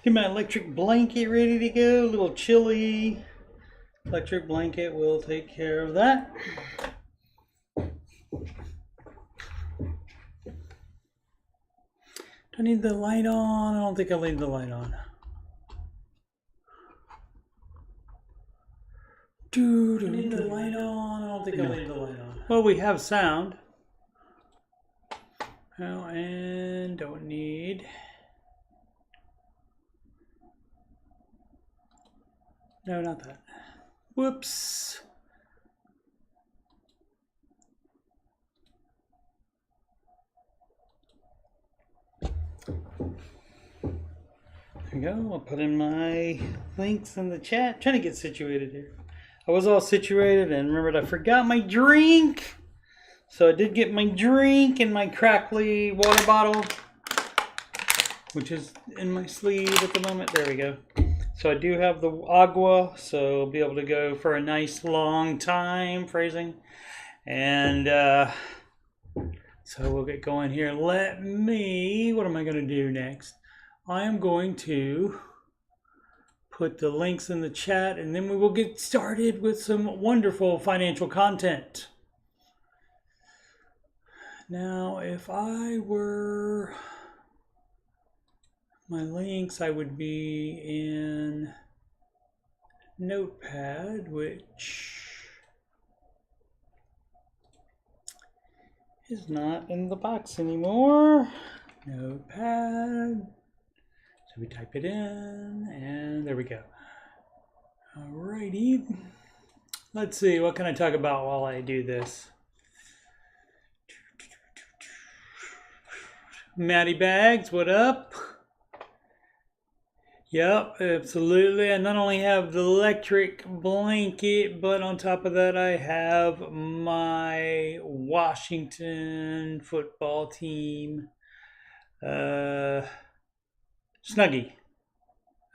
Get my electric blanket ready to go. A little chilly. Electric blanket will take care of that. Do I need the light on? I don't think I'll leave the light on. Do I need the light on? I don't think I'll leave the light on. Well, we have sound. Oh, and don't need. No, not that. Whoops. There we go. I'll put in my links in the chat. Trying to get situated here. I was all situated and remembered I forgot my drink. So I did get my drink in my crackly water bottle, which is in my sleeve at the moment. There we go. So I do have the agua, so I'll be able to go for a nice long time, phrasing. And so we'll get going here. What am I going to do next? I am going to put the links in the chat, and then we will get started with some wonderful financial content. Now, if I were my links, I would be in Notepad, which is not in the box anymore. Notepad. So we type it in, and there we go. Alrighty. Let's see, what can I talk about while I do this? Matty Bags, what up? Yep, absolutely. I not only have the electric blanket, but on top of that, I have my Washington football team Snuggie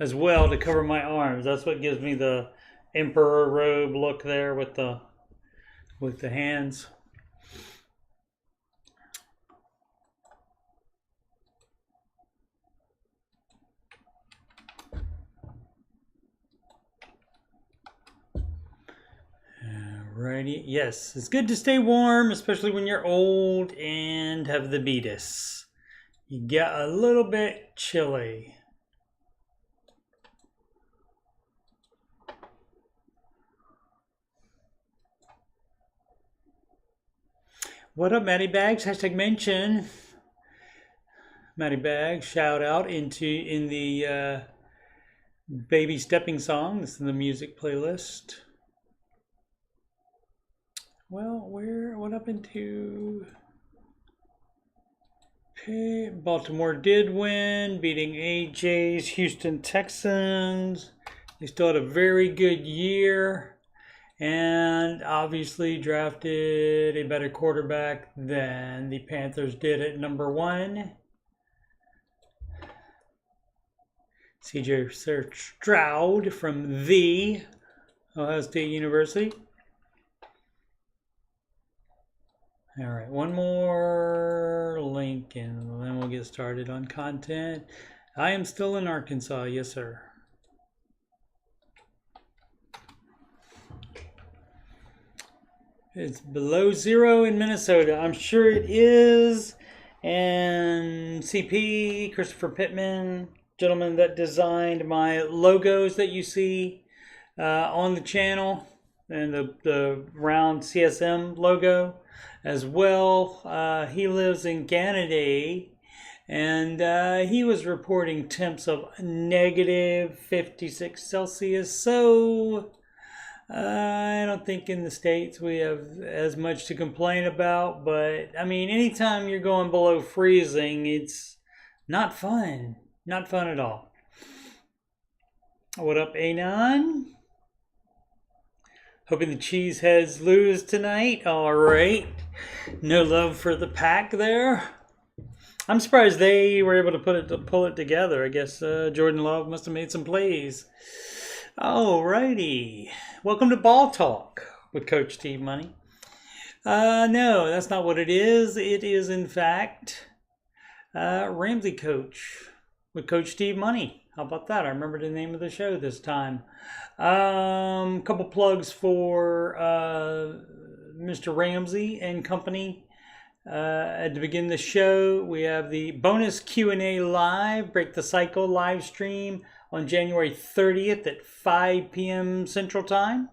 as well to cover my arms. That's what gives me the emperor robe look there with the hands. Alrighty, yes, it's good to stay warm, especially when you're old and have the beatus. You get a little bit chilly. What up, Matty Bags? Hashtag mention. Matty Bags, shout out in the baby stepping song. This is in the music playlist. Well, what happened to Baltimore did win, beating AJ's Houston Texans. They still had a very good year and obviously drafted a better quarterback than the Panthers did at number 1. CJ Stroud from the Ohio State University. All right, one more link and then we'll get started on content. I am still in Arkansas, yes sir. It's below 0 in Minnesota. I'm sure it is. And CP, Christopher Pittman, gentleman that designed my logos that you see on the channel and the round CSM logo as well. He lives in Canada, and he was reporting temps of negative 56 Celsius. So I don't think in the States we have as much to complain about, but I mean, anytime you're going below freezing, it's not fun. Not fun at all. What up, Anon? Hoping the Cheeseheads lose tonight. All right. No love for the pack there. I'm surprised they were able to pull it together. I guess Jordan Love must have made some plays. All righty. Welcome to Ball Talk with Coach Steve Money. No, that's not what it is. It is, in fact, Ramsey Coach with Coach Steve Money. How about that? I remember the name of the show this time. Couple plugs for Mr. Ramsey and company. At the beginning of the show, we have the bonus Q&A live, Break the Cycle live stream on January 30th at 5 p.m. Central Time.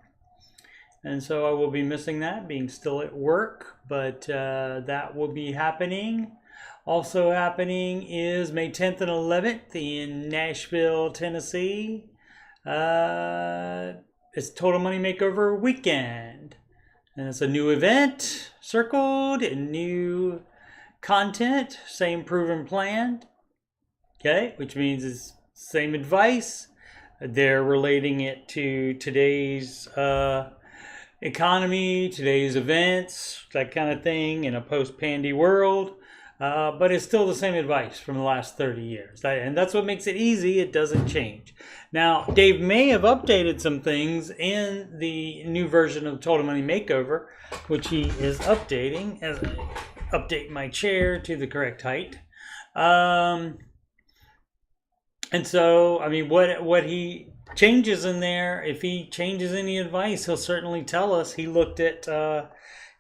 And so I will be missing that, being still at work, but that will be happening. Also happening is May 10th and 11th in Nashville, Tennessee. It's Total Money Makeover Weekend. And it's a new event, circled, and new content, same proven plan. Okay, which means it's same advice. They're relating it to today's economy, today's events, that kind of thing in a post-pandy world. But it's still the same advice from the last 30 years. And that's what makes it easy. It doesn't change. Now, Dave may have updated some things in the new version of Total Money Makeover, which he is updating as I update my chair to the correct height. And so, I mean, what he changes in there, if he changes any advice, he'll certainly tell us. He looked at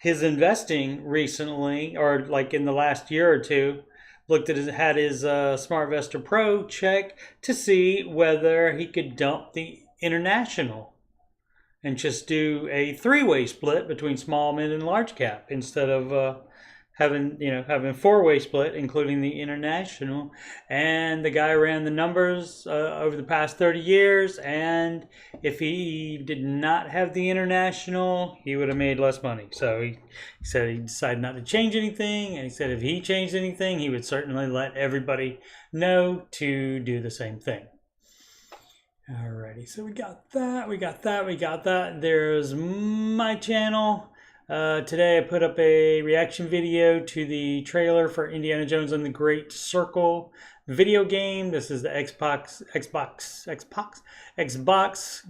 his investing recently, or like in the last year or two, had his SmartVestor Pro check to see whether he could dump the international and just do a three-way split between small, mid, and large cap instead of having four-way split, including the international. And the guy ran the numbers over the past 30 years, and if he did not have the international, he would have made less money. So he said he decided not to change anything, and he said if he changed anything, he would certainly let everybody know to do the same thing. Alrighty, so we got that. There's my channel. Today I put up a reaction video to the trailer for Indiana Jones and the Great Circle video game. This is the Xbox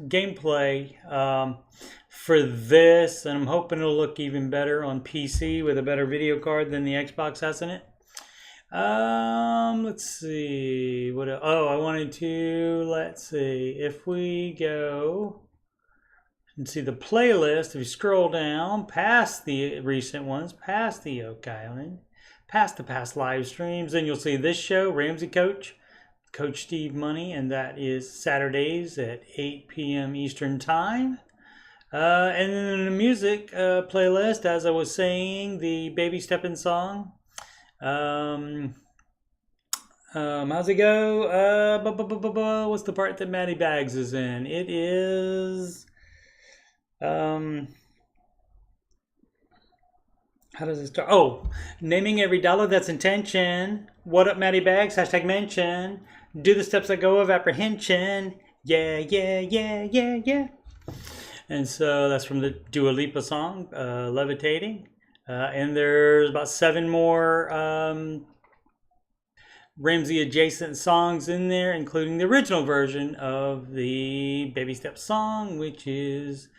gameplay for this, and I'm hoping it'll look even better on PC with a better video card than the Xbox has in it. Let's see what else? Let's see if we go and see the playlist. If you scroll down past the recent ones, past the Oak Island, past the past live streams, then you'll see this show, Ramsey Coach Steve Money, and that is Saturdays at 8 p.m. Eastern Time. And then in the music playlist, as I was saying, the Baby Steppin' song. How's it go? What's the part that Maddie Bags is in? It is... how does it start? Oh, naming every dollar that's intention. What up, Maddie Bags? Hashtag mention. Do the steps that go of apprehension. Yeah. And so that's from the Dua Lipa song, Levitating. And there's about 7 more Ramsey adjacent songs in there, including the original version of the Baby Steps song, which is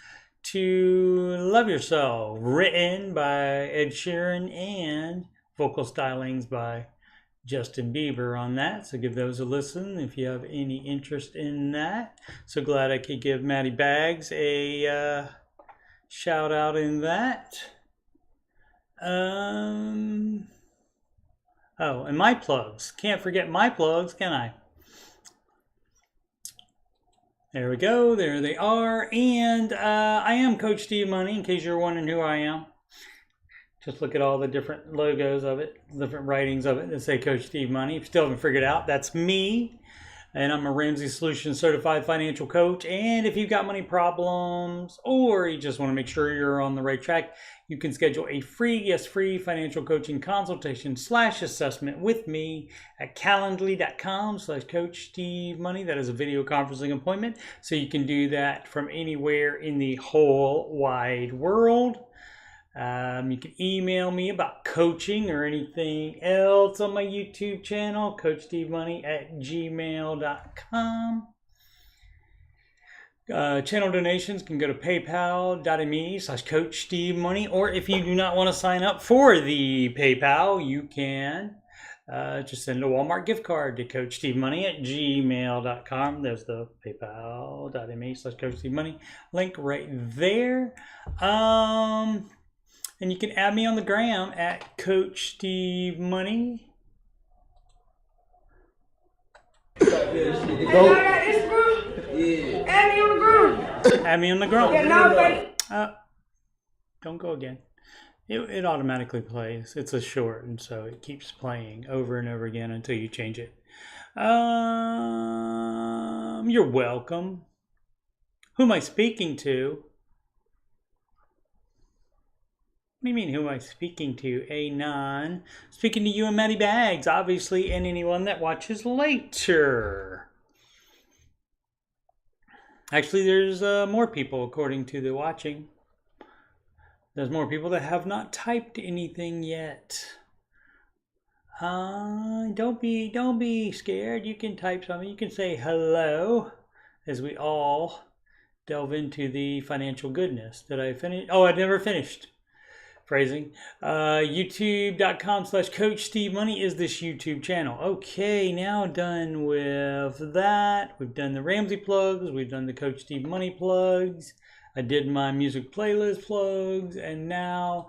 To Love Yourself, written by Ed Sheeran and vocal stylings by Justin Bieber on that. So give those a listen if you have any interest in that. So glad I could give Maddie Bags a shout out in that. Oh, and my plugs. Can't forget my plugs, can I? There we go. There they are. And I am Coach Steve Money, in case you're wondering who I am. Just look at all the different logos of it, different writings of it that say Coach Steve Money. If you still haven't figured it out, that's me. And I'm a Ramsey Solutions Certified Financial Coach. And if you've got money problems or you just want to make sure you're on the right track, you can schedule a free financial coaching consultation / assessment with me at calendly.com/Coach Steve Money. That is a video conferencing appointment. So you can do that from anywhere in the whole wide world. You can email me about coaching or anything else on my YouTube channel, CoachSteveMoney@gmail.com. Channel donations can go to paypal.me/Coach Steve Money, or if you do not want to sign up for the PayPal, you can just send a Walmart gift card to CoachSteveMoney@gmail.com. There's the PayPal.me/CoachSteveMoney link right there. And you can add me on the gram at CoachSteveMoney. Add me on the ground. Add me on the gram. Yeah, no, buddy. Don't go again. It automatically plays. It's a short, and so it keeps playing over and over again until you change it. You're welcome. Who am I speaking to? What do you mean, who am I speaking to? Anon. Speaking to you and Matty Bags, obviously, and anyone that watches later. Actually, there's more people according to the watching. There's more people that have not typed anything yet. Don't be scared. You can type something. You can say hello as we all delve into the financial goodness. Did I finish? Oh, I never finished. Phrasing. YouTube.com/CoachSteveMoney is this YouTube channel. Okay, now done with that. We've done the Ramsey plugs. We've done the Coach Steve Money plugs. I did my music playlist plugs. And now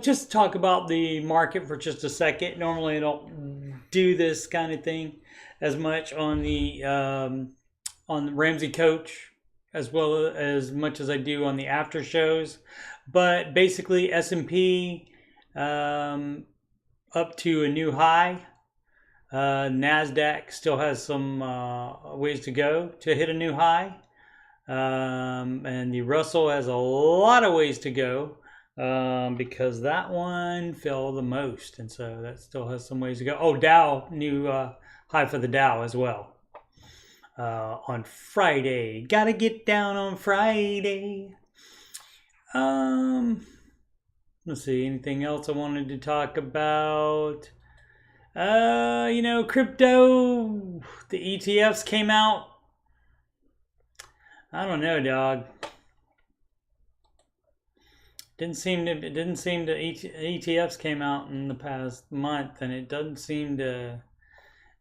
just talk about the market for just a second. Normally I don't do this kind of thing as much on the Ramsey Coach as well as much as I do on the after shows. But basically S&P up to a new high. NASDAQ still has some ways to go to hit a new high. And the Russell has a lot of ways to go because that one fell the most. And so that still has some ways to go. Oh, Dow, new high for the Dow as well. On Friday. Gotta get down on Friday. Let's see, anything else I wanted to talk about? Crypto, the ETFs came out. I don't know, dog. Didn't seem to ETFs came out in the past month, and it doesn't seem to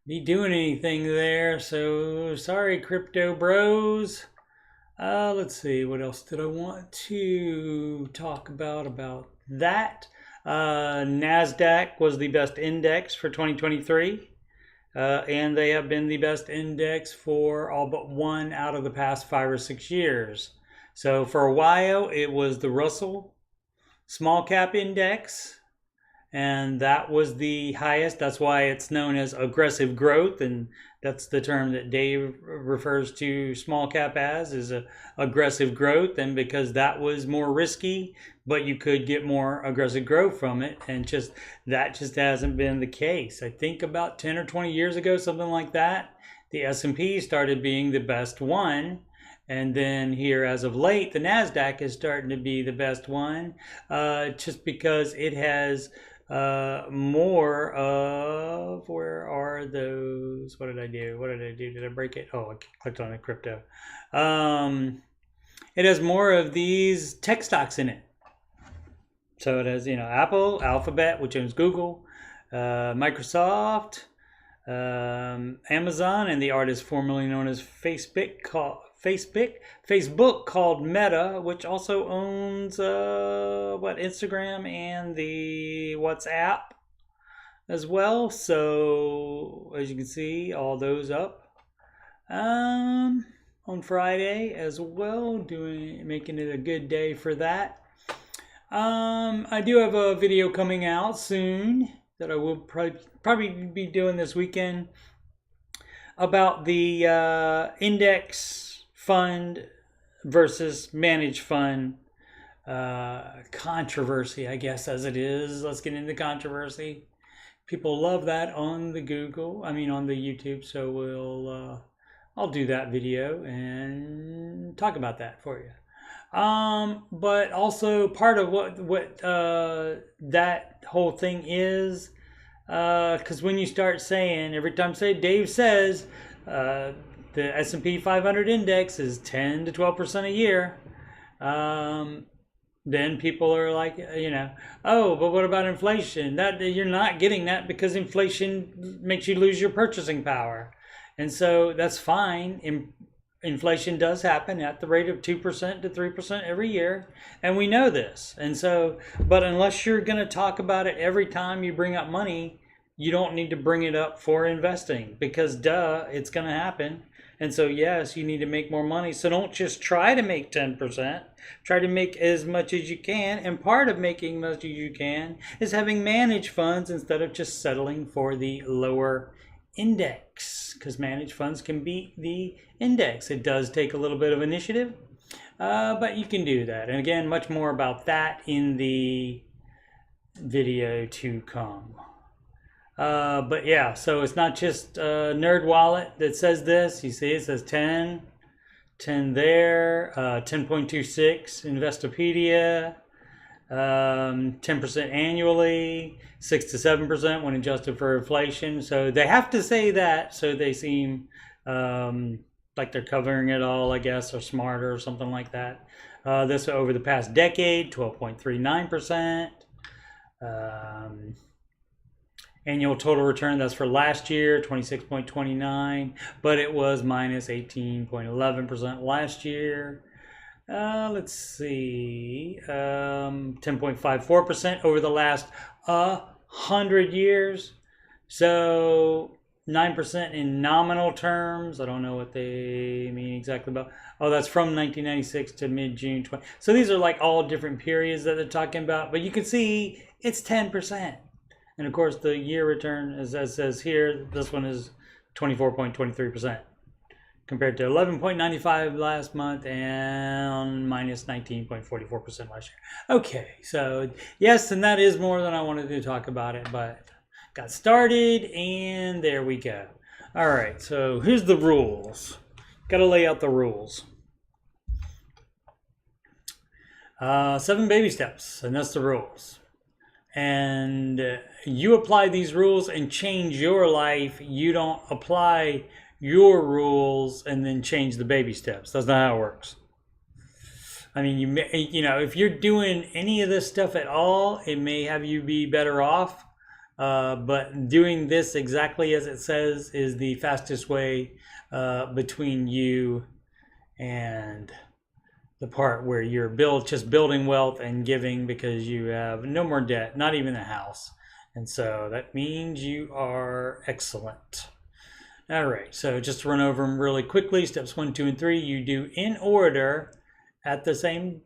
be doing anything there. So sorry, crypto bros. Let's see, what else did I want to talk about that? NASDAQ was the best index for 2023. And they have been the best index for all but one out of the past 5 or 6 years. So for a while, it was the Russell Small Cap Index, and that was the highest. That's why it's known as aggressive growth, and that's the term that Dave refers to small cap as, is aggressive growth. And because that was more risky, but you could get more aggressive growth from it, and that just hasn't been the case. I think about 10 or 20 years ago, something like that, the S&P started being the best one. And then here, as of late, the NASDAQ is starting to be the best one, just because it has more of, where are those? What did I do? Did I break it? Oh, I clicked on a crypto. It has more of these tech stocks in it. So it has, Apple, Alphabet, which owns Google, Microsoft, Amazon, and the artist formerly known as Facebook called Meta, which also owns Instagram and the WhatsApp as well. So as you can see, all those up on Friday as well, making it a good day for that. I do have a video coming out soon that I will probably be doing this weekend about the index fund versus managed fund controversy, I guess, as it is. Let's get into controversy. People love that on the on the YouTube. So I'll do that video and talk about that for you. But also part of what that whole thing is, because when you start saying, every time Dave says the S&P 500 index is 10 to 12% a year, then people are like, oh, but what about inflation? That you're not getting that because inflation makes you lose your purchasing power. And so that's fine. Inflation does happen at the rate of 2% to 3% every year, and we know this. And so, but unless you're going to talk about it every time you bring up money, you don't need to bring it up for investing, because duh, it's going to happen. And so yes, you need to make more money. So don't just try to make 10%. Try to make as much as you can. And part of making as much as you can is having managed funds instead of just settling for the lower index, because managed funds can beat the index. It does take a little bit of initiative, but you can do that. And again, much more about that in the video to come. But yeah, so it's not just Nerd Wallet that says this. You see it says 10 there, 10.26 Investopedia, 10% annually, 6 to 7% when adjusted for inflation. So they have to say that, so they seem like they're covering it all, I guess, or smarter or something like that. This over the past decade, 12.39%. Annual total return, that's for last year, 26.29, but it was minus 18.11% last year. Let's see, 10.54% over the last 100 years. So 9% in nominal terms. I don't know what they mean exactly about. Oh, that's from 1996 to mid-June 20. So these are like all different periods that they're talking about, but you can see it's 10%. And of course, the year return, as says here, this one is 24.23% compared to 11.95 last month and minus 19.44% last year. Okay, so yes, and that is more than I wanted to talk about it, but got started and there we go. All right, so here's the rules. Got to lay out the rules. 7 baby steps, and that's the rules. And you apply these rules and change your life. You don't apply your rules and then change the baby steps. That's not how it works. I mean, you know, if you're doing any of this stuff at all, it may have you be better off. But doing this exactly as it says is the fastest way between you and the part where you're just building wealth and giving because you have no more debt, not even a house. And so that means you are excellent. All right, so just to run over them really quickly, steps 1, 2, and 3, you do in order at the same,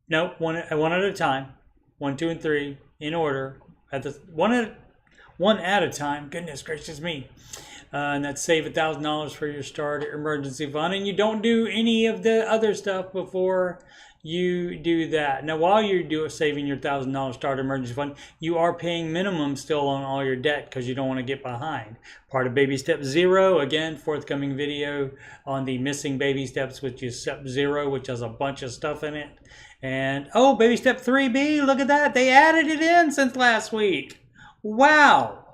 no, one at a time. 1, 2, and 3 in order at the one at a time. Goodness gracious me. And that's save $1,000 for your starter emergency fund, and you don't do any of the other stuff before you do that. Now, while you're saving your $1,000 starter emergency fund, you are paying minimum still on all your debt because you don't want to get behind. Part of baby step 0, again, forthcoming video on the missing baby steps, which is step 0, which has a bunch of stuff in it. And oh, baby step 3B, look at that, they added it in since last week. Wow.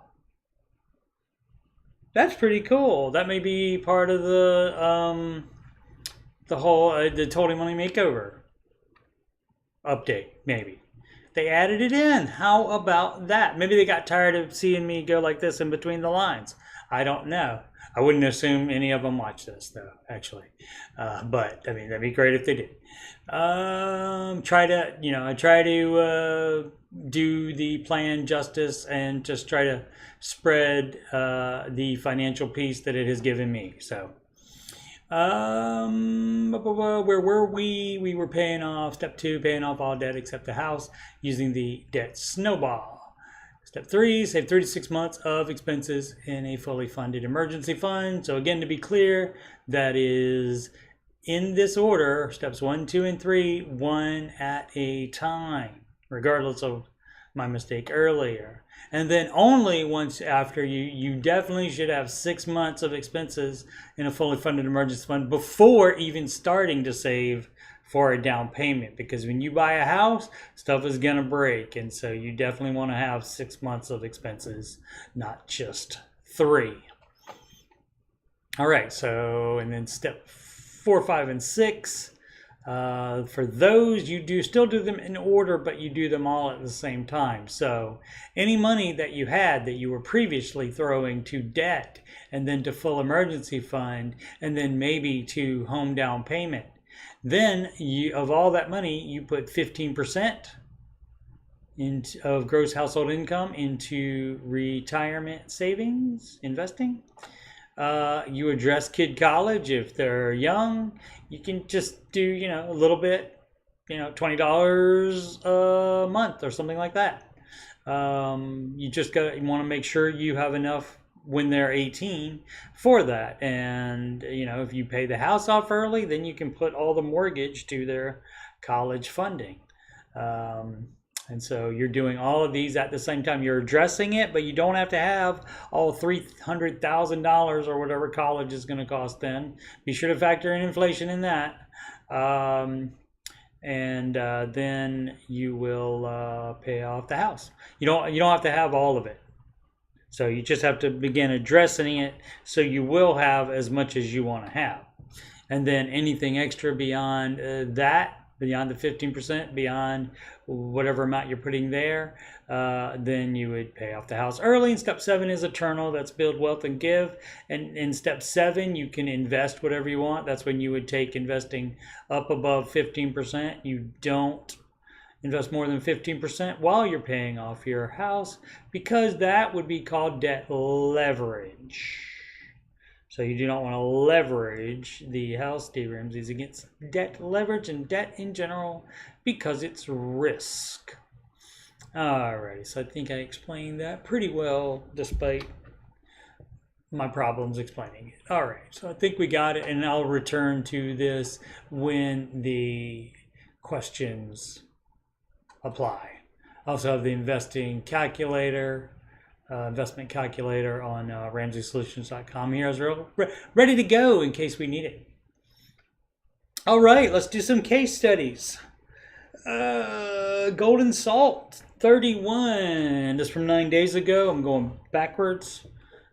That's pretty cool. That may be part of the whole the Total Money Makeover update. Maybe they added it in. How about that? Maybe they got tired of seeing me go like this in between the lines. I don't know. I wouldn't assume any of them watch this though, actually. But I mean, that'd be great if they did. I try to do the plan justice and just try to spread the financial piece that it has given me. So where were we? We were paying off step 2, paying off all debt except the house using the debt snowball. Step 3, save 3 to 6 months of expenses in a fully funded emergency fund. So again, to be clear, that is in this order, steps 1, 2, and 3, one at a time, regardless of my mistake earlier. And then only once after you definitely should have 6 months of expenses in a fully funded emergency fund before even starting to save for a down payment, because when you buy a house, stuff is going to break, and so you definitely want to have 6 months of expenses, not just 3. All right, so and then step 4, 5, and 6, For those, you do still do them in order, but you do them all at the same time. So any money that you had that you were previously throwing to debt and then to full emergency fund and then maybe to home down payment, then of all that money, you put 15% of gross household income into retirement savings, investing. You address kid college if they're young. You can just do, a little bit, $20 a month or something like that. You want to make sure you have enough when they're 18 for that. And, if you pay the house off early, then you can put all the mortgage to their college funding. And so you're doing all of these at the same time. You're addressing it, but you don't have to have all $300,000 or whatever college is going to cost then. Be sure to factor in inflation in that. Then you will pay off the house. You don't have to have all of it. So you just have to begin addressing it so you will have as much as you want to have. And then anything extra beyond beyond the 15%, beyond whatever amount you're putting there, then you would pay off the house early. And step 7 is eternal. That's build wealth and give. And in step 7, you can invest whatever you want. That's when you would take investing up above 15%. You don't invest more than 15% while you're paying off your house, because that would be called debt leverage. So you do not want to leverage the house, D. Ramsey's against debt leverage and debt in general because it's risk. Alrighty, so I think I explained that pretty well despite my problems explaining it. Alright, so I think we got it, and I'll return to this when the questions apply. I also have the investing calculator. Investment calculator on RamseySolutions.com. Here is ready to go in case we need it. All right, let's do some case studies. Golden salt 31. This is from 9 days ago. I'm going backwards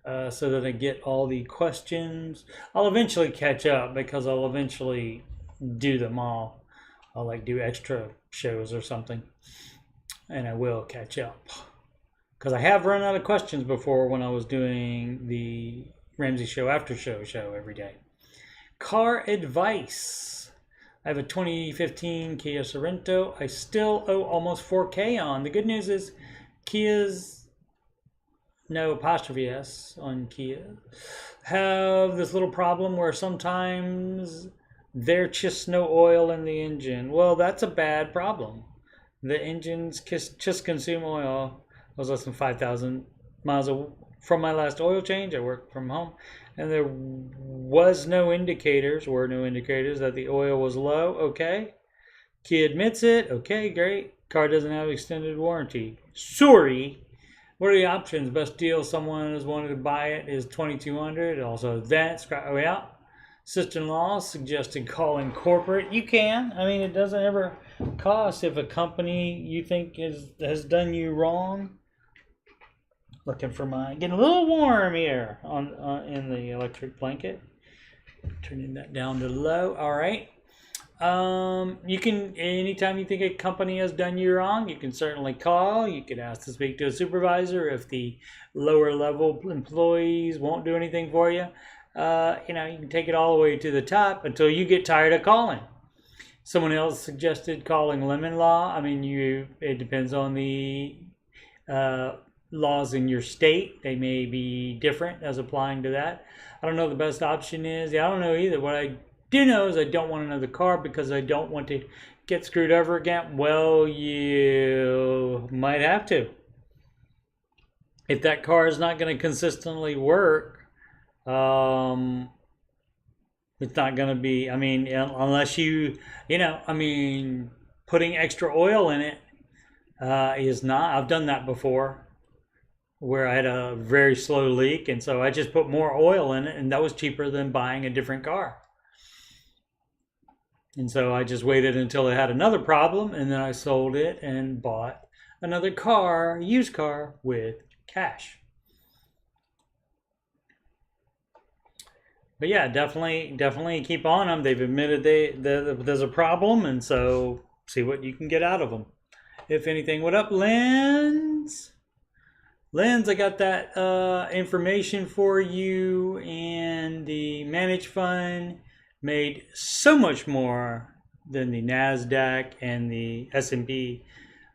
so that I get all the questions. I'll eventually catch up because I'll eventually do them all. I'll do extra shows or something, and I will catch up. Because I have run out of questions before when I was doing the Ramsey Show After Show every day. Car advice. I have a 2015 Kia Sorento. I still owe almost $4,000 on. The good news is Kia's, no apostrophe S on Kia, have this little problem where sometimes there's just no oil in the engine. Well, that's a bad problem. The engines just consume oil. I was less than 5,000 miles from my last oil change. I work from home, and there were no indicators that the oil was low. Okay, Kia admits it. Okay, great. Car doesn't have extended warranty. Sorry. What are the options? Best deal someone has wanted to buy it is $2,200. Also, that sister-in-law suggested calling corporate. You can. I mean, it doesn't ever cost if a company you think has done you wrong. Looking for getting a little warm here in the electric blanket. Turning that down to low. All right. You can, anytime you think a company has done you wrong, you can certainly call. You could ask to speak to a supervisor if the lower level employees won't do anything for you. You can take it all the way to the top until you get tired of calling. Someone else suggested calling lemon law. I mean, it depends on the laws in your state. They may be different as applying to that. I don't know the best option is. I don't know either. What I do know is I don't want another car because I don't want to get screwed over again. Well, you might have to. If that car is not going to consistently work, it's not going to be, unless putting extra oil in it is not. I've done that before where I had a very slow leak, and so I just put more oil in it, and that was cheaper than buying a different car. And so I just waited until it had another problem, and then I sold it and bought another car, used car, with cash. But yeah, definitely keep on them. They've admitted there's a problem, and so see what you can get out of them. If anything, what up, Lens? Lens, I got that information for you, and the managed fund made so much more than the Nasdaq and the S&P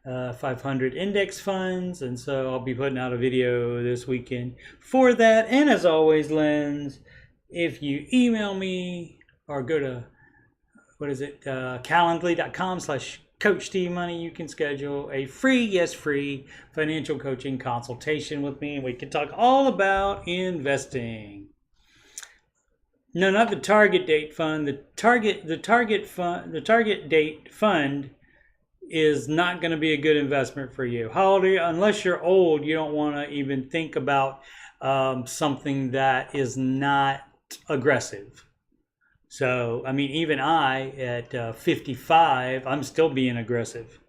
500 index funds, and so I'll be putting out a video this weekend for that. And as always, Lens, if you email me or go to calendly.com/CoachDMoney, you can schedule a free financial coaching consultation with me, and we can talk all about investing. No, not the target date fund. The target date fund is not going to be a good investment for you. Unless you're old, you don't want to even think about something that is not aggressive. So, I mean, even I at 55, I'm still being aggressive.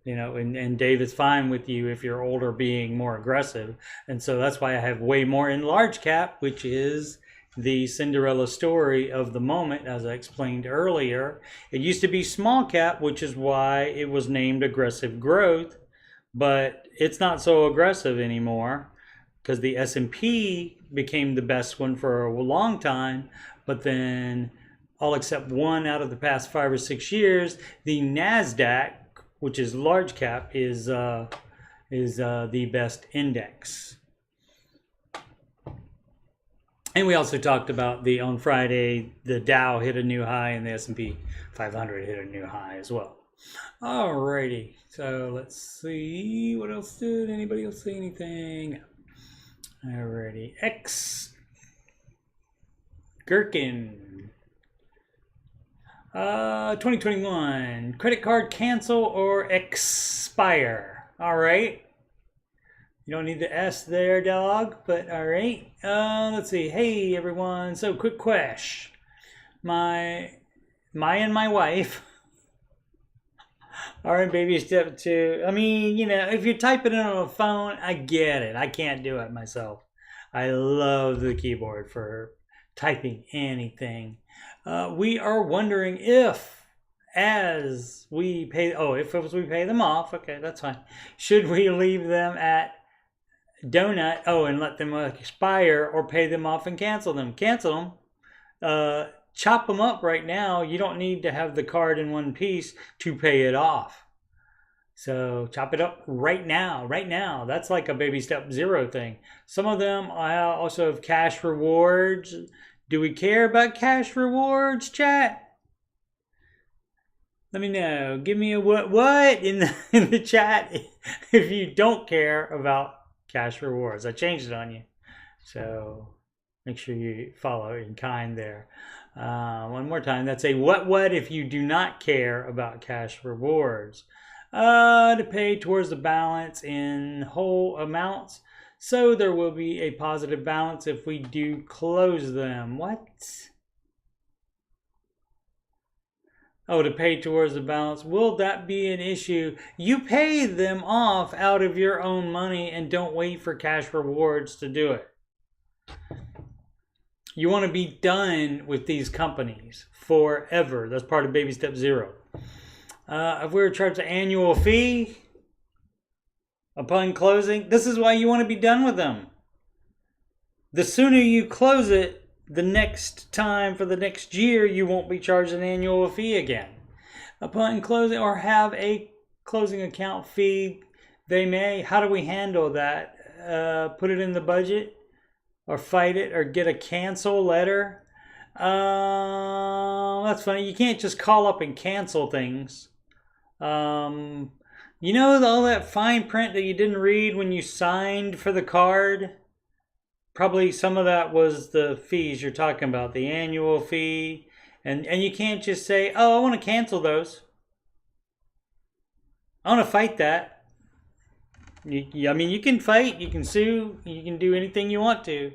And Dave is fine with you if you're older being more aggressive. And so that's why I have way more in large cap, which is the Cinderella story of the moment, as I explained earlier. It used to be small cap, which is why it was named aggressive growth, but it's not so aggressive anymore because the S&P became the best one for a long time, but then all except one out of the past 5 or 6 years, the Nasdaq, which is large cap, is the best index. And we also talked about on Friday, the Dow hit a new high and the S&P 500 hit a new high as well. Alrighty, so let's see what else did anybody else see anything? Alrighty, Gherkin. 2021 credit card cancel or expire. All right. You don't need the S there, dog, but all right. Let's see. Hey, everyone. So, quick question. My and my wife are in baby step 2. I mean, if you're typing it on a phone, I get it. I can't do it myself. I love the keyboard for typing anything. We are wondering if we pay them off, okay, that's fine. Should we leave them at donut and let them expire, or pay them off and cancel them? Chop them up right now. You don't need to have the card in one piece to pay it off. So chop it up right now. That's like a baby step 0 thing. Some of them also have cash rewards. Do we care about cash rewards, chat? Let me know. Give me a what in the chat if you don't care about cash rewards. I changed it on you. So make sure you follow in kind there. One more time. That's a what if you do not care about cash rewards. To pay towards the balance in whole amounts. So there will be a positive balance if we do close them. What? Oh, to pay towards the balance. Will that be an issue? You pay them off out of your own money and don't wait for cash rewards to do it. You want to be done with these companies forever. That's part of baby step 0. If we were charged an annual fee upon closing, this is why you want to be done with them. The sooner you close it, the next time for the next year, you won't be charged an annual fee again. Upon closing, or have a closing account fee, they may. How do we handle that? Put it in the budget, or fight it, or get a cancel letter? That's funny. You can't just call up and cancel things. All that fine print that you didn't read when you signed for the card? Probably some of that was the fees you're talking about, the annual fee. And you can't just say, I want to cancel those. I want to fight that. You can fight, you can sue, you can do anything you want to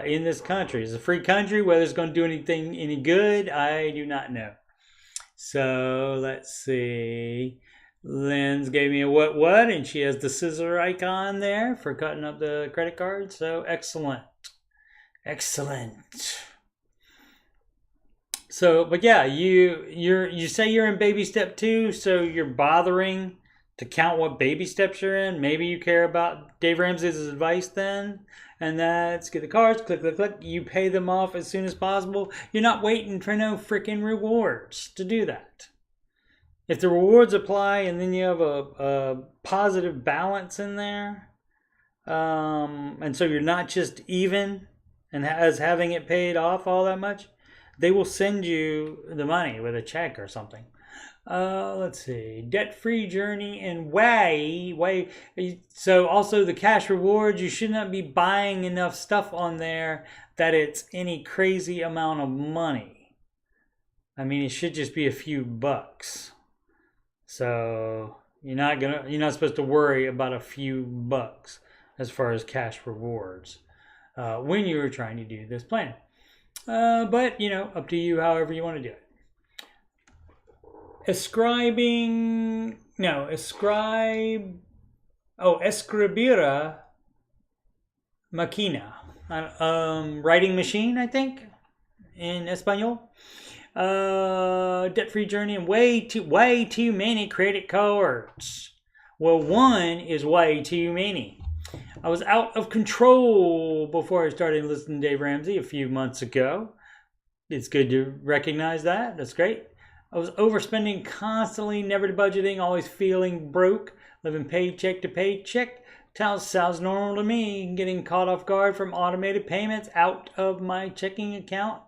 in this country. It's a free country. Whether it's going to do any good, I do not know. So let's see. Lynn's gave me a what, and she has the scissor icon there for cutting up the credit card. So excellent. So, but yeah, you say you're in baby step 2, so you're bothering to count what baby steps you're in. Maybe you care about Dave Ramsey's advice then, and that's get the cards, click, click, click. You pay them off as soon as possible. You're not waiting for no freaking rewards to do that. If the rewards apply and then you have a positive balance in there, and so you're not just even and as having it paid off all that much, they will send you the money with a check or something. Let's see, debt-free journey and way. So also the cash rewards, you should not be buying enough stuff on there that it's any crazy amount of money. I mean, it should just be a few bucks. So you're not supposed to worry about a few bucks as far as cash rewards when you were trying to do this plan. But, up to you however you want to do it. Escribira máquina. Writing machine, I think, in Espanol. Debt-free journey and way too many credit cards. Well, one is way too many. I was out of control before I started listening to Dave Ramsey a few months ago. It's good to recognize that. That's great. I was overspending constantly, never budgeting, always feeling broke, living paycheck to paycheck. Sounds normal to me. Getting caught off guard from automated payments out of my checking account.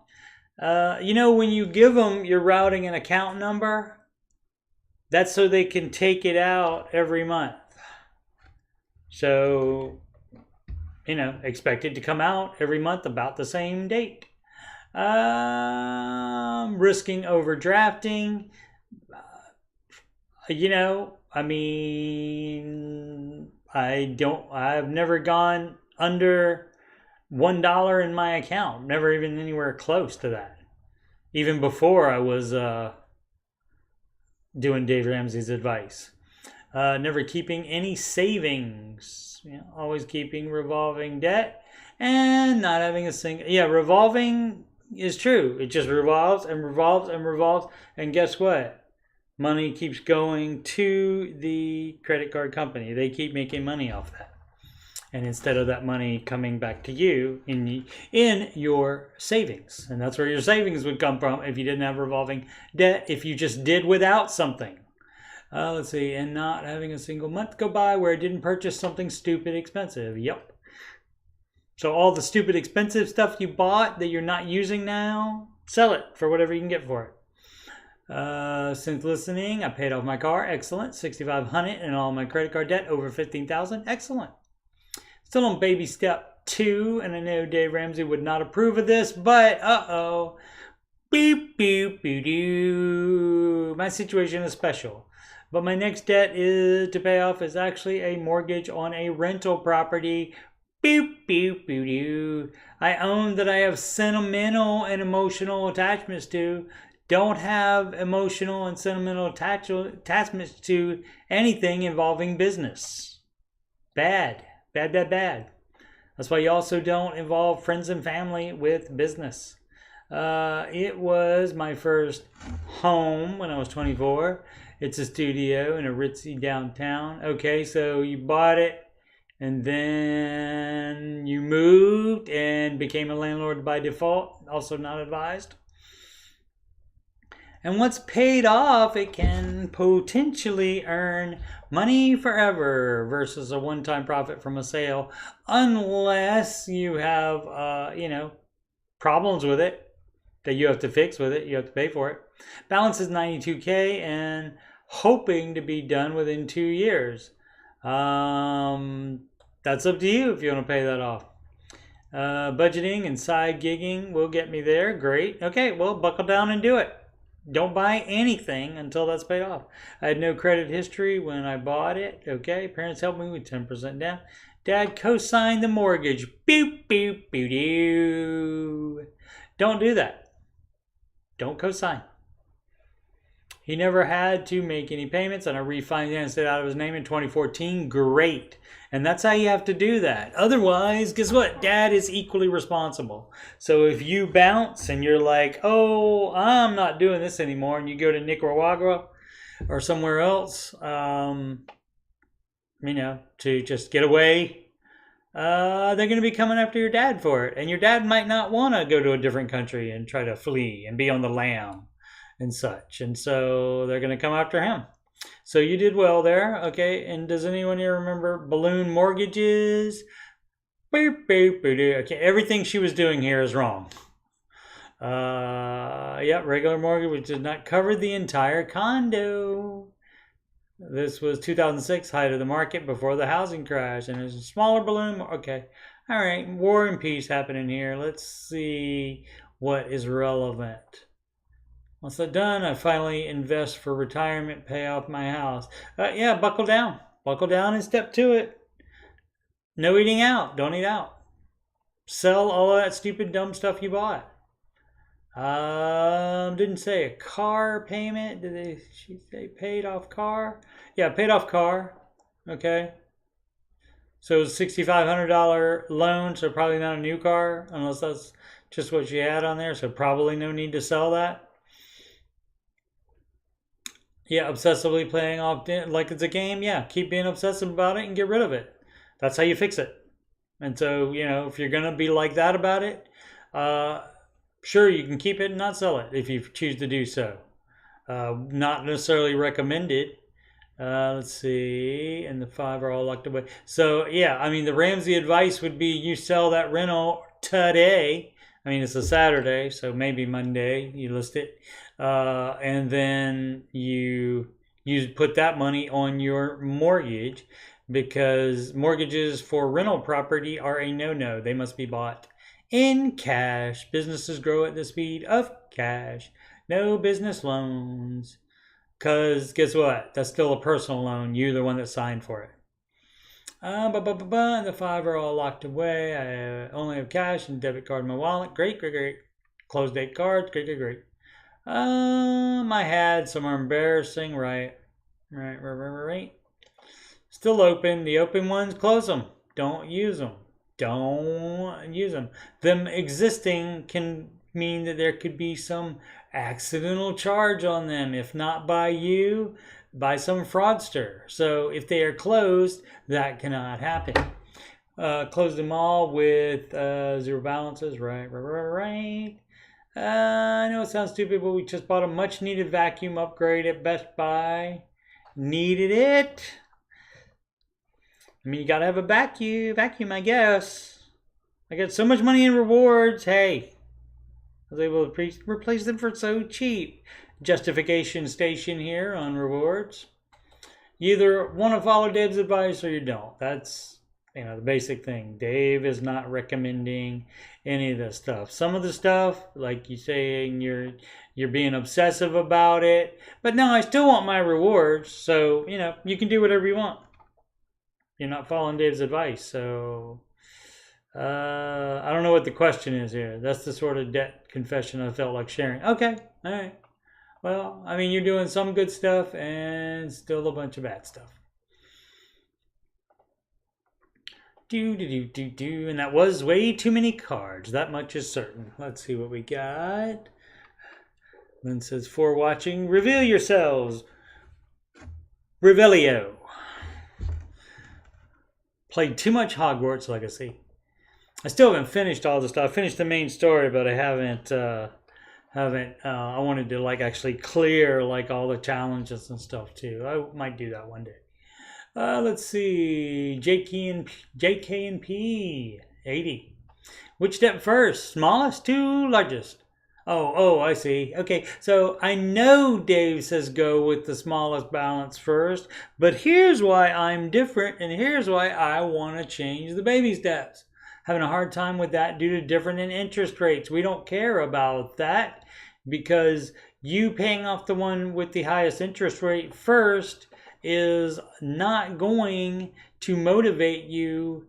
When you give them your routing and account number, that's so they can take it out every month. So, expect it to come out every month about the same date. Risking overdrafting. I've never gone under $1 in my account. Never even anywhere close to that. Even before I was doing Dave Ramsey's advice. Never keeping any savings. Always keeping revolving debt. And not having a single... Yeah, revolving is true. It just revolves and revolves and revolves. And guess what? Money keeps going to the credit card company. They keep making money off that. And instead of that money coming back to you in your savings. And that's where your savings would come from if you didn't have revolving debt. If you just did without something. Let's see. And not having a single month go by where I didn't purchase something stupid expensive. Yep. So all the stupid expensive stuff you bought that you're not using now, sell it for whatever you can get for it. Since listening, I paid off my car. Excellent. $6,500 and all my credit card debt over $15,000. Excellent. Still on baby step 2, and I know Dave Ramsey would not approve of this, but Beep, beep, boo, doo. My situation is special. But my next debt is to pay off is actually a mortgage on a rental property. Boop, boop, boo, doo. I own that I have sentimental and emotional attachments to. Don't have emotional and sentimental attachments to anything involving business. Bad. Bad, bad, bad. That's why you also don't involve friends and family with business. It was my first home when I was 24. It's a studio in a ritzy downtown. Okay, so you bought it and then you moved and became a landlord by default. Also not advised. And once paid off, it can potentially earn money forever versus a one-time profit from a sale, unless you have, problems with it that you have to fix with it. You have to pay for it. Balance is $92K and hoping to be done within 2 years. That's up to you if you want to pay that off. Budgeting and side gigging will get me there. Great. Okay, well, buckle down and do it. Don't buy anything until that's paid off. I had no credit history when I bought it. Okay, parents helped me with 10% down. Dad co-signed the mortgage. Boop, boop, boo, doo. Don't do that. Don't co-sign. He never had to make any payments, and I refinanced it out of his name in 2014. Great. And that's how you have to do that. Otherwise, guess what? Dad is equally responsible. So if you bounce and you're like, oh, I'm not doing this anymore, and you go to Nicaragua or somewhere else, to just get away, they're going to be coming after your dad for it. And your dad might not want to go to a different country and try to flee and be on the lam and such. And so they're going to come after him. So you did well there. Okay. And does anyone here remember balloon mortgages? Okay. Everything she was doing here is wrong. Regular mortgage, which did not cover the entire condo. This was 2006, height of the market before the housing crash, and there's a smaller balloon. Okay, all right, war and peace happening here. Let's see what is relevant. Once that's done, I finally invest for retirement, pay off my house. Buckle down and step to it. No eating out, don't eat out. Sell all of that stupid dumb stuff you bought. Didn't say a car payment. She say paid off car? Yeah, paid off car. Okay. So it was $6,500 loan, so probably not a new car, unless that's just what she had on there. So probably no need to sell that. Yeah, obsessively playing off like it's a game. Yeah, keep being obsessive about it and get rid of it. That's how you fix it. And so, if you're going to be like that about it, sure, you can keep it and not sell it if you choose to do so. Not necessarily recommended. Let's see. And the 5 are all locked away. So, yeah, the Ramsey advice would be you sell that rental today. It's a Saturday, so maybe Monday you list it. And then you put that money on your mortgage, because mortgages for rental property are a no-no. They must be bought in cash. Businesses grow at the speed of cash. No business loans. Because guess what? That's still a personal loan. You're the one that signed for it. And the 5 are all locked away. I only have cash and debit card in my wallet. Great. Close date cards. Great. I had some Embarrassing. Right. Still open. The open ones, close them. Don't use them. Them existing can mean that there could be some accidental charge on them, if not by you, by some fraudster. So if they are closed, that cannot happen. Close them all with 0 balances. Right. I know it sounds stupid, but we just bought a much needed vacuum upgrade at Best Buy. Needed it. You gotta have a vacuum, I guess. I got so much money in rewards. Hey, I was able to replace them for so cheap. Justification station here on rewards. You either want to follow Dave's advice or you don't. That's, the basic thing. Dave is not recommending any of this stuff. Some of the stuff, like you saying you're being obsessive about it. But no, I still want my rewards. So, you can do whatever you want. You're not following Dave's advice, so I don't know what the question is here. That's the sort of debt confession I felt like sharing. Okay, all right. Well, you're doing some good stuff and still a bunch of bad stuff. And that was way too many cards. That much is certain. Let's see what we got. Then says, for watching, reveal yourselves. Revelio. Played too much Hogwarts Legacy. I still haven't finished all the stuff. I finished the main story, but I haven't. I wanted to actually clear all the challenges and stuff too. I might do that one day. Let's see. JK and P 80. Which step first? Smallest to largest? Oh, I see. Okay, so I know Dave says go with the smallest balance first, but here's why I'm different, and here's why I want to change the baby steps. Having a hard time with that due to different interest rates. We don't care about that because you paying off the one with the highest interest rate first is not going to motivate you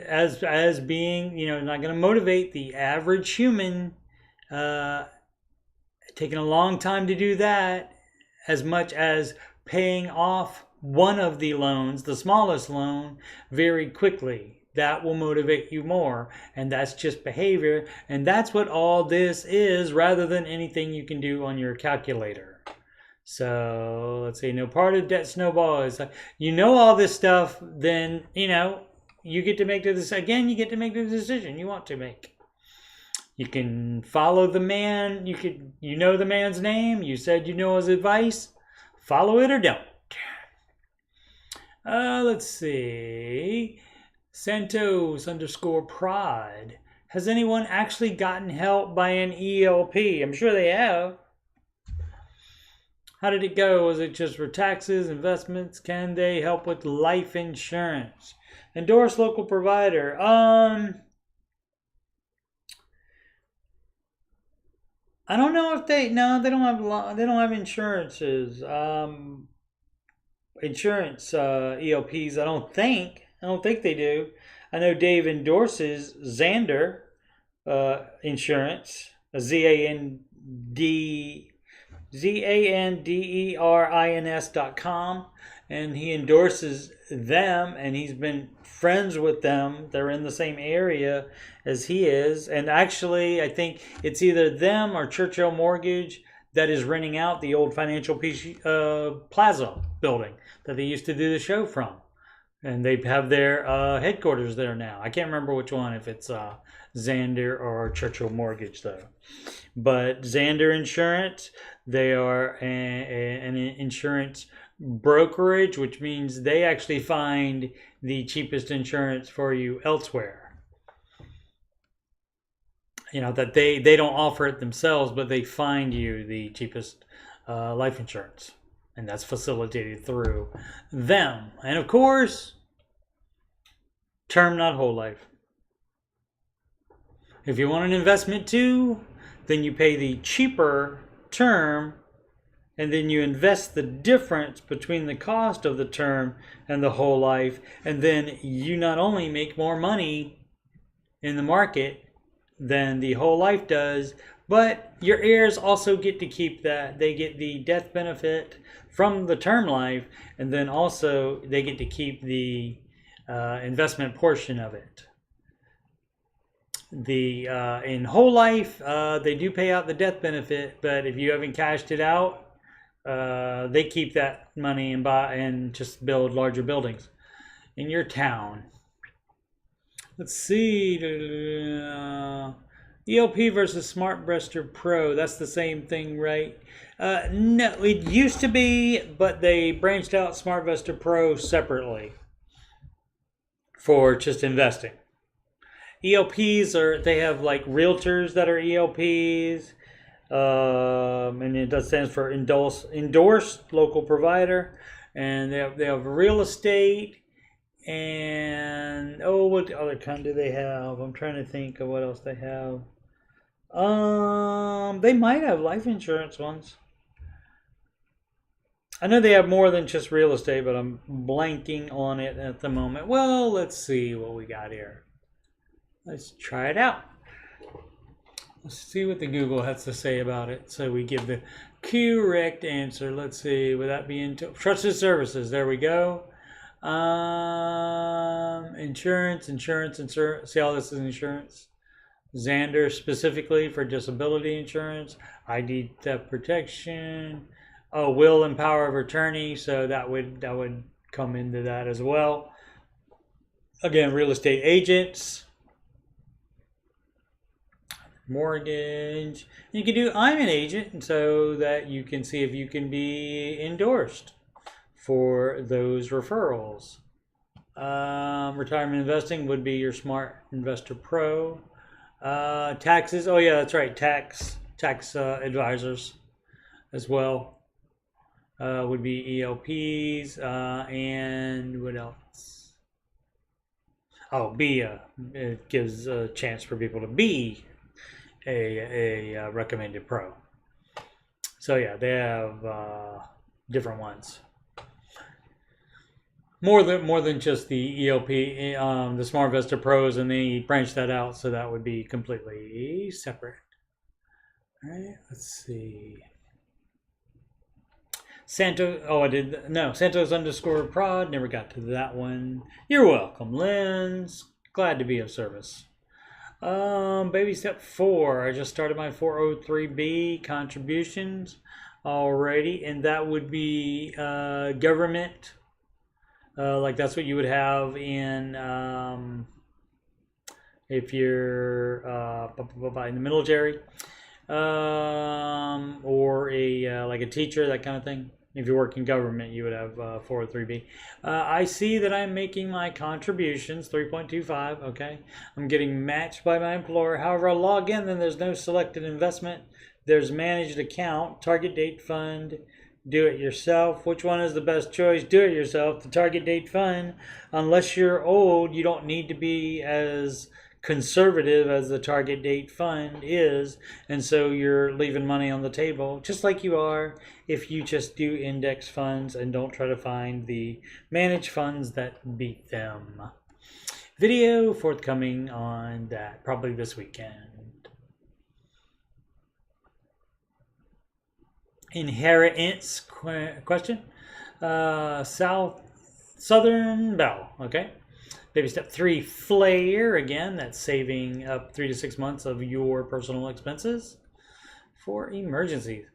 as being, not going to motivate the average human. Taking a long time to do that as much as paying off one of the loans, the smallest loan, very quickly. That will motivate you more. And that's just behavior. And that's what all this is, rather than anything you can do on your calculator. So let's see, no part of debt snowball is, you know, all this stuff, then, you know, you get to make this again. You get to make the decision you want to make. You can follow the man. You know the man's name. You said you know his advice. Follow it or don't. Let's see. Santos_pride. Has anyone actually gotten help by an ELP? I'm sure they have. How did it go? Was it just for taxes, investments? Can they help with life insurance? Endorse local provider. I don't know if they don't have insurances. Insurance ELPs. I don't think they do. I know Dave endorses Xander Insurance, ZANDERINS.com, and he endorses them, and he's been friends with them. They're in the same area as he is, and actually I think it's either them or Churchill Mortgage that is renting out the old Financial Plaza building that they used to do the show from. And they have their headquarters there now. I can't remember which one, if it's Xander or Churchill Mortgage, though. But Xander Insurance, they are an insurance brokerage, which means they actually find the cheapest insurance for you elsewhere. You know, that they don't offer it themselves, but they find you the cheapest life insurance. And that's facilitated through them. And of course, term, not whole life. If you want an investment too, then you pay the cheaper term, and then you invest the difference between the cost of the term and the whole life. And then you not only make more money in the market than the whole life does, but your heirs also get to keep that. They get the death benefit from the term life, and then also they get to keep the investment portion of it. In whole life, they do pay out the death benefit, but if you haven't cashed it out, they keep that money and buy and just build larger buildings in your town. Let's see. ELP versus SmartVestor Pro. That's the same thing, right? No, it used to be, but they branched out SmartVestor Pro separately for just investing. ELPs they have like realtors that are ELPs, and it does stands for endorsed local provider, and they have real estate, and what other kind do they have? I'm trying to think of what else they have. They might have life insurance ones. I know they have more than just real estate, but I'm blanking on it at the moment. Well, let's see what we got here. Let's try it out. Let's see what the Google has to say about it. So we give the correct answer. Let's see, would that be into trusted services? There we go. Insurance. See, all this is insurance. Xander specifically for disability insurance. ID theft protection. Oh, will and power of attorney. So that would come into that as well. Again, real estate agents. Mortgage. You can do I'm an agent, so that you can see if you can be endorsed for those referrals. Retirement investing would be your SmartVestor Pro. Taxes. Oh yeah, that's right. Tax advisors as well would be ELPs. And what else? Oh, it gives a chance for people to be a recommended pro. So yeah, they have different ones. More than just the ELP, the SmartVestor Pros, and they branch that out, so that would be completely separate. All right, let's see. Santos, oh, I did, no, Santos underscore prod, never got to that one. You're welcome, Lens. Glad to be of service. Baby step 4, I just started my 403B contributions already, and that would be government. Like that's what you would have in if you're in the military, or like a teacher, that kind of thing. If you work in government, you would have 403B. I see that I'm making my contributions, 3.25, okay? I'm getting matched by my employer. However, I log in, then there's no selected investment. There's managed account, target date fund, do it yourself. Which one is the best choice? Do it yourself. The target date fund, unless you're old, you don't need to be as conservative as the target date fund is, and so you're leaving money on the table just like you are if you just do index funds and don't try to find the managed funds that beat them. Video forthcoming on that probably this weekend. Inheritance question. Southern Bell, okay. Baby step 3, flare. Again, that's saving up 3 to 6 months of your personal expenses for emergencies.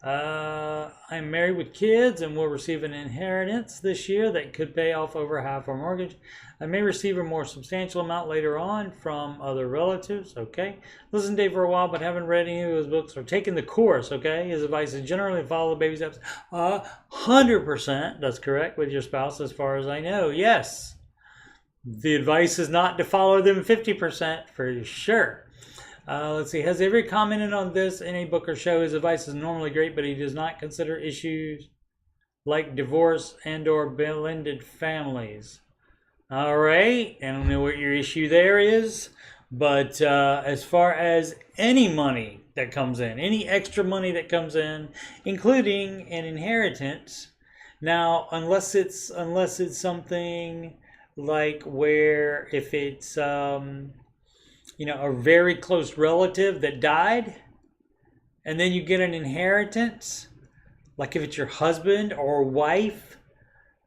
I'm married with kids and will receive an inheritance this year that could pay off over half our mortgage. I may receive a more substantial amount later on from other relatives. Okay. Listened to Dave for a while, but haven't read any of his books or taken the course. Okay. His advice is generally follow baby steps. 100%. That's correct with your spouse as far as I know. Yes. The advice is not to follow them 50% for sure. Let's see. Has he ever commented on this in a book or show? His advice is normally great, but he does not consider issues like divorce and or blended families. All right. I don't know what your issue there is, but as far as any money that comes in, any extra money that comes in, including an inheritance. Now, unless it's something like where if it's a very close relative that died and then you get an inheritance, like if it's your husband or wife,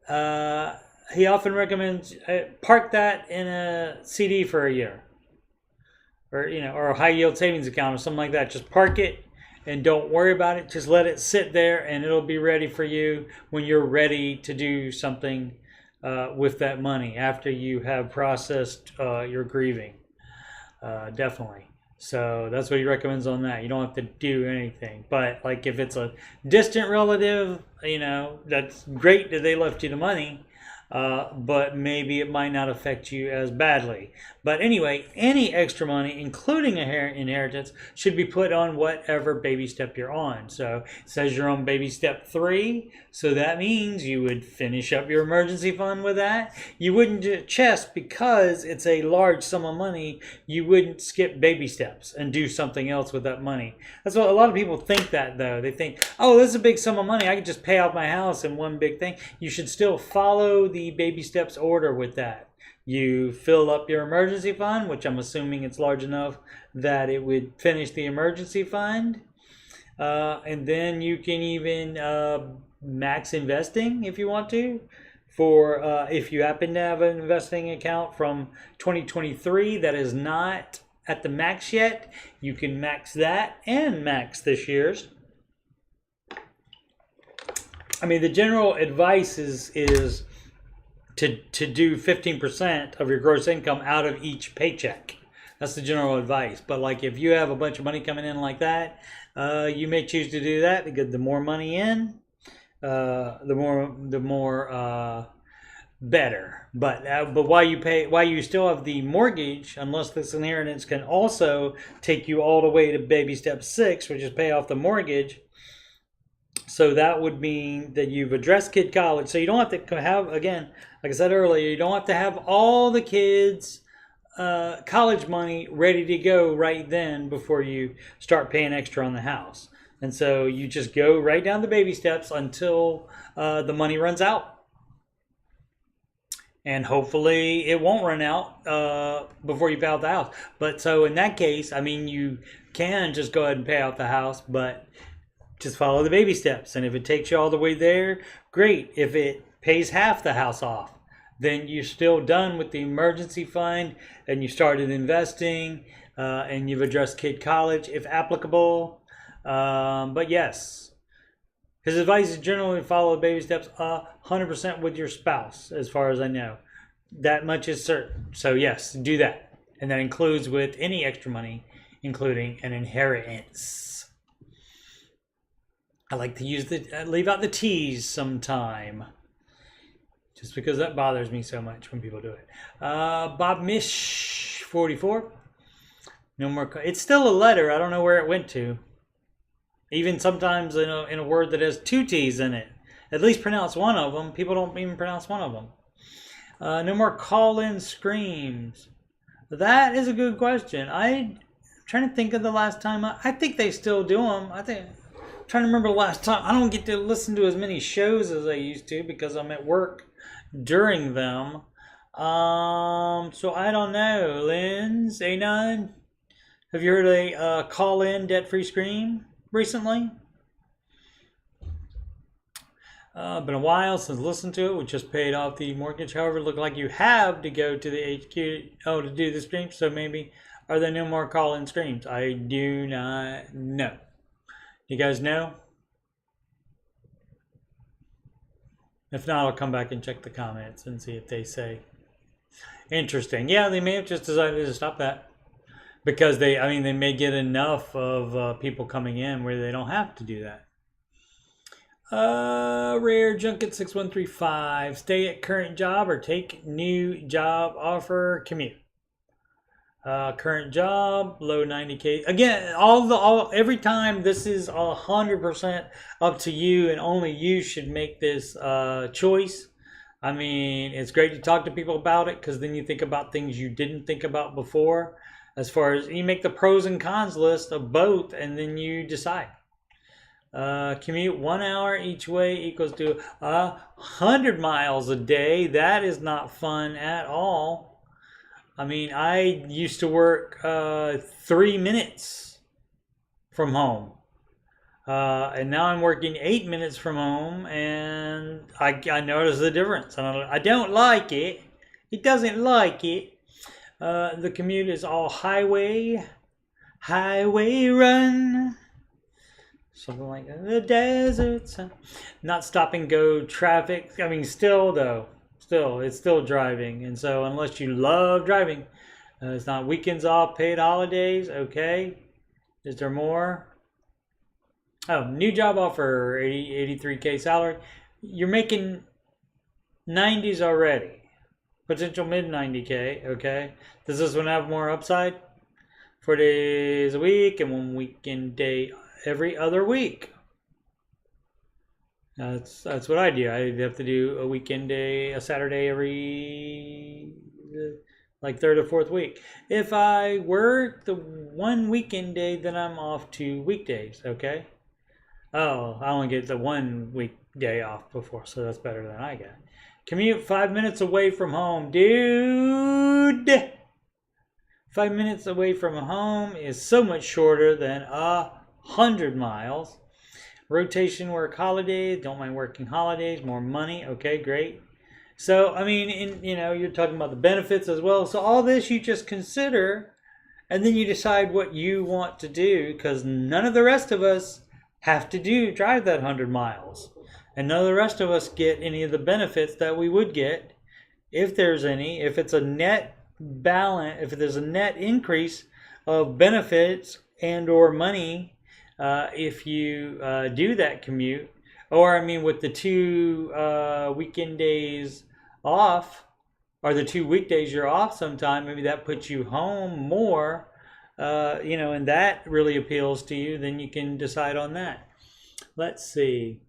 he often recommends park that in a CD for a year, or or a high yield savings account or something like that. Just park it and don't worry about it. Just let it sit there and it'll be ready for you when you're ready to do something with that money after you have processed your grieving. Definitely. So that's what he recommends on that. You don't have to do anything. But like if it's a distant relative, that's great that they left you the money. But maybe it might not affect you as badly. But anyway, any extra money, including inheritance, should be put on whatever baby step you're on. So it says you're on baby step 3, so that means you would finish up your emergency fund with that. You wouldn't do chest because it's a large sum of money. You wouldn't skip baby steps and do something else with that money. That's what a lot of people think that though. They think, oh, this is a big sum of money. I could just pay off my house in one big thing. You should still follow the baby steps order with that. You fill up your emergency fund, which I'm assuming it's large enough that it would finish the emergency fund. And then you can even max investing if you want to. For if you happen to have an investing account from 2023 that is not at the max yet, you can max that and max this year's. I mean, the general advice is to do 15% of your gross income out of each paycheck. That's the general advice. But like if you have a bunch of money coming in like that, you may choose to do that because the more money in, the more better. But while you still have the mortgage, unless this inheritance can also take you all the way to baby step 6, which is pay off the mortgage. So that would mean that you've addressed kid college. So you don't have to have, again, like I said earlier, you don't have to have all the kids' college money ready to go right then before you start paying extra on the house. And so you just go right down the baby steps until the money runs out. And hopefully it won't run out before you pay out the house. But so in that case, I mean, you can just go ahead and pay out the house, but just follow the baby steps. And if it takes you all the way there, great. If it pays half the house off, then you're still done with the emergency fund and you started investing and you've addressed kid college if applicable. But yes, his advice is generally follow the baby steps 100% with your spouse, as far as I know. That much is certain. So yes, do that. And that includes with any extra money, including an inheritance. I like to leave out the T's sometime. Just because that bothers me so much when people do it. Bob Mish, 44. No more. It's still a letter. I don't know where it went to. Even sometimes in a word that has 2 T's in it. At least pronounce one of them. People don't even pronounce one of them. No more call-in screams. That is a good question. I'm trying to think of the last time. I think they still do them. I'm trying to remember the last time. I don't get to listen to as many shows as I used to because I'm at work during them. So I don't know. Linz, A9, have you heard a call-in debt-free scream recently? Been a while since listened to it. We just paid off the mortgage. However, look like you have to go to the HQ to do the stream. So maybe are there no more call-in streams? I do not know. You guys know? If not, I'll come back and check the comments and see if they say. Interesting. Yeah, they may have just decided to stop that because they may get enough of people coming in where they don't have to do that. Rare Junket 6135. Stay at current job or take new job offer. Commute. Current job, low 90K. Again, every time this is 100% up to you, and only you should make this choice. I mean, it's great to talk to people about it because then you think about things you didn't think about before. As far as you make the pros and cons list of both, and then you decide. Commute 1 hour each way equals to 100 miles a day. That is not fun at all. I mean, I used to work 3 minutes from home. And now I'm working 8 minutes from home, and I notice the difference. I don't like it. It doesn't like it. The commute is all highway run. Something like that. The desert. Not stop and go traffic. I mean, still though. It's still driving. And so unless you love driving, it's not weekends off, paid holidays. Okay. Is there more? Oh, new job offer, 83K salary. You're making 90s already. Potential mid 90K. Okay. Does this one have more upside? 4 days a week and 1 weekend day every other week. That's what I do. I have to do a weekend day, a Saturday every like 3rd or 4th week. If I work the 1 weekend day, then I'm off 2 weekdays. Okay. Oh, I only get the 1 weekday off before, so that's better than I get. Commute 5 minutes away from home, dude. 5 minutes away from home is so much shorter than 100 miles. Rotation work holidays. Don't mind working holidays. More money. Okay, great. So, I mean, you're talking about the benefits as well. So all this you just consider, and then you decide what you want to do, because none of the rest of us have to drive that 100 miles. And none of the rest of us get any of the benefits that we would get, if there's any. If it's a net balance, if there's a net increase of benefits and or money, if you do that commute, or with the 2 weekend days off, or the 2 weekdays you're off sometime, maybe that puts you home more, and that really appeals to you, then you can decide on that. Let's see.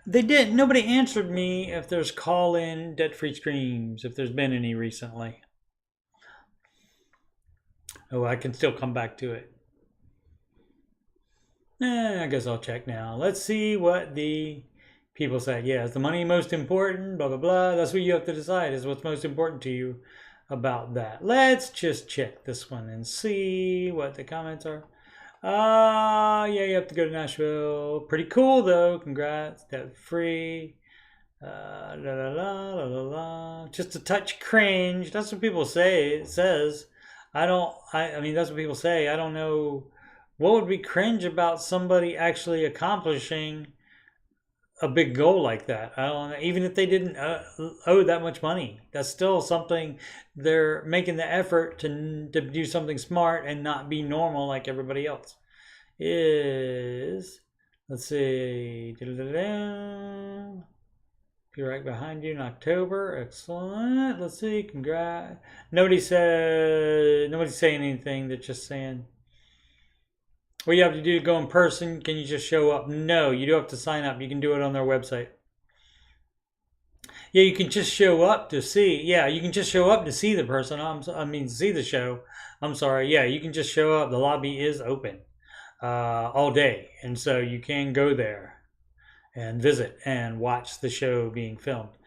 Nobody answered me if there's call-in debt-free streams, if there's been any recently. Oh, I can still come back to it. I guess I'll check now. Let's see what the people say. Yeah, is the money most important? Blah, blah, blah. That's what you have to decide, is what's most important to you about that. Let's just check this one and see what the comments are. Yeah, you have to go to Nashville. Pretty cool though. Congrats. Debt free. La la la la la la. Just a touch cringe. That's what people say. It says. I don't. I mean, that's what people say. I don't know what would be cringe about somebody actually accomplishing a big goal like that. I don't know. Even if they didn't owe that much money, that's still something. They're making the effort to do something smart and not be normal like everybody else is. Let's see. Da-da-da-da. Be right behind you in October. Excellent. Let's see. Congrats. Nobody's saying anything. They're just saying what you have to do to go in person. Can you just show up? No, you do have to sign up. You can do it on their website. Yeah, you can just show up to see. Yeah, you can just show up to see the person. See the show. I'm sorry. Yeah, you can just show up. The lobby is open all day, and so you can go there and visit and watch the show being filmed.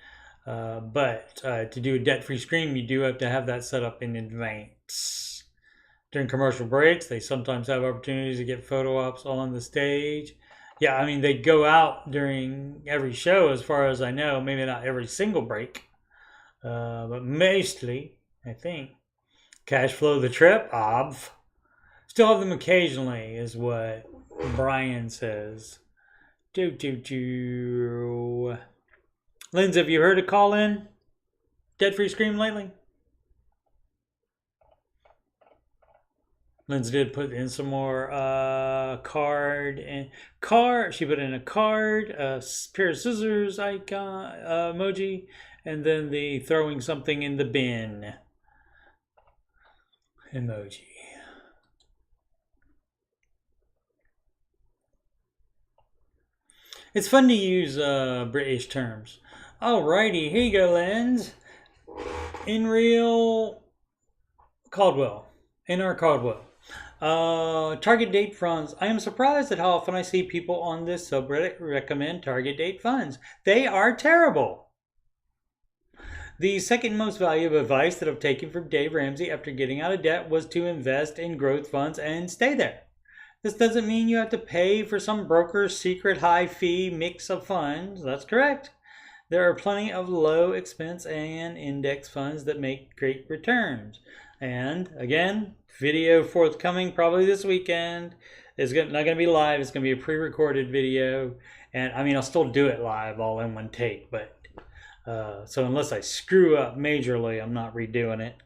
But to do a debt-free stream, you do have to have that set up in advance. During commercial breaks, they sometimes have opportunities to get photo ops on the stage. Yeah, I mean, they go out during every show, as far as I know. Maybe not every single break, but mostly, I think. Cash flow the trip, still have them occasionally, is what Brian says. Lindsay, have you heard a call in Dead Free Scream lately? Lindsay did put in some more she put in a card, a pair of scissors icon emoji, and then the throwing something in the bin emoji. It's fun to use British terms. Alrighty, here you go, Lens. In our Caldwell. Target date funds. I am surprised at how often I see people on this subreddit recommend target date funds. They are terrible. The second most valuable advice that I've taken from Dave Ramsey after getting out of debt was to invest in growth funds and stay there. This doesn't mean you have to pay for some broker's secret high fee mix of funds. That's correct. There are plenty of low expense and index funds that make great returns. And again, video forthcoming probably this weekend. It's not going to be live. It's going to be a pre-recorded video. And I mean, I'll still do it live all in one take. But so unless I screw up majorly, I'm not redoing it.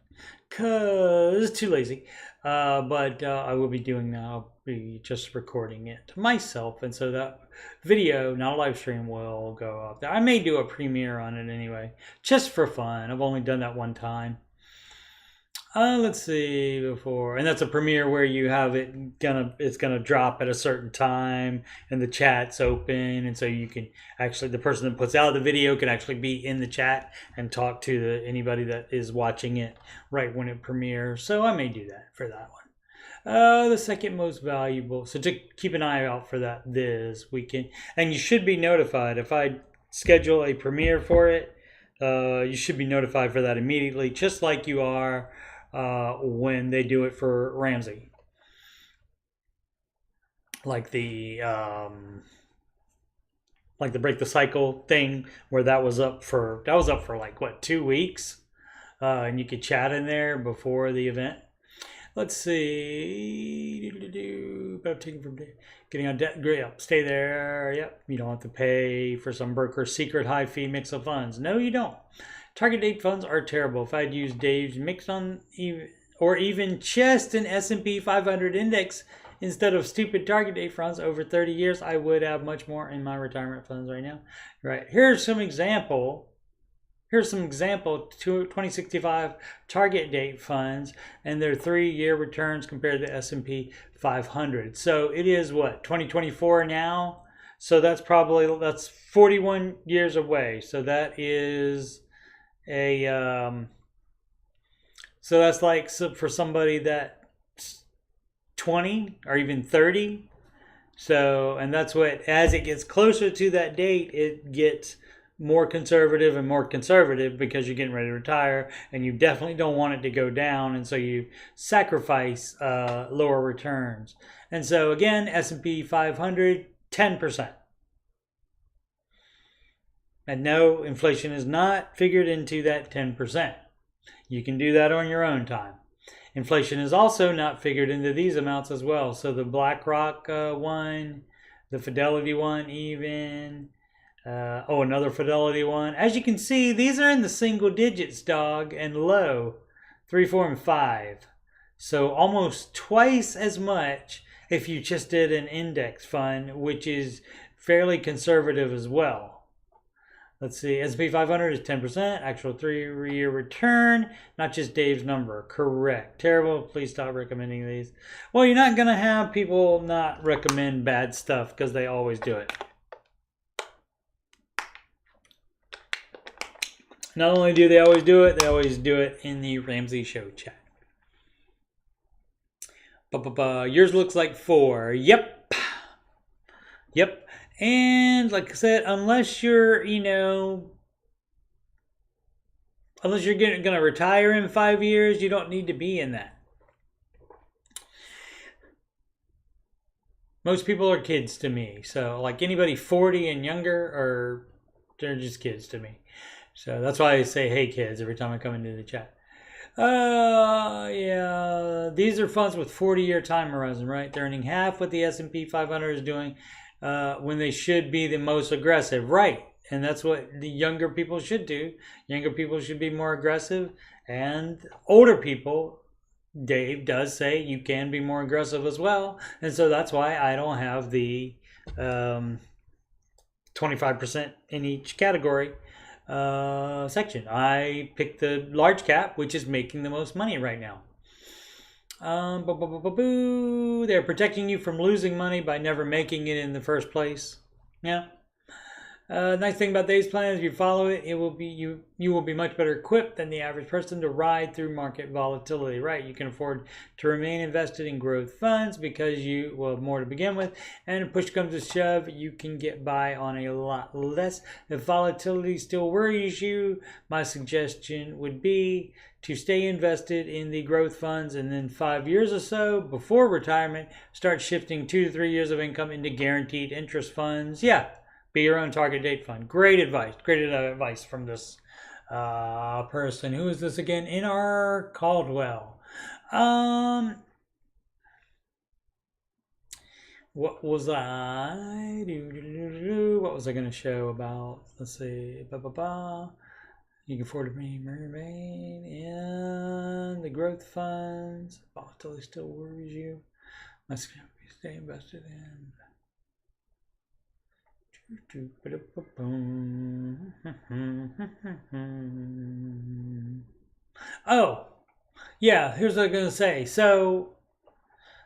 Because too lazy. But I will be doing that. I'll be just recording it myself. And so that video, not a live stream, will go up there. I may do a premiere on it anyway. Just for fun. I've only done that one time. Let's see before, and that's a premiere where you have it's gonna drop at a certain time, and the chat's open, and so you can actually, the person that puts out the video can actually be in the chat and talk to anybody that is watching it right when it premieres. So I may do that for that one. The second most valuable, so to keep an eye out for that this weekend, and you should be notified if I schedule a premiere for it. You should be notified for that immediately, just like you are when they do it for Ramsey, like the break the cycle thing, where that was up for like what, 2 weeks, and you could chat in there before the event. Let's see. Taking from getting on debt. Yep. Stay there. Yep. You don't have to pay for some broker's secret high fee mix of funds. No, you don't. Target date funds are terrible. If I'd used Dave's mix on or even just an S&P 500 index instead of stupid target date funds over 30 years, I would have much more in my retirement funds right now. Right. Here's some example 2065 target date funds and their 3-year returns compared to S&P 500. So it is what, 2024 now? So that's 41 years away. So that is so that's like, so for somebody that's 20 or even 30. So, and that's what, as it gets closer to that date, it gets more conservative and more conservative because you're getting ready to retire, and you definitely don't want it to go down, and so you sacrifice lower returns. And so again, S&P 500, 10%. And no, inflation is not figured into that 10%. You can do that on your own time. Inflation is also not figured into these amounts as well. So the BlackRock one, the Fidelity one even, another Fidelity one. As you can see, these are in the single digits, dog, and low, 3, 4, and 5. So almost twice as much if you just did an index fund, which is fairly conservative as well. Let's see, S&P 500 is 10%, actual 3-year return, not just Dave's number. Correct. Terrible. Please stop recommending these. Well, you're not going to have people not recommend bad stuff because they always do it. Not only do they always do it, they always do it in the Ramsey Show chat. Yours looks like 4. Yep. Yep. And like I said, unless you're, unless you're going to retire in 5 years, you don't need to be in that. Most people are kids to me. So like anybody 40 and younger, they're just kids to me. So that's why I say, hey kids, every time I come into the chat. Yeah, these are funds with 40-year time horizon, right? They're earning half what the S&P 500 is doing. When they should be the most aggressive, right? And that's what the younger people should do. Younger people should be more aggressive, and older people, Dave does say you can be more aggressive as well. And so that's why I don't have the 25% in each category section. I picked the large cap, which is making the most money right now. They're protecting you from losing money by never making it in the first place. Yeah. Nice thing about these plans, if you follow it, you will be much better equipped than the average person to ride through market volatility. Right? You can afford to remain invested in growth funds because you have more to begin with, and if push comes to shove, you can get by on a lot less. If volatility still worries you, my suggestion would be to stay invested in the growth funds, and then 5 years or so before retirement, start shifting 2 to 3 years of income into guaranteed interest funds. Yeah. Be your own target date fund. Great advice. Great advice from this person. Who is this again? N.R. Caldwell. What was I? What was I going to show about? Let's see. You can afford to remain in the growth funds. Volatility still worries you. Must stay invested in. Oh, yeah, here's what I'm going to say. So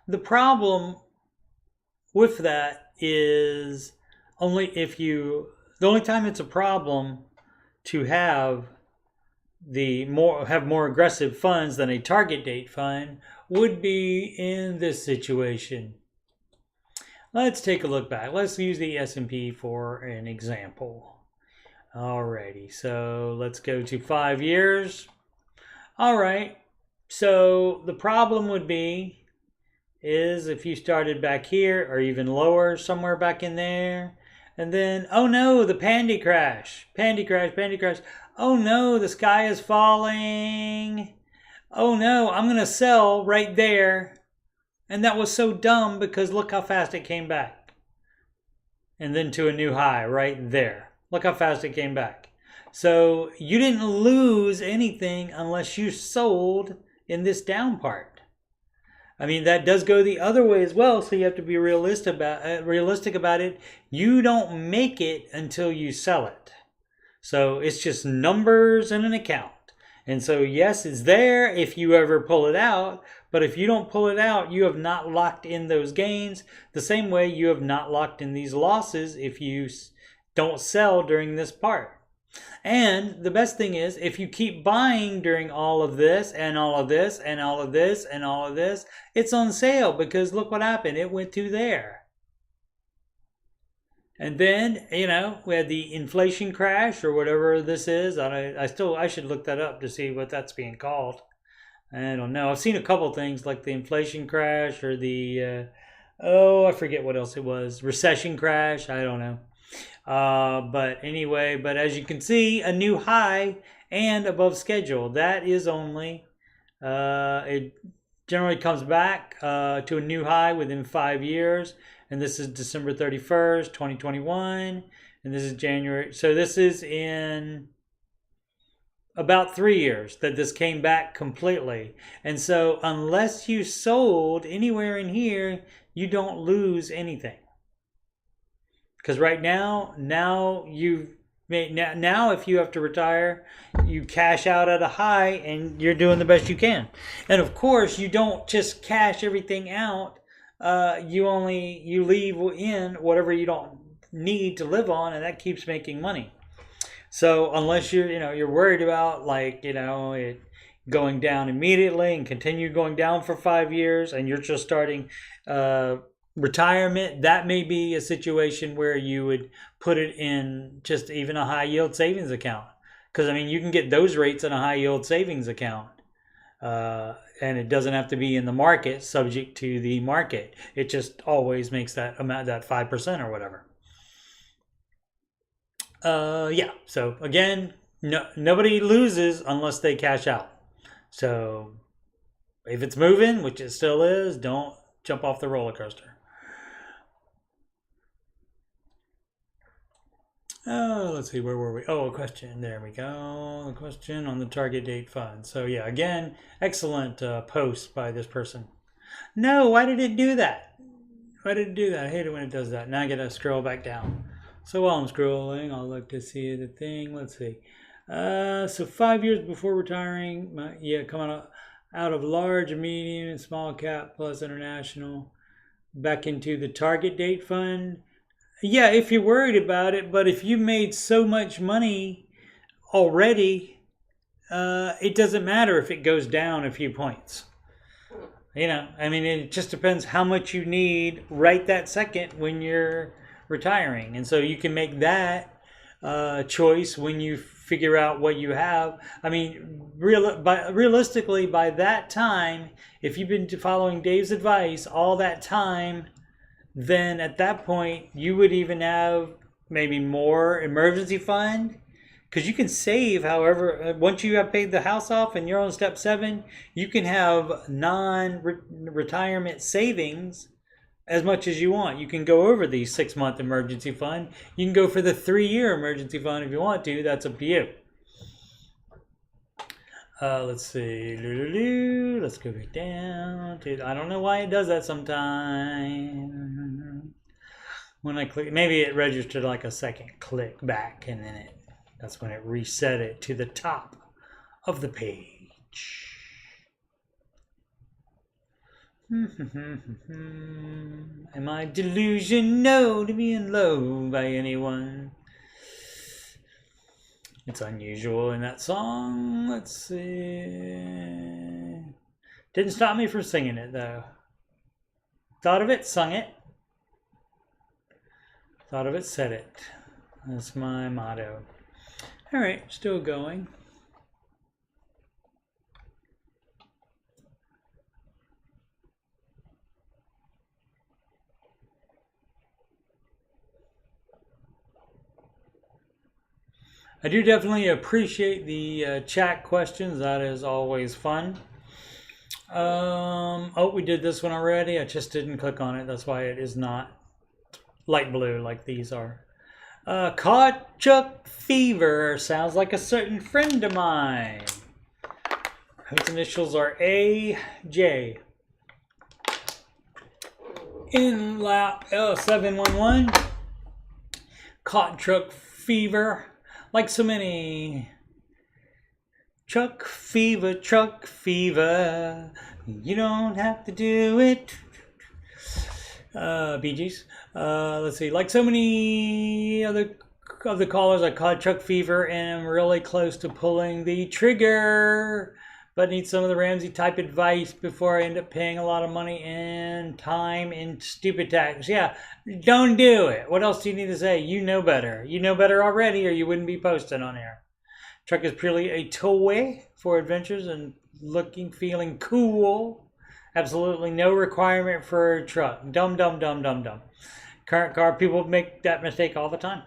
the problem with that is the only time it's a problem to have more aggressive funds than a target date fund would be in this situation. Let's take a look back. Let's use the S&P for an example. Alrighty, so let's go to 5 years. Alright, so the problem would be is if you started back here or even lower, somewhere back in there, and then, oh no, the pandy crash. Oh no, the sky is falling. Oh no, I'm going to sell right there. And that was so dumb because look how fast it came back. And then to a new high right there. Look how fast it came back. So you didn't lose anything unless you sold in this down part. I mean, that does go the other way as well. So you have to be realistic about it. You don't make it until you sell it. So it's just numbers in an account. And so yes, it's there if you ever pull it out. But if you don't pull it out, you have not locked in those gains. The same way you have not locked in these losses if you don't sell during this part. And the best thing is, if you keep buying during all of this and all of this and all of this and all of this, it's on sale because look what happened. It went to there. And then, you know, we had the inflation crash or whatever this is. I should look that up to see what that's being called. I don't know. I've seen a couple things like the inflation crash or the I forget what else it was. Recession crash. I don't know. But anyway, but as you can see, a new high and above schedule. That is only it generally comes back to a new high within 5 years. And this is December 31st, 2021. And this is January. So this is in about 3 years that this came back completely. And so unless you sold anywhere in here, you don't lose anything. Because right now if you have to retire, you cash out at a high and you're doing the best you can. And of course, you don't just cash everything out. You leave in whatever you don't need to live on, and that keeps making money. So unless you're worried about it going down immediately and continue going down for 5 years, and you're just starting retirement, that may be a situation where you would put it in just even a high yield savings account. Because you can get those rates in a high yield savings account. And it doesn't have to be in the market, subject to the market. It just always makes that amount, that 5% or whatever. Yeah. So again, nobody loses unless they cash out. So if it's moving, which it still is, don't jump off the roller coaster. Oh, let's see, where were we? Oh, a question. There we go. A question on the target date fund. So yeah, again, excellent post by this person. No, why did it do that? Why did it do that? I hate it when it does that. Now I gotta scroll back down. So while I'm scrolling, I'll look to see the thing. Let's see. So 5 years before retiring, coming out of large, medium, and small cap plus international, back into the target date fund. Yeah, if you're worried about it, but if you made so much money already, it doesn't matter if it goes down a few points. It just depends how much you need right that second when you're retiring. And so you can make that choice when you figure out what you have. Realistically, by that time, if you've been following Dave's advice all that time, then at that point you would even have maybe more emergency fund, because you can save however, once you have paid the house off and you're on step 7, you can have non-retirement savings as much as you want. You can go over the 6-month emergency fund. You can go for the 3-year emergency fund if you want to. That's up to you. Let's see. Let's go back down. I don't know why it does that sometimes. When I click, maybe it registered like a second click back, and then that's when it reset it to the top of the page. Am I delusional to being loved by anyone? It's unusual in that song. Let's see. Didn't stop me from singing it though. Thought of it, sung it. Thought of it, said it. That's my motto. All right, still going. I do definitely appreciate the chat questions. That is always fun. Oh, we did this one already. I just didn't click on it. That's why it is not light blue like these are. Cautchuck Fever sounds like a certain friend of mine. Whose initials are AJ. In lap 711. Cautchuck Fever. Like so many. Truck fever, you don't have to do it. Bee Gees. Let's see, like so many other of the callers, I caught truck fever and I'm really close to pulling the trigger, but need some of the Ramsey type advice before I end up paying a lot of money and time in stupid tax. Yeah, don't do it. What else do you need to say? You know better. You know better already, or you wouldn't be posting on here. Truck is purely a toy for adventures and feeling cool. Absolutely no requirement for a truck. Dumb. Current car, people make that mistake all the time.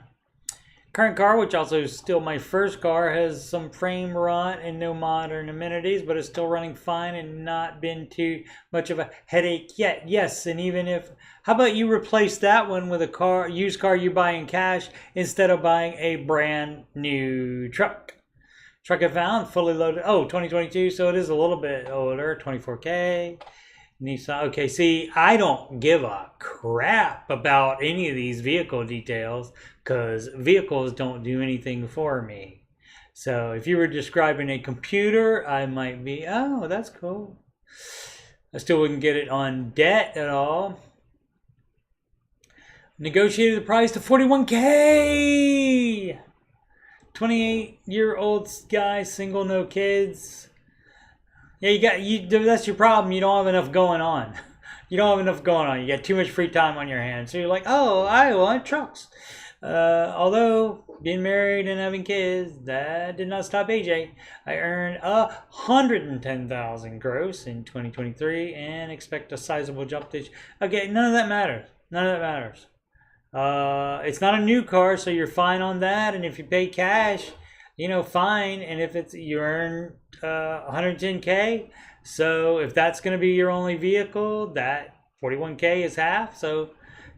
Current car, which also is still my first car, has some frame rot and no modern amenities, but it's still running fine and not been too much of a headache yet. Yes, and even if, how about you replace that one with a used car you buy in cash instead of buying a brand new truck. Truck I found, fully loaded, 2022, so it is a little bit older, 24K. Nissan. Okay, see, I don't give a crap about any of these vehicle details because vehicles don't do anything for me. So if you were describing a computer, I might be, oh, that's cool. I still wouldn't get it on debt at all. Negotiated the price to $41K. 28-year-old guy, single, no kids. Yeah, that's your problem. You don't have enough going on. You don't have enough going on. You got too much free time on your hands. So you're like, oh, I want trucks. Although being married and having kids, that did not stop AJ. I earned $110,000 gross in 2023 and expect a sizable jump this year. Okay, none of that matters. None of that matters. It's not a new car, so you're fine on that. And if you pay cash, fine. And if you earn 110K, so if that's going to be your only vehicle, that 41K is half. So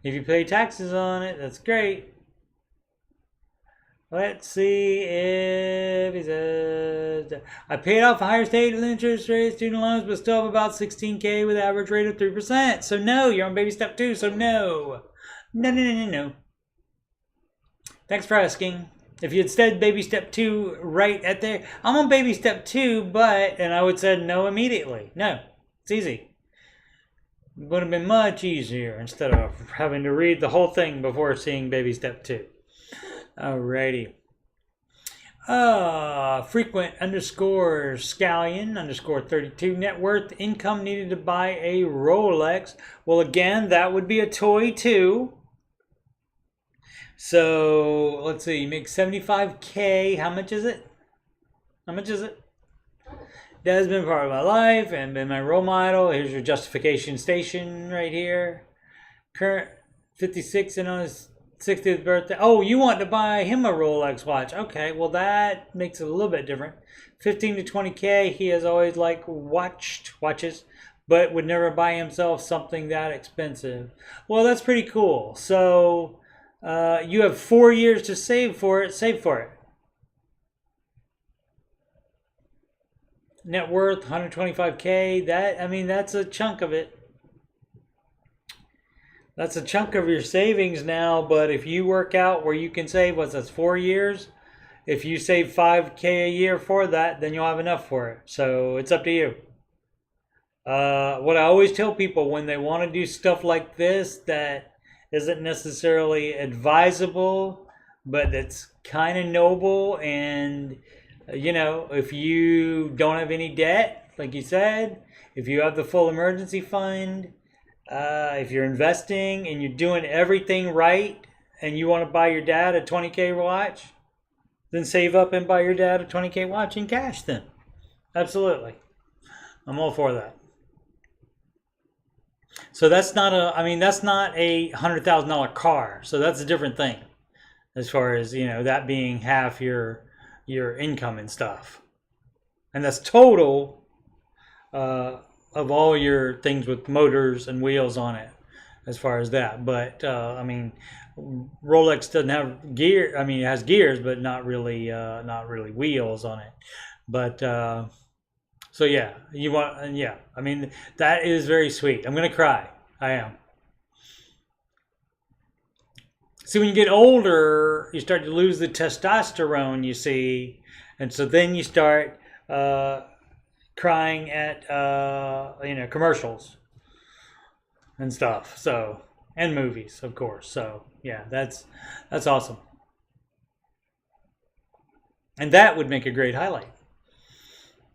if you pay taxes on it, that's great. Let's see if he says, I paid off a higher state with interest rates, student loans, but still have about 16K with average rate of 3%. So no, you're on baby step 2, so no. No. Thanks for asking. If you had said baby step 2 right at there, I'm on baby step 2, and I would say no immediately. No, it's easy. It would have been much easier instead of having to read the whole thing before seeing baby step 2. Alrighty. Frequent _ scallion _ 32 net worth income needed to buy a Rolex. Well, again, that would be a toy too. So let's see, you make 75K. How much is it? That has been part of my life and been my role model. Here's your justification station right here. Current 56 and on his 60th birthday. Oh, you want to buy him a Rolex watch. Okay, well that makes it a little bit different. 15 to 20K. He has always watches, but would never buy himself something that expensive. Well, that's pretty cool. So you have 4 years to save for it. Save for it. Net worth 125K. That's a chunk of it. That's a chunk of your savings now. But if you work out where you can save, that's 4 years. If you save 5K a year for that, then you'll have enough for it. So it's up to you. What I always tell people when they want to do stuff like this that isn't necessarily advisable, but it's kind of noble, and if you don't have any debt, like you said, if you have the full emergency fund, if you're investing and you're doing everything right, and you want to buy your dad a 20K watch, then save up and buy your dad a 20K watch in cash. Then absolutely, I'm all for that. So that's not a $100,000 car. So that's a different thing, as far as that being half your income and stuff, and that's total of all your things with motors and wheels on it, as far as that. But Rolex doesn't have gear. It has gears, but not really wheels on it. But so yeah, that is very sweet. I'm gonna cry. I am. See, when you get older, you start to lose the testosterone, you see, and so then you start crying at commercials and stuff. So, and movies, of course. So yeah, that's awesome, and that would make a great highlight.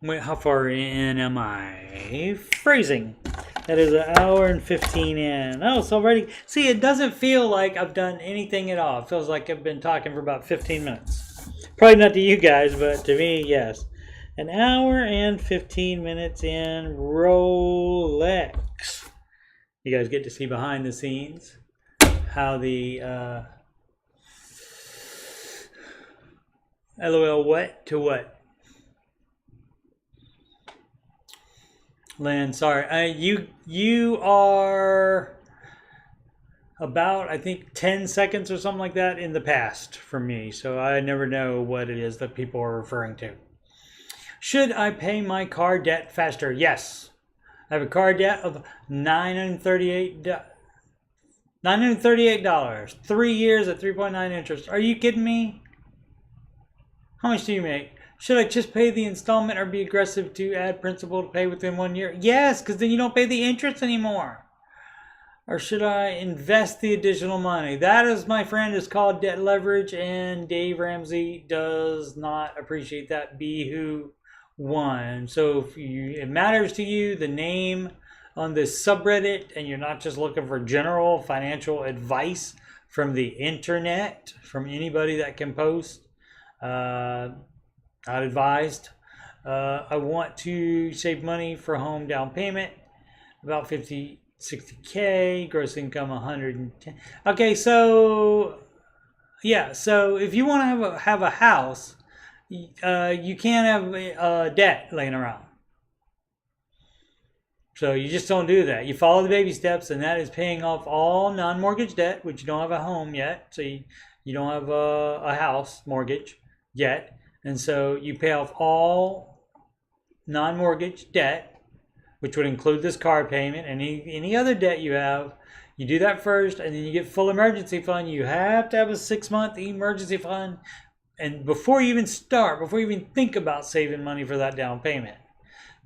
Wait, how far in am I? Phrasing. That is an hour and 15 in. Oh, it's already... See, it doesn't feel like I've done anything at all. It feels like I've been talking for about 15 minutes. Probably not to you guys, but to me, yes. An hour and 15 minutes in Rolex. You guys get to see behind the scenes how the LOL what to what? Lynn, sorry. You are about, I think, 10 seconds or something like that in the past for me. So I never know what it is that people are referring to. Should I pay my car debt faster? Yes. I have a car debt of $938. 3 years at 3.9 interest. Are you kidding me? How much do you make? Should I just pay the installment or be aggressive to add principal to pay within 1 year? Yes, because then you don't pay the interest anymore. Or should I invest the additional money? That, is, my friend, is called debt leverage, and Dave Ramsey does not appreciate that. Be who won. So if it matters to you, the name on this subreddit, and you're not just looking for general financial advice from the internet, from anybody that can post, not advised. I want to save money for home down payment, about 60K, gross income 110. Okay, so yeah, so if you want to have a house, you can't have debt laying around. So you just don't do that. You follow the baby steps, and that is paying off all non-mortgage debt, which you don't have a home yet, so you don't have a house mortgage yet. And so you pay off all non-mortgage debt, which would include this car payment and any other debt you have. You do that first, and then you get full emergency fund. You have to have a 6-month emergency fund. And before you even think about saving money for that down payment,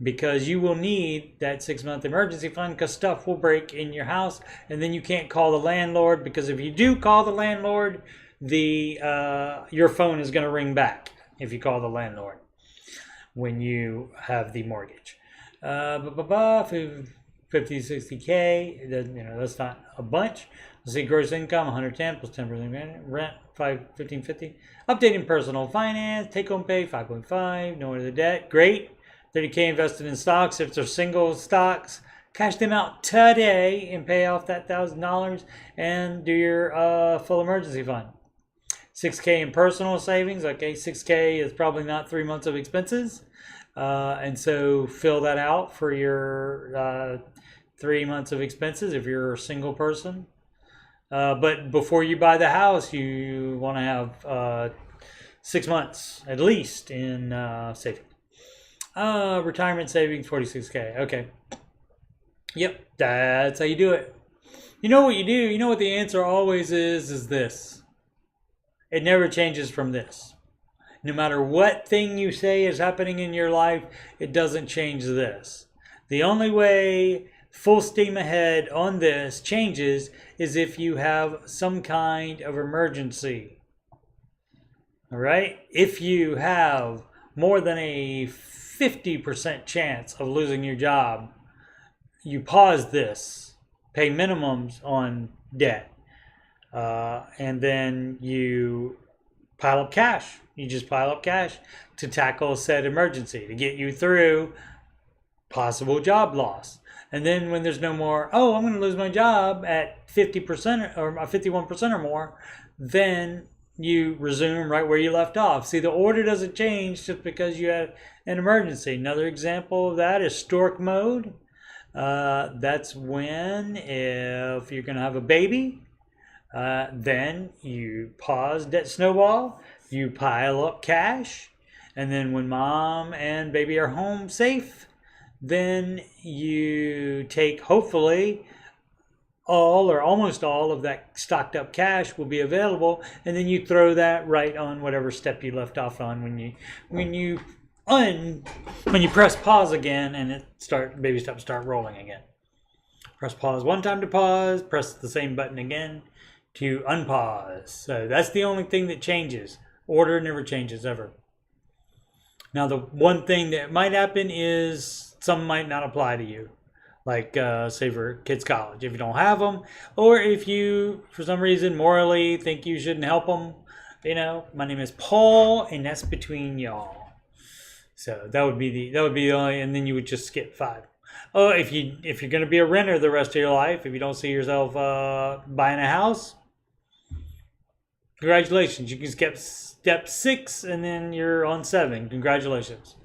because you will need that 6-month emergency fund, because stuff will break in your house, and then you can't call the landlord, because if you do call the landlord, your phone is going to ring back if you call the landlord when you have the mortgage. 50, 60K, that's not a bunch. Let's see, gross income 110 plus 10% rent 1550. Updating personal finance, take home pay 5.5, no other debt, great. 30K invested in stocks. If they're single stocks, cash them out today and pay off that $1,000 and do your full emergency fund. 6K in personal savings. Okay, 6K is probably not 3 months of expenses. And so fill that out for your 3 months of expenses if you're a single person. But before you buy the house, you want to have 6 months at least in savings. Retirement savings, 46K. Okay. Yep, that's how you do it. You know what you do? You know what the answer always is this. It never changes from this. No matter what thing you say is happening in your life, it doesn't change this. The only way full steam ahead on this changes is if you have some kind of emergency. All right? If you have more than a 50% chance of losing your job, you pause this, pay minimums on debt, and then you pile up cash. You just pile up cash to tackle said emergency, to get you through possible job loss. And then when there's no more, I'm going to lose my job at 50% or 51% or more, then you resume right where you left off. See, the order doesn't change just because you had an emergency. Another example of that is stork mode. That's when, if you're going to have a baby, then you pause debt snowball, you pile up cash, and then when mom and baby are home safe, then you take, hopefully, all or almost all of that stocked up cash will be available, and then you throw that right on whatever step you left off on when you press pause again, and baby steps start rolling again. Press pause one time to pause, press the same button again to unpause. So that's the only thing that changes. Order never changes ever. Now, the one thing that might happen is some might not apply to you. Like, say for kids' college, if you don't have them, or if you, for some reason, morally think you shouldn't help them. My name is Paul, and that's between y'all. So that would be the only, and then you would just skip 5. Oh, if you're going to be a renter the rest of your life, if you don't see yourself buying a house, congratulations. You can skip step 6, and then you're on 7. Congratulations.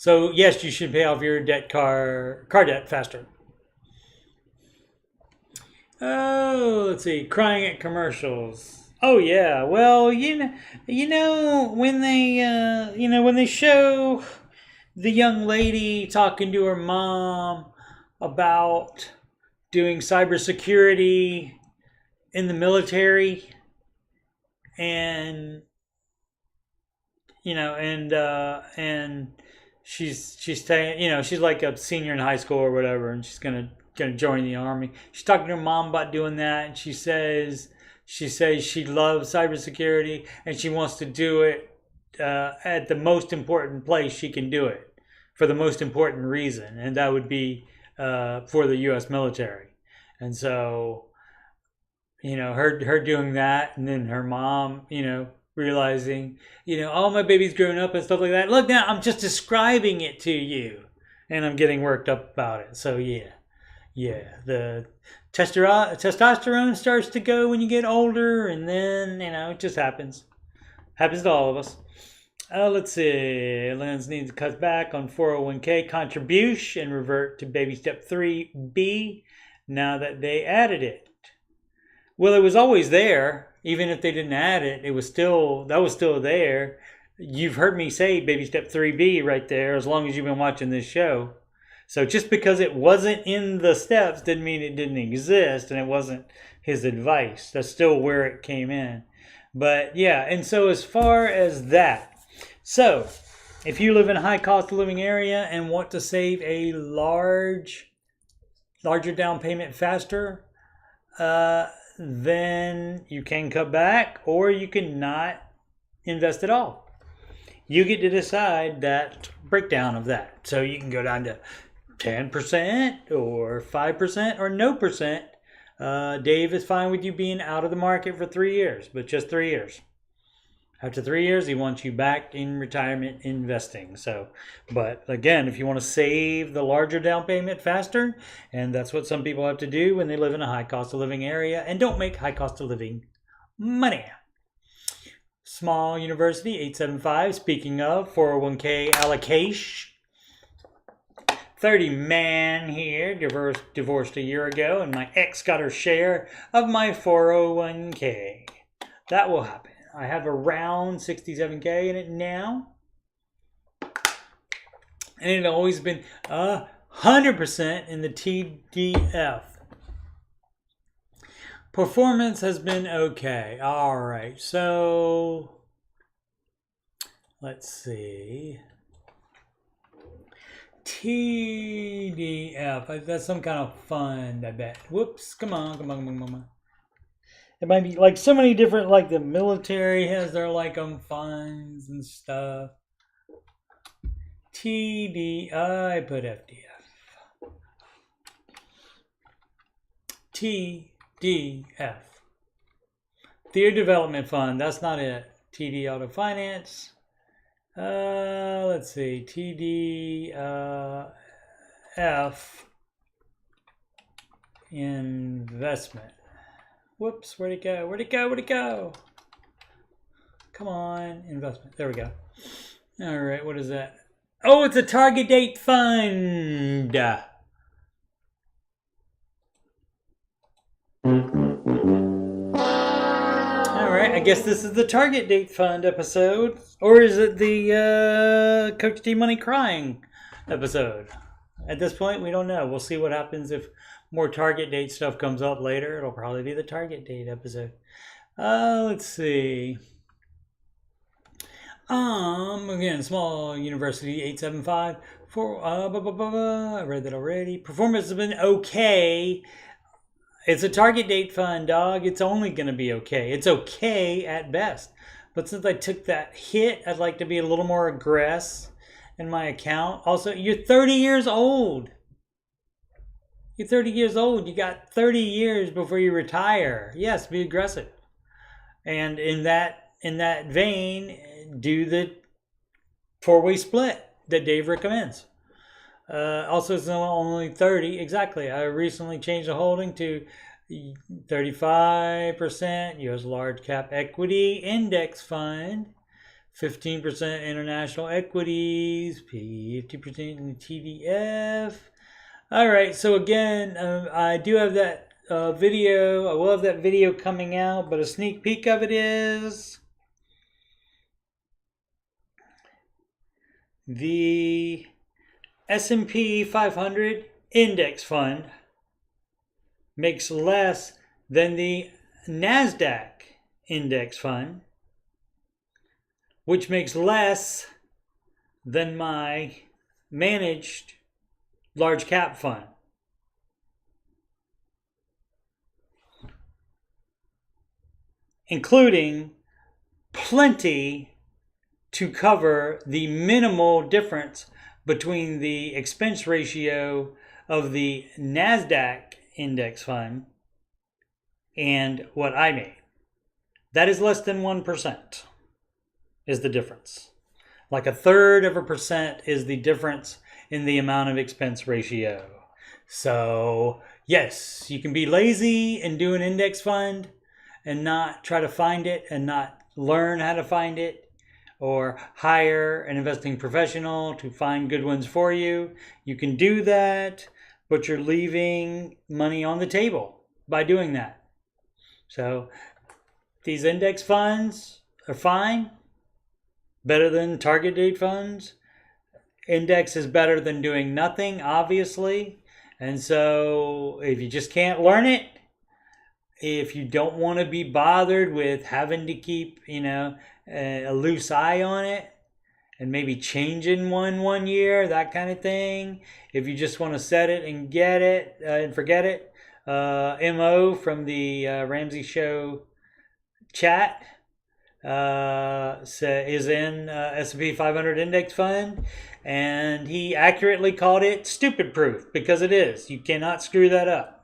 So yes, you should pay off your car debt faster. Oh, let's see. Crying at commercials. Oh yeah. Well, when they show the young lady talking to her mom about doing cybersecurity in the military, and she's saying, she's like a senior in high school or whatever, and she's gonna join the army. She's talking to her mom about doing that, and she says she loves cybersecurity and she wants to do it at the most important place she can do it for the most important reason, and that would be for the U.S. military. And so, her doing that, and then her mom, realizing, oh, my baby's grown up and stuff like that. Look, now I'm just describing it to you, and I'm getting worked up about it. So yeah, the testosterone starts to go when you get older, and then it just happens to all of us. Let's see. Lens needs to cut back on 401k contribution and revert to baby step 3B now that they added it. Well, it was always there. Even if they didn't add it, that was still there. You've heard me say baby step 3B right there as long as you've been watching this show. So just because it wasn't in the steps didn't mean it didn't exist and it wasn't his advice. That's still where it came in. But yeah, and so as far as that, so if you live in a high cost of living area and want to save a larger down payment faster, then you can cut back, or you can not invest at all. You get to decide that breakdown of that. So you can go down to 10% or 5% or no percent. Dave is fine with you being out of the market for 3 years, but just 3 years. After 3 years, he wants you back in retirement investing. So, but again, if you want to save the larger down payment faster, and that's what some people have to do when they live in a high cost of living area and don't make high cost of living money. Small University 875, speaking of 401k allocation. 30 man here, divorced a year ago, and my ex got her share of my 401k. That will happen. I have around 67k in it now. And it had always been 100% in the TDF. Performance has been okay. All right, so let's see. TDF, that's some kind of fund, I bet. Whoops, come on. It might be like so many different, like the military has their funds and stuff. I put FDF. TDF. Theater Development Fund, that's not it. TD Auto Finance. Let's see. TDF Investment. Whoops, where'd it go? Come on, investment. There we go. All right, what is that? Oh, it's a target date fund. All right, I guess this is the target date fund episode. Or is it the Coach D Money Crying episode? At this point, we don't know. We'll see what happens if more target date stuff comes up later. It'll probably be the target date episode. Let's see. Again, Small University 875. I read that already. Performance has been okay. It's a target date fund, dog. It's only going to be okay. It's okay at best. But since I took that hit, I'd like to be a little more aggressive in my account. Also, you're 30 years old. You're 30 years old. You got 30 years before you retire. Yes, be aggressive. And in that vein, do the 4-way split that Dave recommends. Also, it's not only 30. Exactly. I recently changed the holding to 35% U.S. large cap equity index fund, 15% international equities, 50% in TDF. All right, so again, I do have that video. I will have that video coming out, but a sneak peek of it is the S&P 500 index fund makes less than the NASDAQ index fund, which makes less than my managed large cap fund. Including plenty to cover the minimal difference between the expense ratio of the NASDAQ index fund and what I made. That is less than 1% is the difference. Like 1/3% is the difference in the amount of expense ratio. So yes, you can be lazy and do an index fund and not try to find it and not learn how to find it, or hire an investing professional to find good ones for you. You can do that, but you're leaving money on the table by doing that. So these index funds are fine, better than target date funds. Index is better than doing nothing, obviously. And so if you just can't learn it, if you don't want to be bothered with having to keep, a loose eye on it and maybe changing one year, that kind of thing. If you just want to set it and get it and forget it, Mo from the Ramsey show chat is in S&P 500 index fund, and he accurately called it stupid proof, because it is. You cannot screw that up.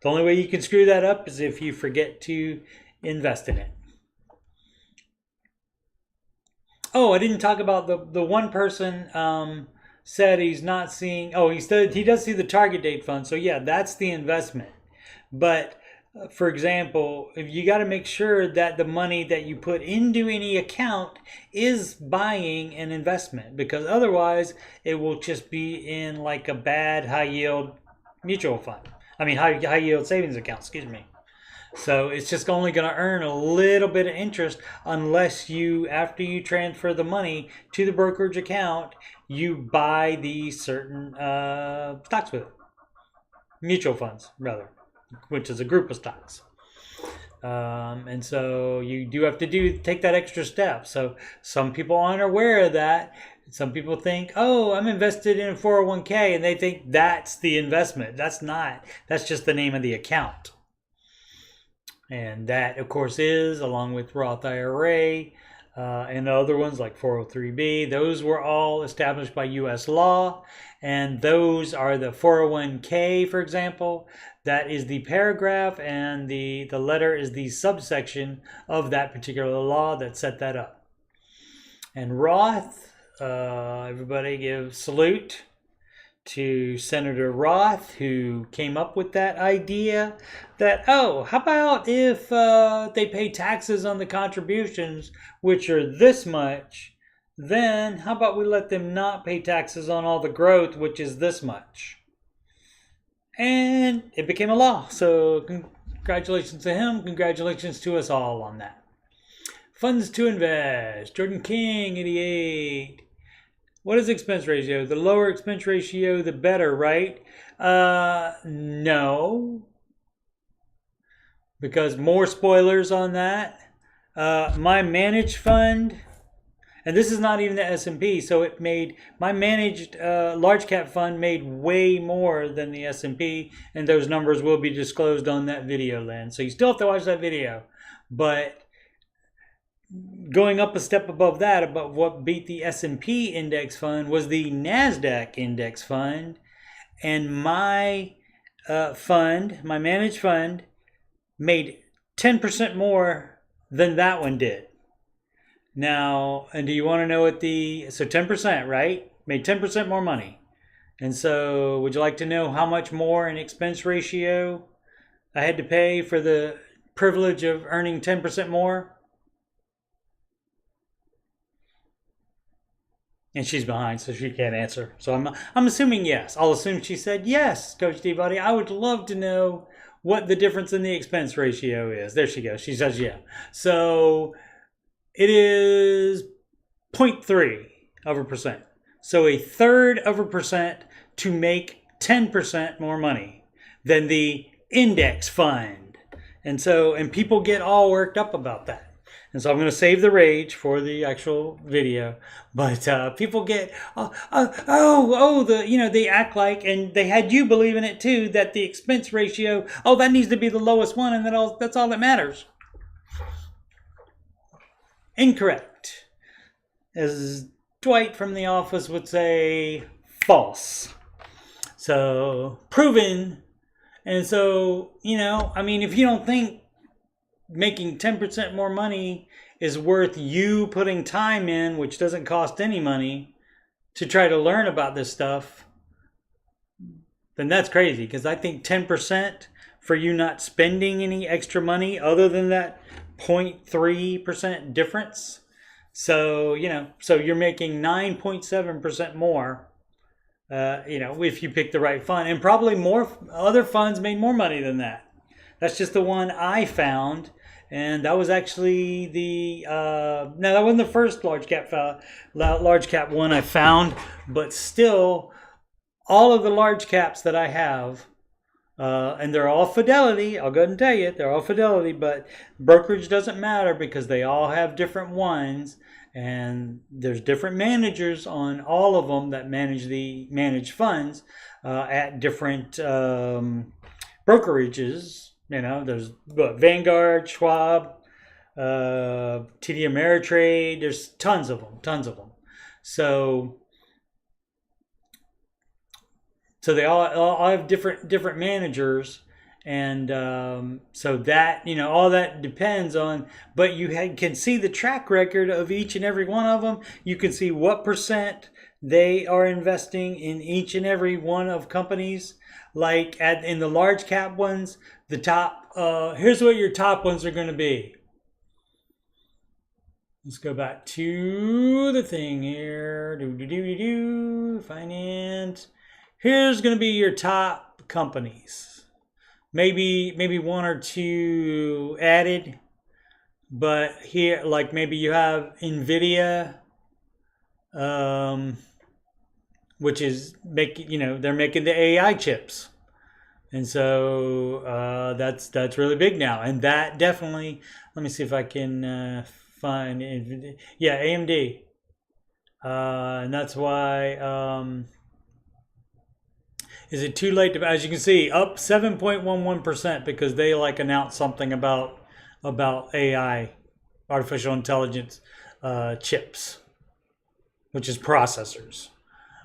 The only way you can screw that up is if you forget to invest in it. Oh, I didn't talk about the one person said he's not seeing. Oh, he said he does see the target date fund. So yeah, that's the investment. But for example, if you got to make sure that the money that you put into any account is buying an investment, because otherwise it will just be in like a bad high yield mutual fund. I mean, high yield savings account, excuse me. So it's just only going to earn a little bit of interest unless you, after you transfer the money to the brokerage account, you buy the certain stocks with it. Mutual funds, rather, which is a group of stocks. And so you do have to take that extra step. So some people aren't aware of that. Some people think, oh, I'm invested in a 401k, and they think that's the investment. That's not. That's just the name of the account. And that, of course, is, along with Roth IRA and other ones like 403b, those were all established by U.S. law. And those are the 401k, for example. That is the paragraph, and the letter is the subsection of that particular law that set that up. And Roth, everybody give salute to Senator Roth, who came up with that idea that, oh, how about if they pay taxes on the contributions, which are this much, then how about we let them not pay taxes on all the growth, which is this much? And it became a law. So congratulations to him. Congratulations to us all on that. Funds to invest. Jordan King, 88. What is expense ratio? The lower expense ratio, the better, right? No. Because more spoilers on that. My managed fund, and this is not even the S&P, so it made, my managed large cap fund made way more than the S&P, and those numbers will be disclosed on that video, Lynn. So you still have to watch that video. But going up a step above that, above what beat the S&P index fund, was the NASDAQ index fund. And my fund, my managed fund, made 10% more than that one did. Now, and do you want to know what so 10%, right? Made 10% more money. And so would you like to know how much more in expense ratio I had to pay for the privilege of earning 10% more? And she's behind, so she can't answer. So I'm assuming yes. I'll assume she said yes, Coach D-Body. I would love to know what the difference in the expense ratio is. There she goes. She says yeah. So it is 0.3%. So 1/3% to make 10% more money than the index fund. And people get all worked up about that. And so I'm going to save the rage for the actual video. But people get, they act like, and they had you believe in it too, that the expense ratio, that needs to be the lowest one, and that's all that matters. Incorrect. As Dwight from The Office would say, false. So, proven. And so, if you don't think making 10% more money is worth you putting time in, which doesn't cost any money, to try to learn about this stuff, then that's crazy. Because I think 10% for you not spending any extra money other than that 0.3% difference. So, so you're making 9.7% more, if you pick the right fund. And probably more other funds made more money than that. That's just the one I found. And that was actually that wasn't the first large cap one I found, but still, all of the large caps that I have, and they're all Fidelity. I'll go ahead and tell you, they're all Fidelity, but brokerage doesn't matter because they all have different ones, and there's different managers on all of them that manage the managed funds at different brokerages. There's Vanguard, Schwab, TD Ameritrade. There's tons of them. So they all have different managers, and so that all that depends on. But you can see the track record of each and every one of them. You can see what percent they are investing in each and every one of companies. Like in the large cap ones, the top, here's what your top ones are going to be. Let's go back to the thing here. Finance. Here's going to be your top companies. Maybe one or two added, but here, like maybe you have NVIDIA, which is they're making the AI chips. And so that's really big now. And that definitely, let me see if I can find it. Yeah, AMD. And that's why, is it too late to, as you can see, up 7.11% because they announced something about AI, artificial intelligence chips, which is processors.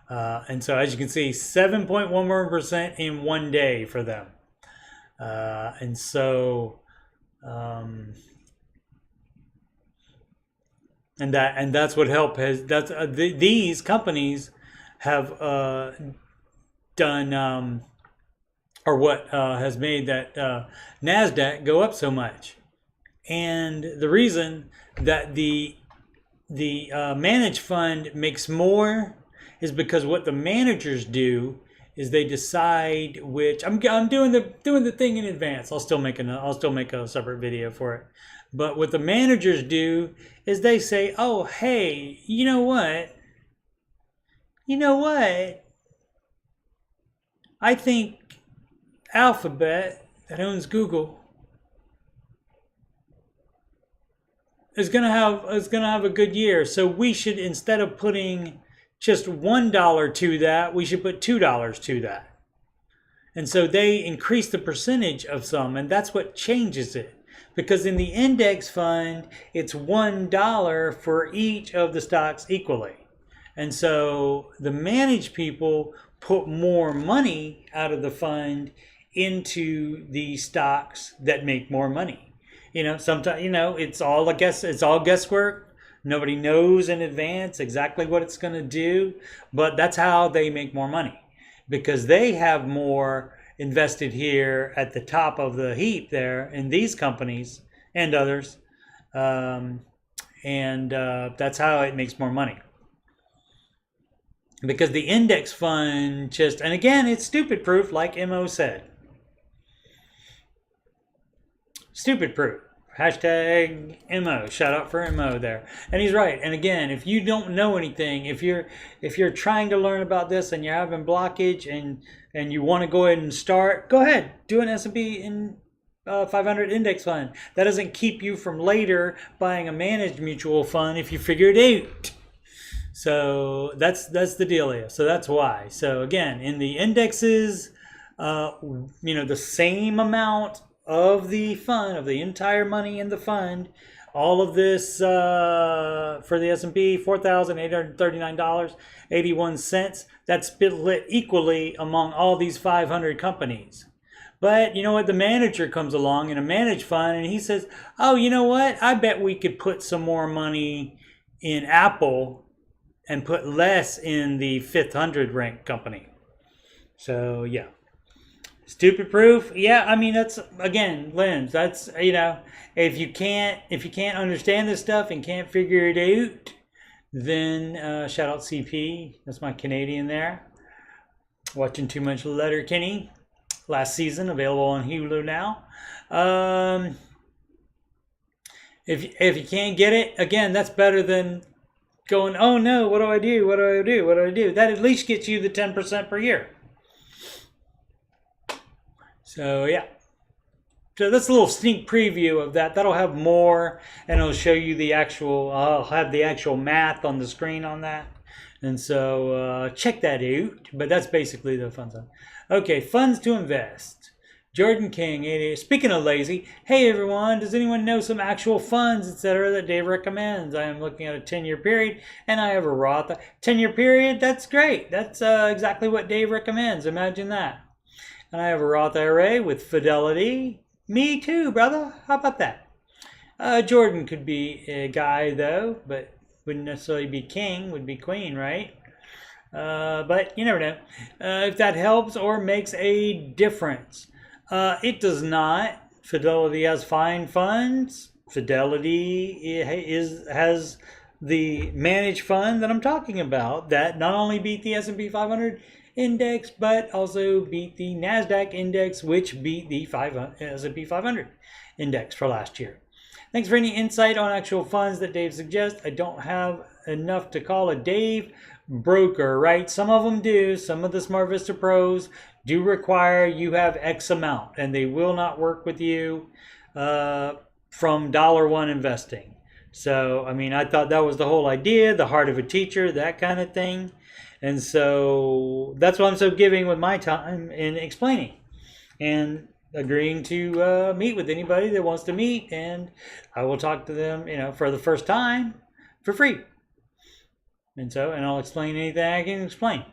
And so as you can see, 7.11% in one day for them. And so, and that's what these companies have done, or what has made that NASDAQ go up so much. And the reason that the managed fund makes more is because what the managers do is they decide which. I'm doing the thing in advance. I'll still make a separate video for it. But what the managers do is they say, "Oh, hey, you know what? I think Alphabet, that owns Google, is gonna have a good year. So we should, instead of putting just $1 to that, we should put $2 to that." And so they increase the percentage of some, and that's what changes it. Because in the index fund, it's $1 for each of the stocks equally. And so the managed people put more money out of the fund into the stocks that make more money. Sometimes, it's all guesswork. Nobody knows in advance exactly what it's going to do, but that's how they make more money, because they have more invested here at the top of the heap there in these companies and others, and that's how it makes more money. Because the index fund and again, it's stupid proof, like Mo said. Stupid proof. Hashtag Mo. Shout out for Mo there. And he's right. And again, if you don't know anything, if you're trying to learn about this and you're having blockage and you want to go ahead and start, go ahead. Do an S&P 500 index fund. That doesn't keep you from later buying a managed mutual fund if you figure it out. So that's the deal here. So that's why. So again, in the indexes, the same amount of the fund, of the entire money in the fund, all of this for the S&P, $4,839.81. That's split equally among all these 500 companies. But you know what? The manager comes along in a managed fund and he says, oh, you know what? I bet we could put some more money in Apple and put less in the 500 ranked company. So yeah. Stupid proof? Yeah, I mean, that's, again, Lens, that's, if you can't understand this stuff and can't figure it out, then shout out CP. That's my Canadian there. Watching too much Letterkenny last season, available on Hulu now. If you can't get it, again, that's better than going, oh no, what do I do? What do I do? What do I do? That at least gets you the 10% per year. So yeah, so that's a little sneak preview of that. That'll have more, and it'll show you the actual. I'll have the actual math on the screen on that, and so check that out. But that's basically the fun stuff. Okay, funds to invest. Jordan King, speaking of lazy, hey everyone, does anyone know some actual funds, etc. that Dave recommends? I am looking at a 10-year period, and I have a Roth 10-year period. That's great. That's exactly what Dave recommends. Imagine that. And I have a Roth IRA with Fidelity. Me too, brother. How about that? Jordan could be a guy, though, but wouldn't necessarily be king. Would be queen, right? But you never know. If that helps or makes a difference. It does not. Fidelity has fine funds. Fidelity has the managed fund that I'm talking about that not only beat the S&P 500 index, but also beat the NASDAQ index, which beat the S&P 500 index for last year. Thanks for any insight on actual funds that Dave suggests. I don't have enough to call a Dave broker, right? Some of them do. Some of the Smart Vista Pros do require you have X amount, and they will not work with you from $1 investing. So, I mean, I thought that was the whole idea, the heart of a teacher, that kind of thing. And so that's why I'm so giving with my time in explaining and agreeing to meet with anybody that wants to meet. And I will talk to them, for the first time for free. And I'll explain anything I can explain.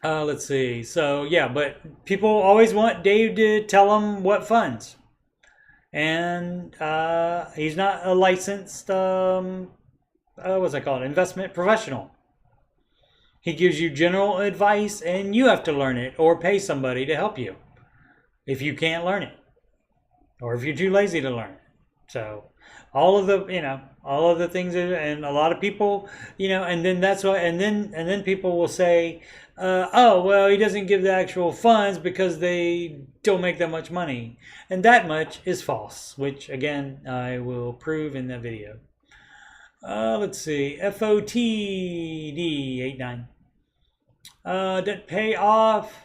Let's see. So, yeah, but people always want Dave to tell them what funds. And he's not a licensed, investment professional. He gives you general advice, and you have to learn it or pay somebody to help you if you can't learn it, or if you're too lazy to learn it. So all of the things, and a lot of people, and then that's why, and then people will say, oh, well, he doesn't give the actual funds because they don't make that much money, and that much is false, which again I will prove in that video. Let's see, FOTD89. Debt pay off,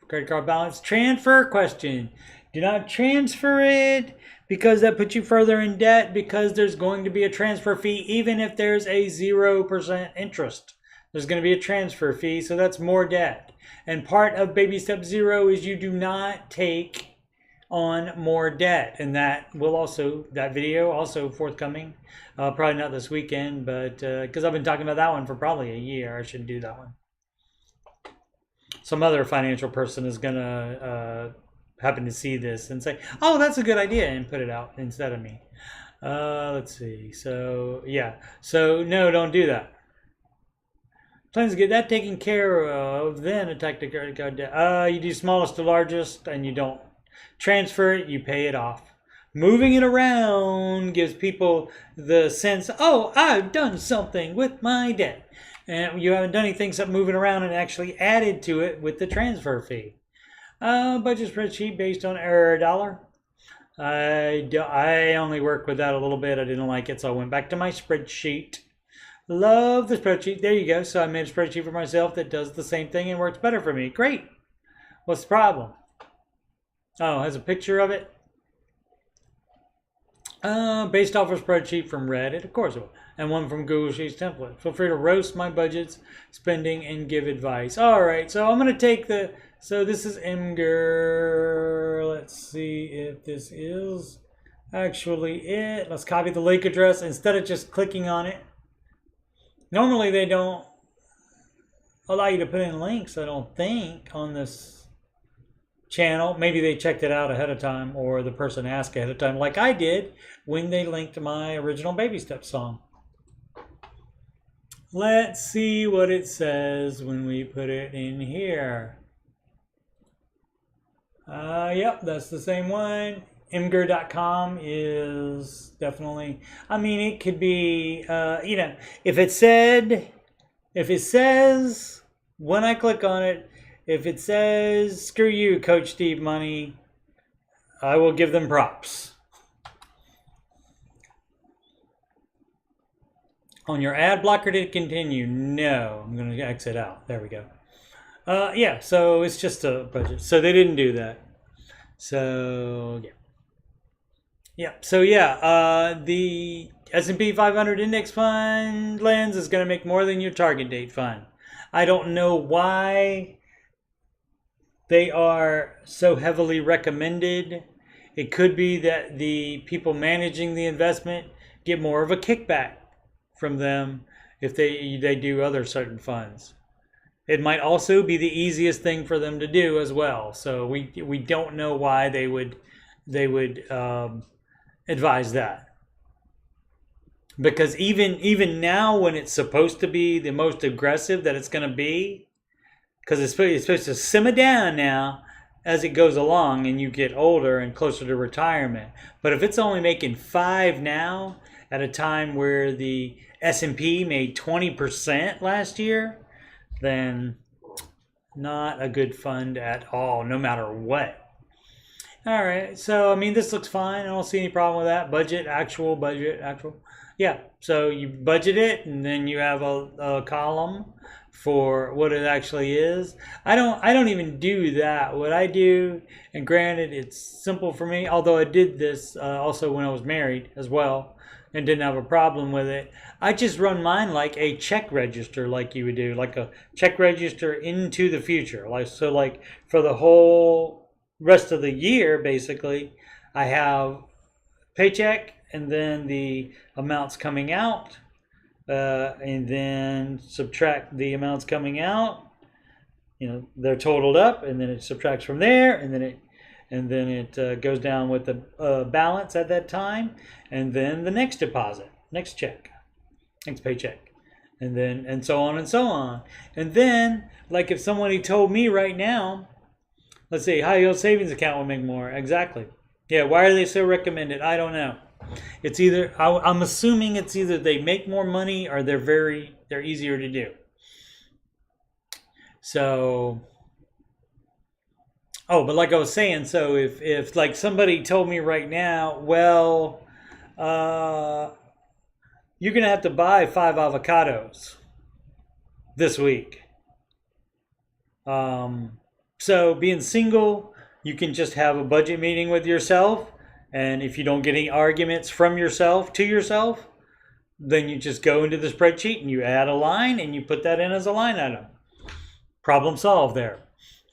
credit card balance, transfer question. Do not transfer it because that puts you further in debt, because there's going to be a transfer fee even if there's a 0% interest. There's going to be a transfer fee, so that's more debt. And part of baby step 0 is you do not take on more debt, and that video also forthcoming. Probably not this weekend, but because I've been talking about that one for probably a year, I should do that one. Some other financial person is gonna happen to see this and say, "Oh, that's a good idea," and put it out instead of me. Let's see. So yeah. So no, don't do that. Plans to get that taken care of, then attack the credit card debt. You do smallest to largest, and you don't transfer it, you pay it off. Moving it around gives people the sense, oh, I've done something with my debt. And you haven't done anything except moving around and actually added to it with the transfer fee. Budget spreadsheet based on error dollar. I only worked with that a little bit. I didn't like it, so I went back to my spreadsheet. Love the spreadsheet. There you go. So I made a spreadsheet for myself that does the same thing and works better for me. Great. What's the problem? Oh, it has a picture of it. Based off a spreadsheet from Reddit, of course it will. And one from Google Sheets template. Feel free to roast my budgets, spending, and give advice. All right, so I'm going to take so this is Imgur. Let's see if this is actually it. Let's copy the link address instead of just clicking on it. Normally they don't allow you to put in links, I don't think, on this channel. Maybe they checked it out ahead of time, or the person asked ahead of time, like I did when they linked my original Baby Steps song. Let's see what it says when we put it in here. Yep, that's the same one. Imgur.com is definitely, I mean, it could be, if it says, when I click on it, if it says, screw you, Coach Steve Money, I will give them props. On your ad blocker to continue, no, I'm going to exit out. There we go. Yeah, so it's just a budget. So they didn't do that. So, yeah. Yeah, so yeah, the S&P 500 index fund lens is going to make more than your target date fund. I don't know why they are so heavily recommended. It could be that the people managing the investment get more of a kickback from them if they do other certain funds. It might also be the easiest thing for them to do as well. So we don't know why they would advise that, because even now, when it's supposed to be the most aggressive that it's going to be, because it's supposed to simmer down now as it goes along and you get older and closer to retirement. But if it's only making 5 now at a time where the S&P made 20% last year, then not a good fund at all, no matter what. All right, so I mean, this looks fine. I don't see any problem with that. Budget, actual. Yeah, so you budget it, and then you have a column for what it actually is. I don't even do that. What I do, and granted, it's simple for me. Although I did this also when I was married as well, and didn't have a problem with it. I just run mine like a check register, like you would do, like a check register into the future. Like for the whole rest of the year, basically, I have paycheck and then the amounts coming out, and then subtract the amounts coming out. They're totaled up, and then it subtracts from there, and then it goes down with the balance at that time, and then the next deposit, next check, next paycheck, and so on and so on. And then, like, if somebody told me right now, let's see, high yield savings account will make more. Exactly. Yeah, why are they so recommended? I don't know. It's either, I'm assuming it's either they make more money or they're easier to do. So, but like I was saying, so if like somebody told me right now, well, you're going to have to buy 5 avocados this week. So being single, you can just have a budget meeting with yourself. And if you don't get any arguments from yourself to yourself, then you just go into the spreadsheet and you add a line and you put that in as a line item. Problem solved there.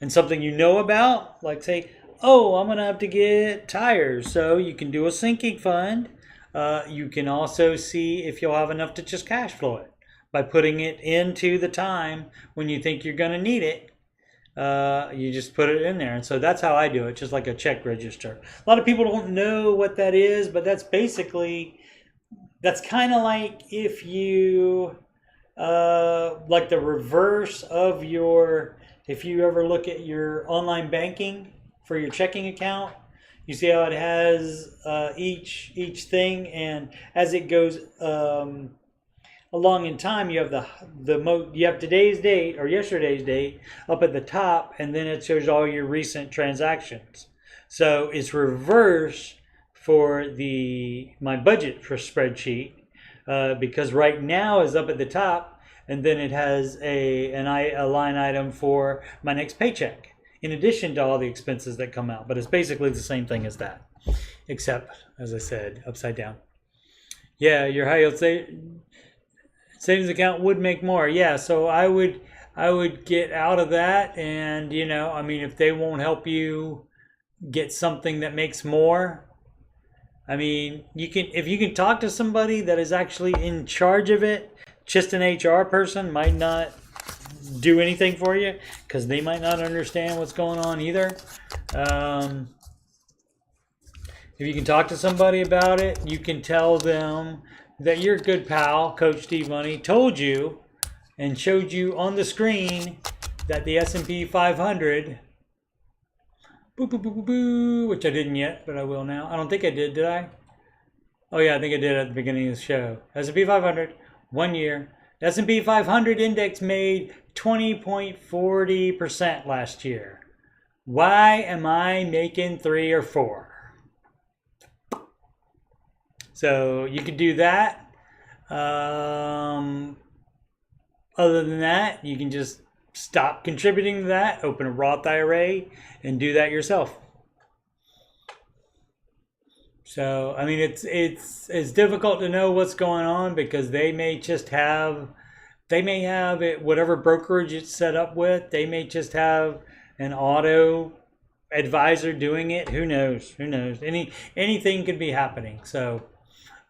And something you know about, like say, oh, I'm going to have to get tires. So you can do a sinking fund. You can also see if you'll have enough to just cash flow it by putting it into the time when you think you're going to need it. You just put it in there. And so that's how I do it, just like a check register. A lot of people don't know what that is, but that's basically, that's kind of like if you, like the reverse of your, if you ever look at your online banking for your checking account, you see how it has each thing, and as it goes along in time, you have you have today's date or yesterday's date up at the top, and then it shows all your recent transactions. So it's reverse for my budget for spreadsheet, because right now is up at the top, and then it has a line item for my next paycheck, in addition to all the expenses that come out. But it's basically the same thing as that, except, as I said, upside down. Yeah, your high yield savings account would make more. Yeah, so I would get out of that, and I mean, if they won't help you get something that makes more, I mean, if you can talk to somebody that is actually in charge of it. Just an HR person might not do anything for you because they might not understand what's going on either. If you can talk to somebody about it, you can tell them that your good pal, Coach Steve Money, told you and showed you on the screen that the S&P 500, which I didn't yet, but I will now. I don't think I did I? Oh yeah, I think I did at the beginning of the show. S&P 500, 1 year. The S&P 500 index made 20.40% last year. Why am I making 3 or 4? So you could do that. Other than that, you can just stop contributing to that, open a Roth IRA, and do that yourself. So, I mean, it's difficult to know what's going on because they may have it, whatever brokerage it's set up with, they may just have an auto advisor doing it. Who knows? Anything could be happening. So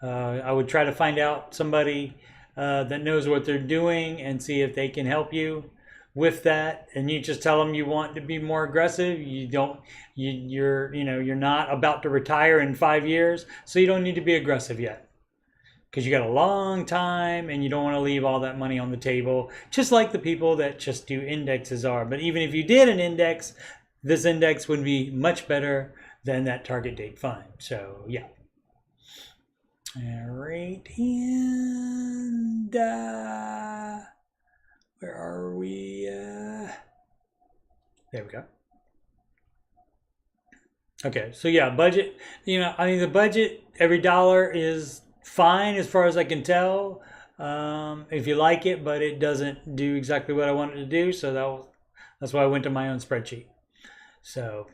I would try to find out somebody that knows what they're doing and see if they can help you with that. And you just tell them you want to be more aggressive. You're not about to retire in 5 years, so you don't need to be aggressive yet, because you got a long time and you don't want to leave all that money on the table, just like the people that just do indexes are. But even if you did an index, this index would be much better than that target date fund. So yeah. All right, and where are we? There we go. Okay, so yeah, budget. I mean, the budget, every dollar is fine as far as I can tell. If you like it, but it doesn't do exactly what I wanted to do, so that's why I went to my own spreadsheet. So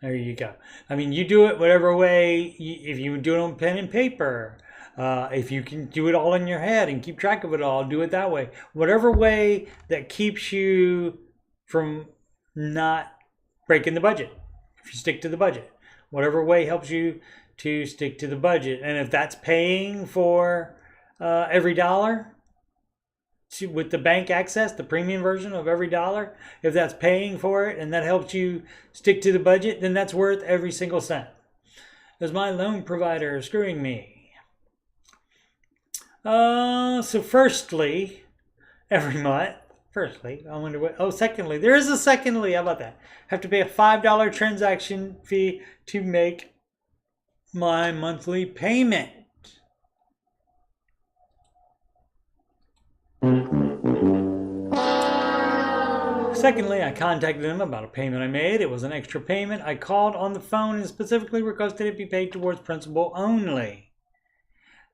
there you go. I mean, you do it whatever way. If you do it on pen and paper, if you can do it all in your head and keep track of it all, do it that way. Whatever way that keeps you from not breaking the budget. If you stick to the budget, whatever way helps you to stick to the budget. And if that's paying for every dollar with the bank access, the premium version of every dollar, if that's paying for it and that helps you stick to the budget, then that's worth every single cent. Is my loan provider screwing me? So firstly, every month, I wonder what, secondly, there is a secondly, how about that? I have to pay a $5 transaction fee to make my monthly payment. Secondly, I contacted them about a payment I made. It was an extra payment. I called on the phone and specifically requested it be paid towards principal only.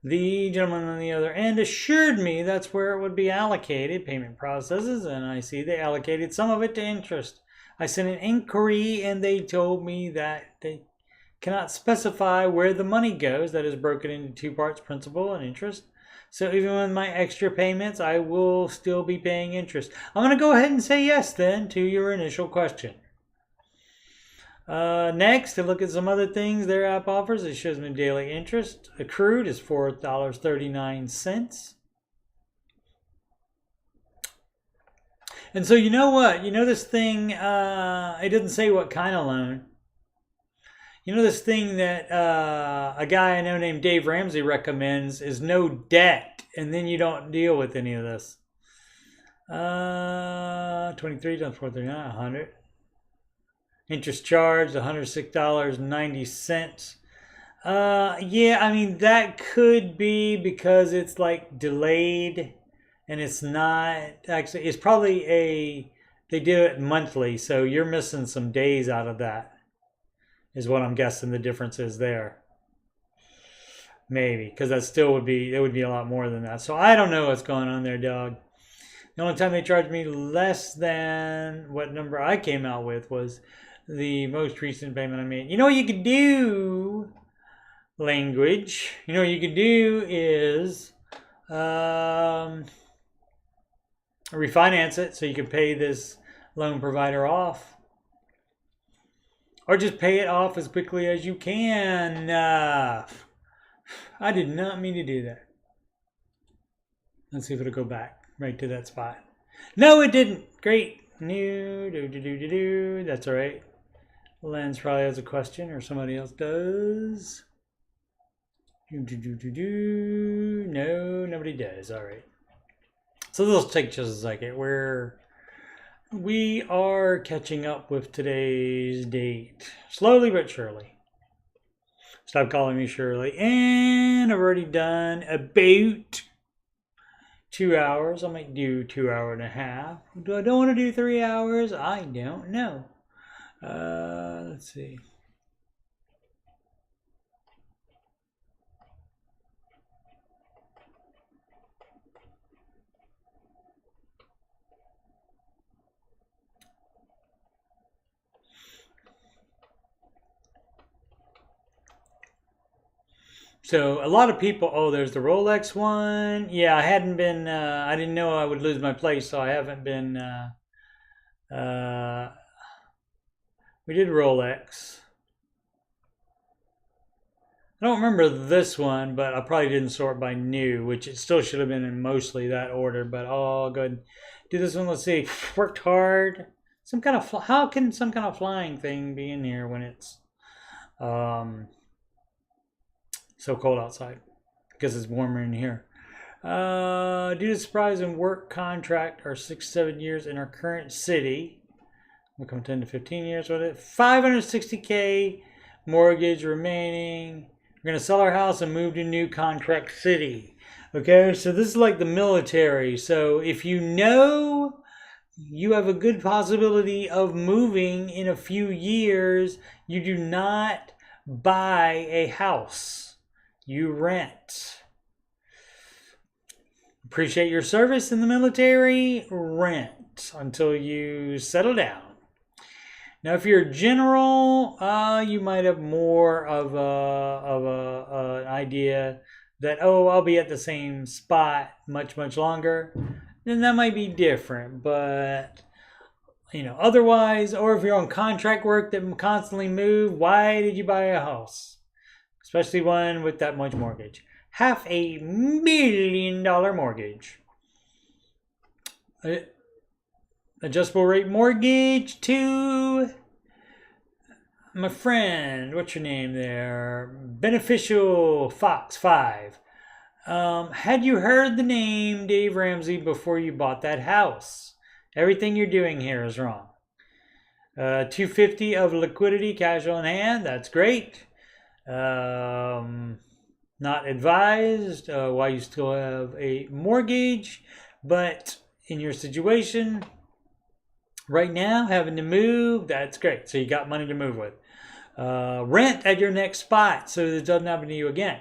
The gentleman on the other end assured me that's where it would be allocated, payment processes, and I see they allocated some of it to interest. I sent an inquiry and they told me that they cannot specify where the money goes. That is broken into 2 parts, principal and interest. So even with my extra payments, I will still be paying interest. I'm going to go ahead and say yes then to your initial question. Next, to look at some other things their app offers. It shows me daily interest. Accrued is $4.39. And so you know what? You know this thing, it doesn't say what kind of loan. You know this thing that a guy I know named Dave Ramsey recommends is no debt, and then you don't deal with any of this. 23 times 439, 100. Interest charged, $106.90. Yeah, I mean, that could be because it's like delayed and it's not actually, it's probably they do it monthly, so you're missing some days out of that, is what I'm guessing the difference is there. Maybe, because that still would be, it would be a lot more than that. So I don't know what's going on there, dog. The only time they charged me less than what number I came out with was the most recent payment I made. You know what you could do? Language. You know what you could do is refinance it so you can pay this loan provider off. Or just pay it off as quickly as you can. I did not mean to do that. Let's see if it'll go back right to that spot. No, it didn't. Great. New. That's all right. Lens probably has a question, or somebody else does. No, nobody does. All right. So this will take just a second. We are catching up with today's date. Slowly but surely. Stop calling me Shirley. And I've already done about 2 hours. I might do 2 hours and a half. Do I don't want to do 3 hours? I don't know. Let's see. So a lot of people, oh, there's the Rolex one. Yeah, I hadn't been, I didn't know I would lose my place, so I haven't been, we did Rolex. I don't remember this one, but I probably didn't sort by new, which it still should have been in mostly that order, but I'll go ahead and do this one. Let's see, worked hard. Some kind of, how can some kind of flying thing be in here when it's, so cold outside because it's warmer in here. Due to surprise and work contract are 6-7 years in our current city. We'll come 10 to 15 years with it. $560K mortgage remaining. We're gonna sell our house and move to new contract city. Okay, so this is like the military. So if you know you have a good possibility of moving in a few years, you do not buy a house. You rent. Appreciate your service in the military. Rent until you settle down. Now, if you're a general, you might have more of an idea that, oh, I'll be at the same spot much longer. Then that might be different. But you know, otherwise, or if you're on contract work that constantly move, why did you buy a house? Especially one with that much mortgage. $500,000 mortgage. Adjustable rate mortgage to my friend. What's your name there? Beneficial Fox 5. Had you heard the name Dave Ramsey before you bought that house? Everything you're doing here is wrong. $250 of liquidity, cash on hand. That's great. Not advised while you still have a mortgage, but in your situation right now, having to move, that's great. So you got money to move with. Rent at your next spot so this doesn't happen to you again.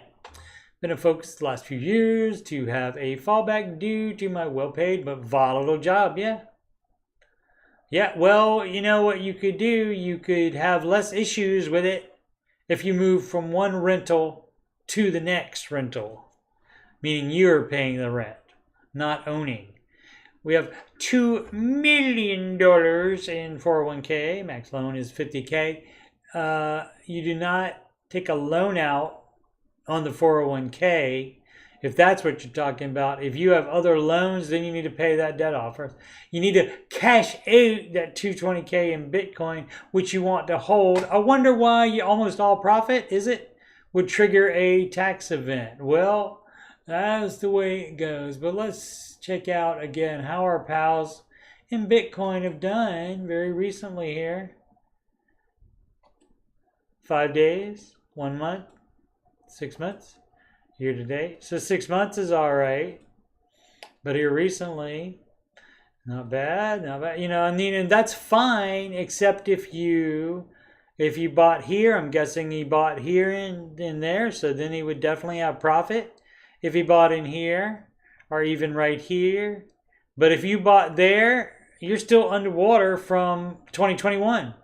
Been a focus the last few years to have a fallback due to my well-paid but volatile job. Yeah, well, you know what you could do? You could have less issues with it if you move from one rental to the next rental, meaning you're paying the rent, not owning. We have $2 million in 401k. Max loan is $50K. you do not take a loan out on the 401k. If that's what you're talking about, if you have other loans, then you need to pay that debt off first. You need to cash out that 220k in Bitcoin, which you want to hold. I wonder why you almost all profit, is it, would trigger a tax event. Well, that's the way it goes. But let's check out again how our pals in Bitcoin have done very recently here. 5 days, 1 month, 6 months, year to date. So 6 months is all right. But here recently, not bad, not bad. You know, I mean, and that's fine, except if you bought here. I'm guessing he bought here and in there, so then he would definitely have profit. If he bought in here, or even right here. But if you bought there, you're still underwater from 2021.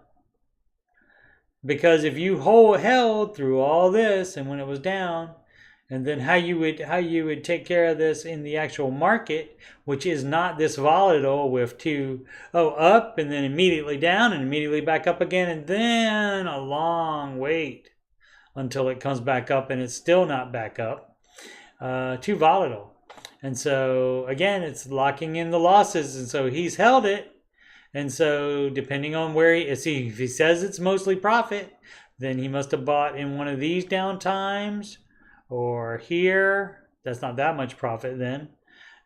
Because if you held through all this and when it was down, and then how you would take care of this in the actual market, which is not this volatile with up and then immediately down and immediately back up again, and then a long wait until it comes back up and it's still not back up. Too volatile. And so again, it's locking in the losses, and so he's held it. And so depending on where if he says it's mostly profit, then he must have bought in one of these down times or here. That's not that much profit then.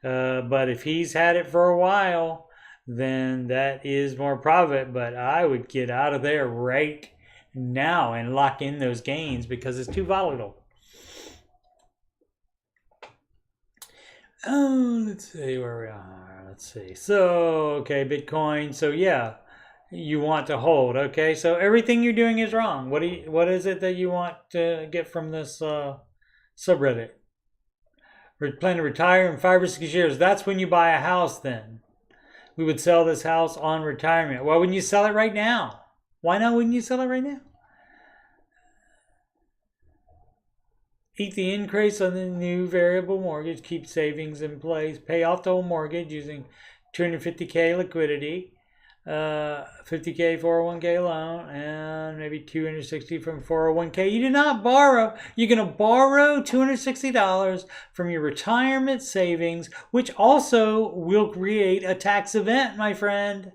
But if he's had it for a while, then that is more profit. But I would get out of there right now and lock in those gains because it's too volatile. Oh, let's see where we are. Let's see. So, okay, Bitcoin. So, yeah, you want to hold. Okay, so everything you're doing is wrong. What is it that you want to get from this subreddit? We're planning to retire in 5 or 6 years. That's when you buy a house then. We would sell this house on retirement. Why wouldn't you sell it right now? Why not wouldn't you sell it right now? Eat the increase on the new variable mortgage. Keep savings in place. Pay off the old mortgage using 250k liquidity, 50k 401k loan, and maybe 260 from 401k. You do not borrow. You're going to borrow $260 from your retirement savings, which also will create a tax event, my friend.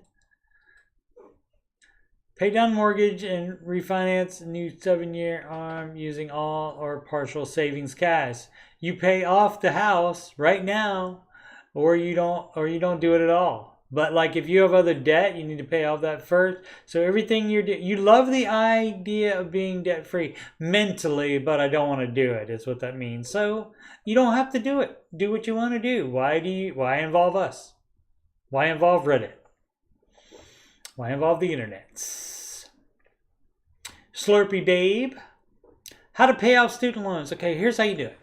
Pay down mortgage and refinance a new 7-year ARM using all or partial savings cash. You pay off the house right now, or you don't do it at all. But like if you have other debt, you need to pay off that first. So everything you love the idea of being debt free mentally, but I don't want to do it. Is what that means. So you don't have to do it. Do what you want to do. Why involve us? Why involve Reddit? Why involve the internet? Slurpy Babe. How to pay off student loans. Okay, here's how you do it.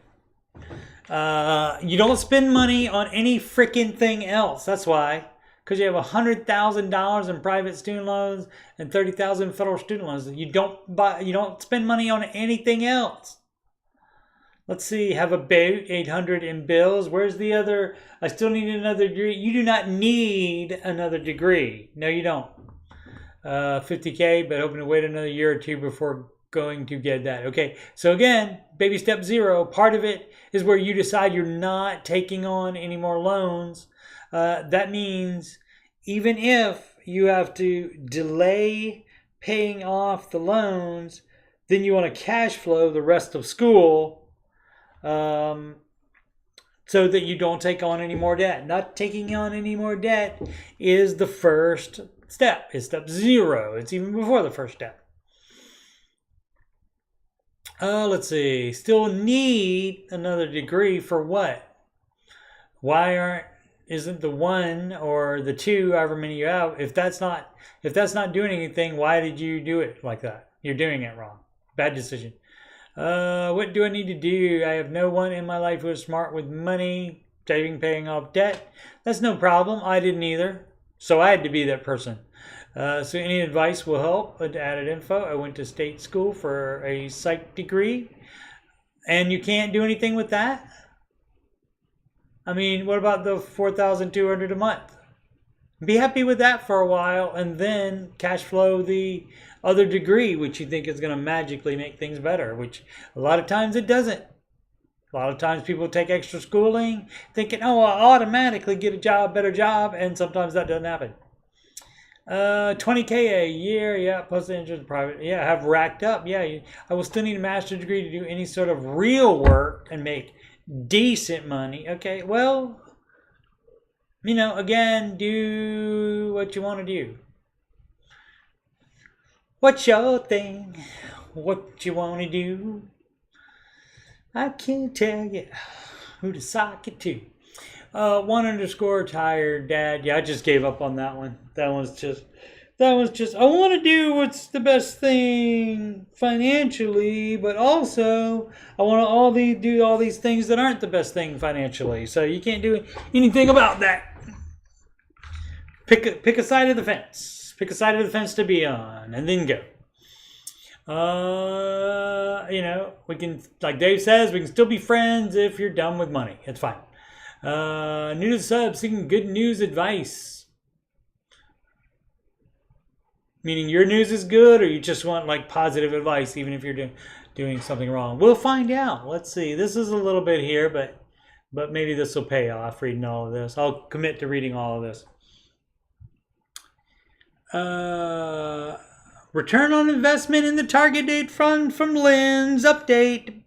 You don't spend money on any freaking thing else. That's why. Because you have $100,000 in private student loans and $30,000 federal student loans. You don't spend money on anything else. Let's see, have about 800 in bills. Where's the other? I still need another degree. You do not need another degree. No, you don't. 50k, but hoping to wait another year or two before going to get that. Okay, so again, baby step 0, part of it is where you decide you're not taking on any more loans. That means even if you have to delay paying off the loans, then you want to cash flow the rest of school so that you don't take on any more debt. Not taking on any more debt is the first step. It's step 0. It's even before the first step. Let's see. Still need another degree for what? Why isn't the 1 or the 2, however many you have, if that's not doing anything, why did you do it like that? You're doing it wrong. Bad decision. What do I need to do? I have no one in my life who is smart with money, saving, paying off debt. That's no problem. I didn't either. So I had to be that person. So any advice will help. Added info. I went to state school for a psych degree. And you can't do anything with that? I mean, what about the $4,200 a month? Be happy with that for a while, and then cash flow the other degree, which you think is going to magically make things better, which a lot of times it doesn't. A lot of times people take extra schooling thinking, oh, I'll automatically get a job, better job, and sometimes that doesn't happen. 20K a year, yeah, plus interest private, yeah, have racked up, yeah. I will still need a master's degree to do any sort of real work and make decent money. Okay, well, you know, again, do what you want to do. What's your thing? What you want to do? I can't tell you who to sock it to. 1_tired dad. Yeah, I just gave up on that one. That was just. I want to do what's the best thing financially, but also I want to do all these things that aren't the best thing financially. So you can't do anything about that. Pick a side of the fence. Pick a side of the fence to be on, and then go. You know, we can, like Dave says, we can still be friends if you're done with money. It's fine. New to the sub, seeking good news advice. Meaning your news is good, or you just want like positive advice, even if you're doing something wrong. We'll find out. Let's see. This is a little bit here, but maybe this will pay off reading all of this. I'll commit to reading all of this. Return on investment in the target date fund from Lynn's update.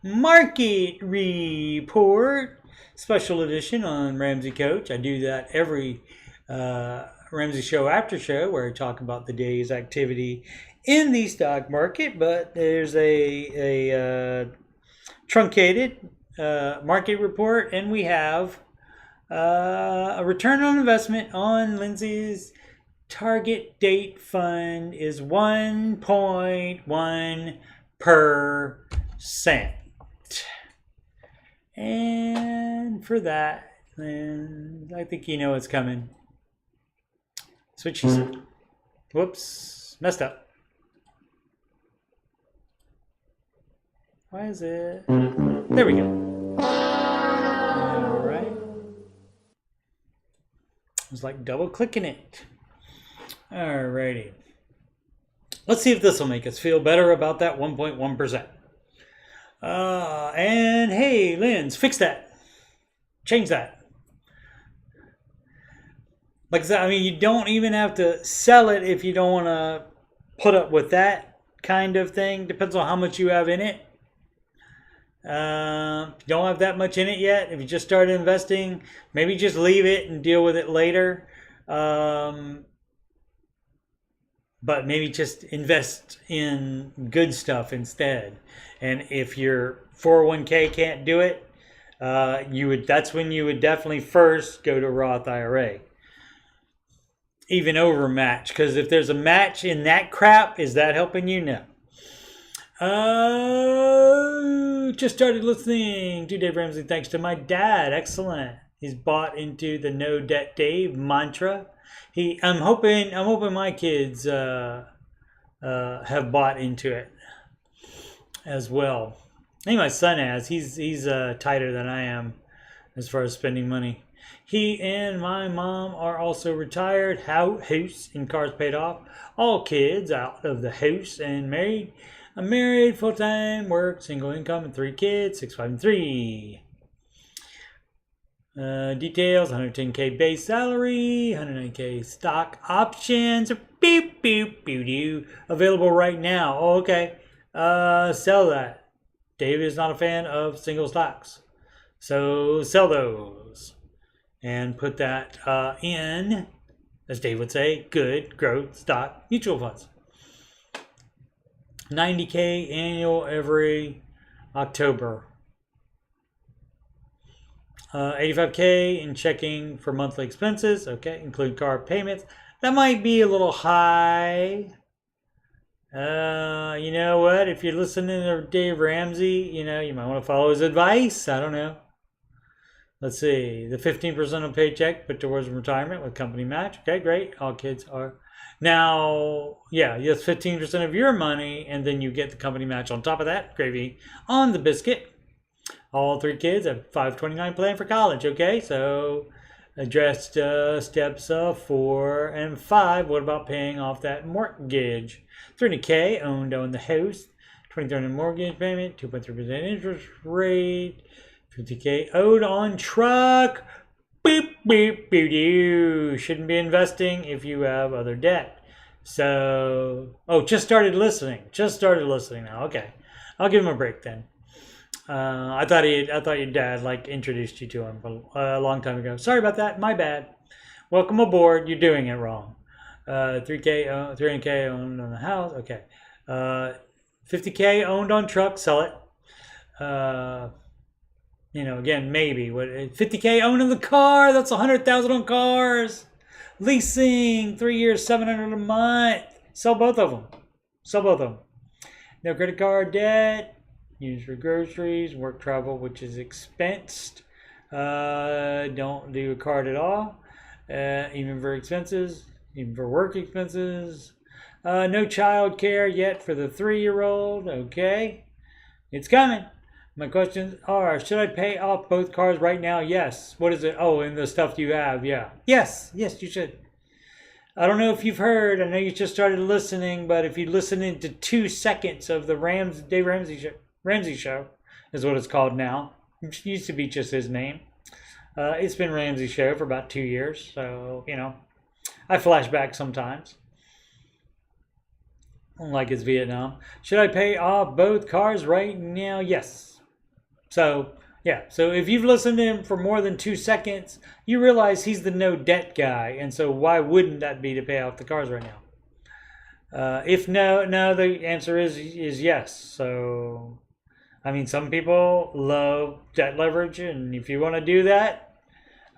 Market report. Special edition on Ramsey Coach. I do that every Ramsey show after show where I talk about the day's activity in the stock market, but there's a truncated market report, and we have a return on investment on Lindsay's target date fund is 1.1%. And for that, then I think you know what's coming. Switch. Whoops, messed up. Why is it? There we go. All right. It was like double clicking it. All righty. Let's see if this will make us feel better about that 1.1%. And hey, Linz, fix that. Change that. Like I said, I mean, you don't even have to sell it if you don't want to put up with that kind of thing. Depends on how much you have in it. If you don't have that much in it yet, if you just started investing, maybe just leave it and deal with it later. But maybe just invest in good stuff instead. And if your 401k can't do it, that's when you would definitely first go to Roth IRA. Even over match, because if there's a match in that crap, is that helping you? No. Just started listening to Dave Ramsey thanks to my dad. Excellent. He's bought into the No Debt Dave mantra. I'm hoping my kids have bought into it as well. I think my son has. He's tighter than I am as far as spending money. He and my mom are also retired, house and cars paid off. All kids out of the house and married. I'm married, full-time, work, single income, and 3 kids, 6, 5, and 3. Details, 110K base salary, 109K stock options, beep, beep, beep, doo. Available right now. Oh, okay. Sell that. David is not a fan of single stocks. So sell those. And put that in, as Dave would say, good growth stock mutual funds. 90K annual every October. 85K in checking for monthly expenses. Okay, include car payments. That might be a little high. You know what? If you're listening to Dave Ramsey, you might want to follow his advice. I don't know. Let's see. The 15% of paycheck put towards retirement with company match. Okay, great. All kids are. Now, yeah, that's 15% of your money, and then you get the company match on top of that. Gravy on the biscuit. All 3 kids have $529 plan for college. Okay, so Addressed steps 4 and 5. What about paying off that mortgage? $300K owned on the house. $20,000 mortgage payment. 2.3% interest rate. $50K owed on truck. Beep, beep, beep, you shouldn't be investing if you have other debt. So, just started listening. Just started listening now. Okay, I'll give him a break then. I thought your dad introduced you to him a long time ago. Sorry about that. My bad. Welcome aboard. You're doing it wrong. 300K owned on the house. Okay. 50K owned on truck. Sell it. Again, maybe. 50K owned on the car. That's 100,000 on cars. Leasing 3 years, 700 a month. Sell both of them. No credit card debt. Use for groceries, work travel, which is expensed. Don't do a card at all, even for expenses, even for work expenses. No child care yet for the 3-year-old. Okay, it's coming. My questions are, should I pay off both cars right now? Yes. What is it? Oh, and the stuff you have. Yeah. Yes, you should. I don't know if you've heard. I know you just started listening, but if you listen into 2 seconds of the Dave Ramsey show is what it's called now. It used to be just his name. It's been Ramsey show for about 2 years. So, I flash back sometimes. Like it's Vietnam. Should I pay off both cars right now? Yes. So if you've listened to him for more than 2 seconds, you realize he's the no debt guy. And so why wouldn't that be to pay off the cars right now? If no, the answer is yes. So, some people love debt leverage. And if you want to do that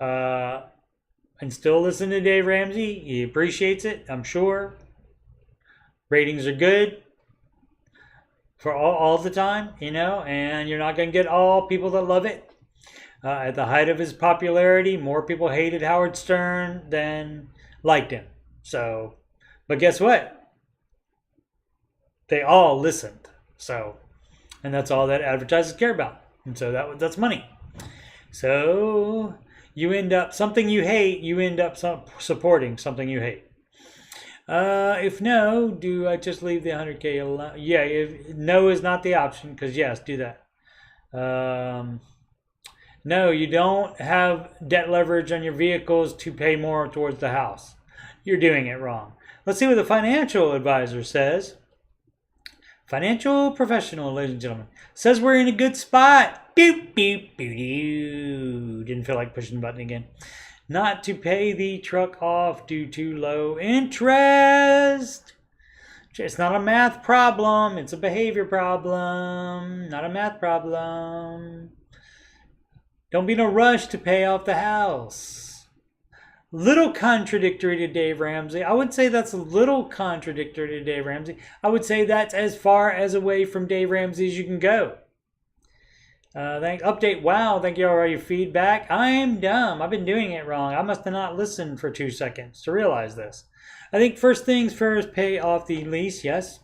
and still listen to Dave Ramsey, he appreciates it, I'm sure. Ratings are good. For all the time, and you're not going to get all people that love it. At the height of his popularity, more people hated Howard Stern than liked him. So, but guess what? They all listened. So, and that's all that advertisers care about. And so that's money. So, you end up, something you hate, you end up supporting something you hate. If no, do I just leave the 100K alone? Yeah, if no is not the option, because yes, do that. No, you don't have debt leverage on your vehicles to pay more towards the house. You're doing it wrong. Let's see what the financial advisor says. Financial professional, ladies and gentlemen, says we're in a good spot. Boop, boop, boop, boop. Didn't feel like pushing the button again. Not to pay the truck off due to low interest. It's not a math problem. It's a behavior problem. Not a math problem. Don't be in a rush to pay off the house. Little contradictory to Dave Ramsey. I would say that's a little contradictory to Dave Ramsey. I would say that's as far as away from Dave Ramsey as you can go. Update. Wow, thank you all for your feedback. I'm dumb. I've been doing it wrong. I must have not listened for 2 seconds to realize this. I think first things first, pay off the lease. Yes.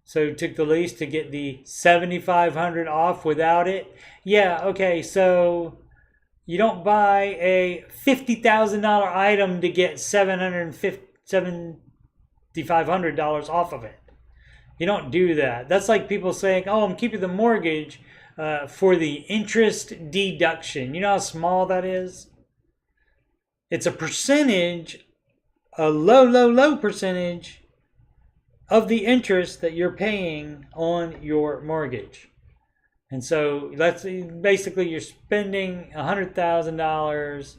So took the lease to get the $7,500 off without it. Yeah. Okay. So you don't buy a $50,000 item to get $7,500 off of it. You don't do that. That's like people saying, "Oh, I'm keeping the mortgage." For the interest deduction. You know how small that is? It's a percentage, a low percentage of the interest that you're paying on your mortgage. And so that's basically you're spending $100,000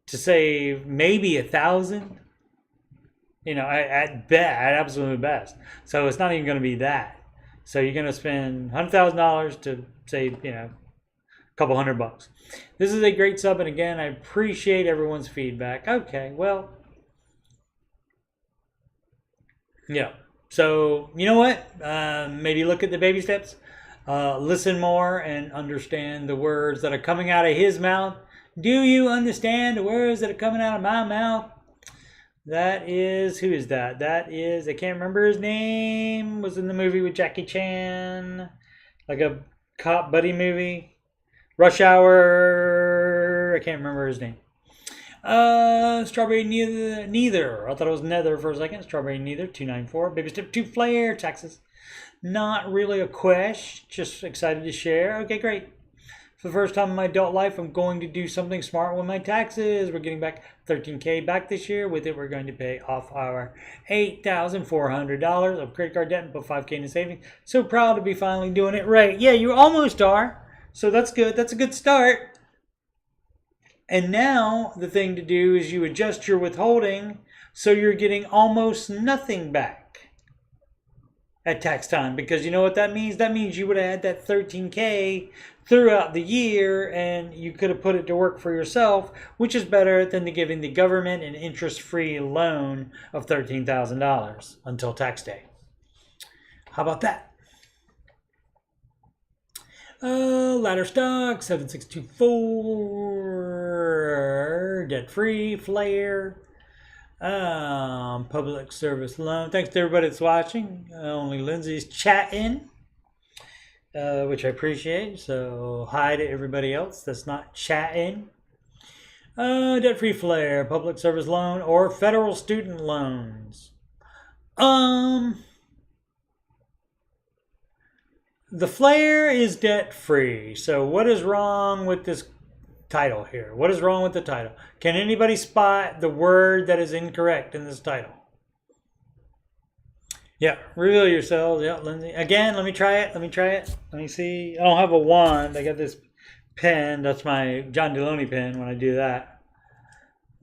to save maybe $1,000. At absolute best. So it's not even going to be that. So you're going to spend $100,000 to save, a couple $100. This is a great sub, and again, I appreciate everyone's feedback. Okay, well, yeah. So you know what? Maybe look at the baby steps. Listen more and understand the words that are coming out of his mouth. Do you understand the words that are coming out of my mouth? That is, who is that? That is, I can't remember his name. Was in the movie with Jackie Chan. Like a cop buddy movie. Rush Hour. I can't remember his name. Strawberry neither. I thought it was nether for a second. Strawberry neither. 294. Baby step 2 flare. Taxes. Not really a question. Just excited to share. Okay, great. For the first time in my adult life, I'm going to do something smart with my taxes. We're getting back $13K back this year. With it, we're going to pay off our $8,400 of credit card debt and put $5K in savings. So proud to be finally doing it right. Yeah, you almost are. So that's good. That's a good start. And now the thing to do is you adjust your withholding so you're getting almost nothing back at tax time. Because you know what that means? That means you would have had that $13K throughout the year and you could have put it to work for yourself, which is better than giving the government an interest-free loan of $13,000 until tax day. How about that? Ladder stock 7624, debt free, flare, public service loan. Thanks to everybody that's watching. Only Lindsay's chatting, which I appreciate. So hi to everybody else that's not chatting. Debt free, flare, public service loan, or federal student loans. The flare is debt-free. So what is wrong with this title here? What is wrong with the title? Can anybody spot the word that is incorrect in this title? Yeah, reveal yourselves. Yeah, Lindsay. Again, let me try it. Let me see. I don't have a wand. I got this pen. That's my John Deloney pen when I do that.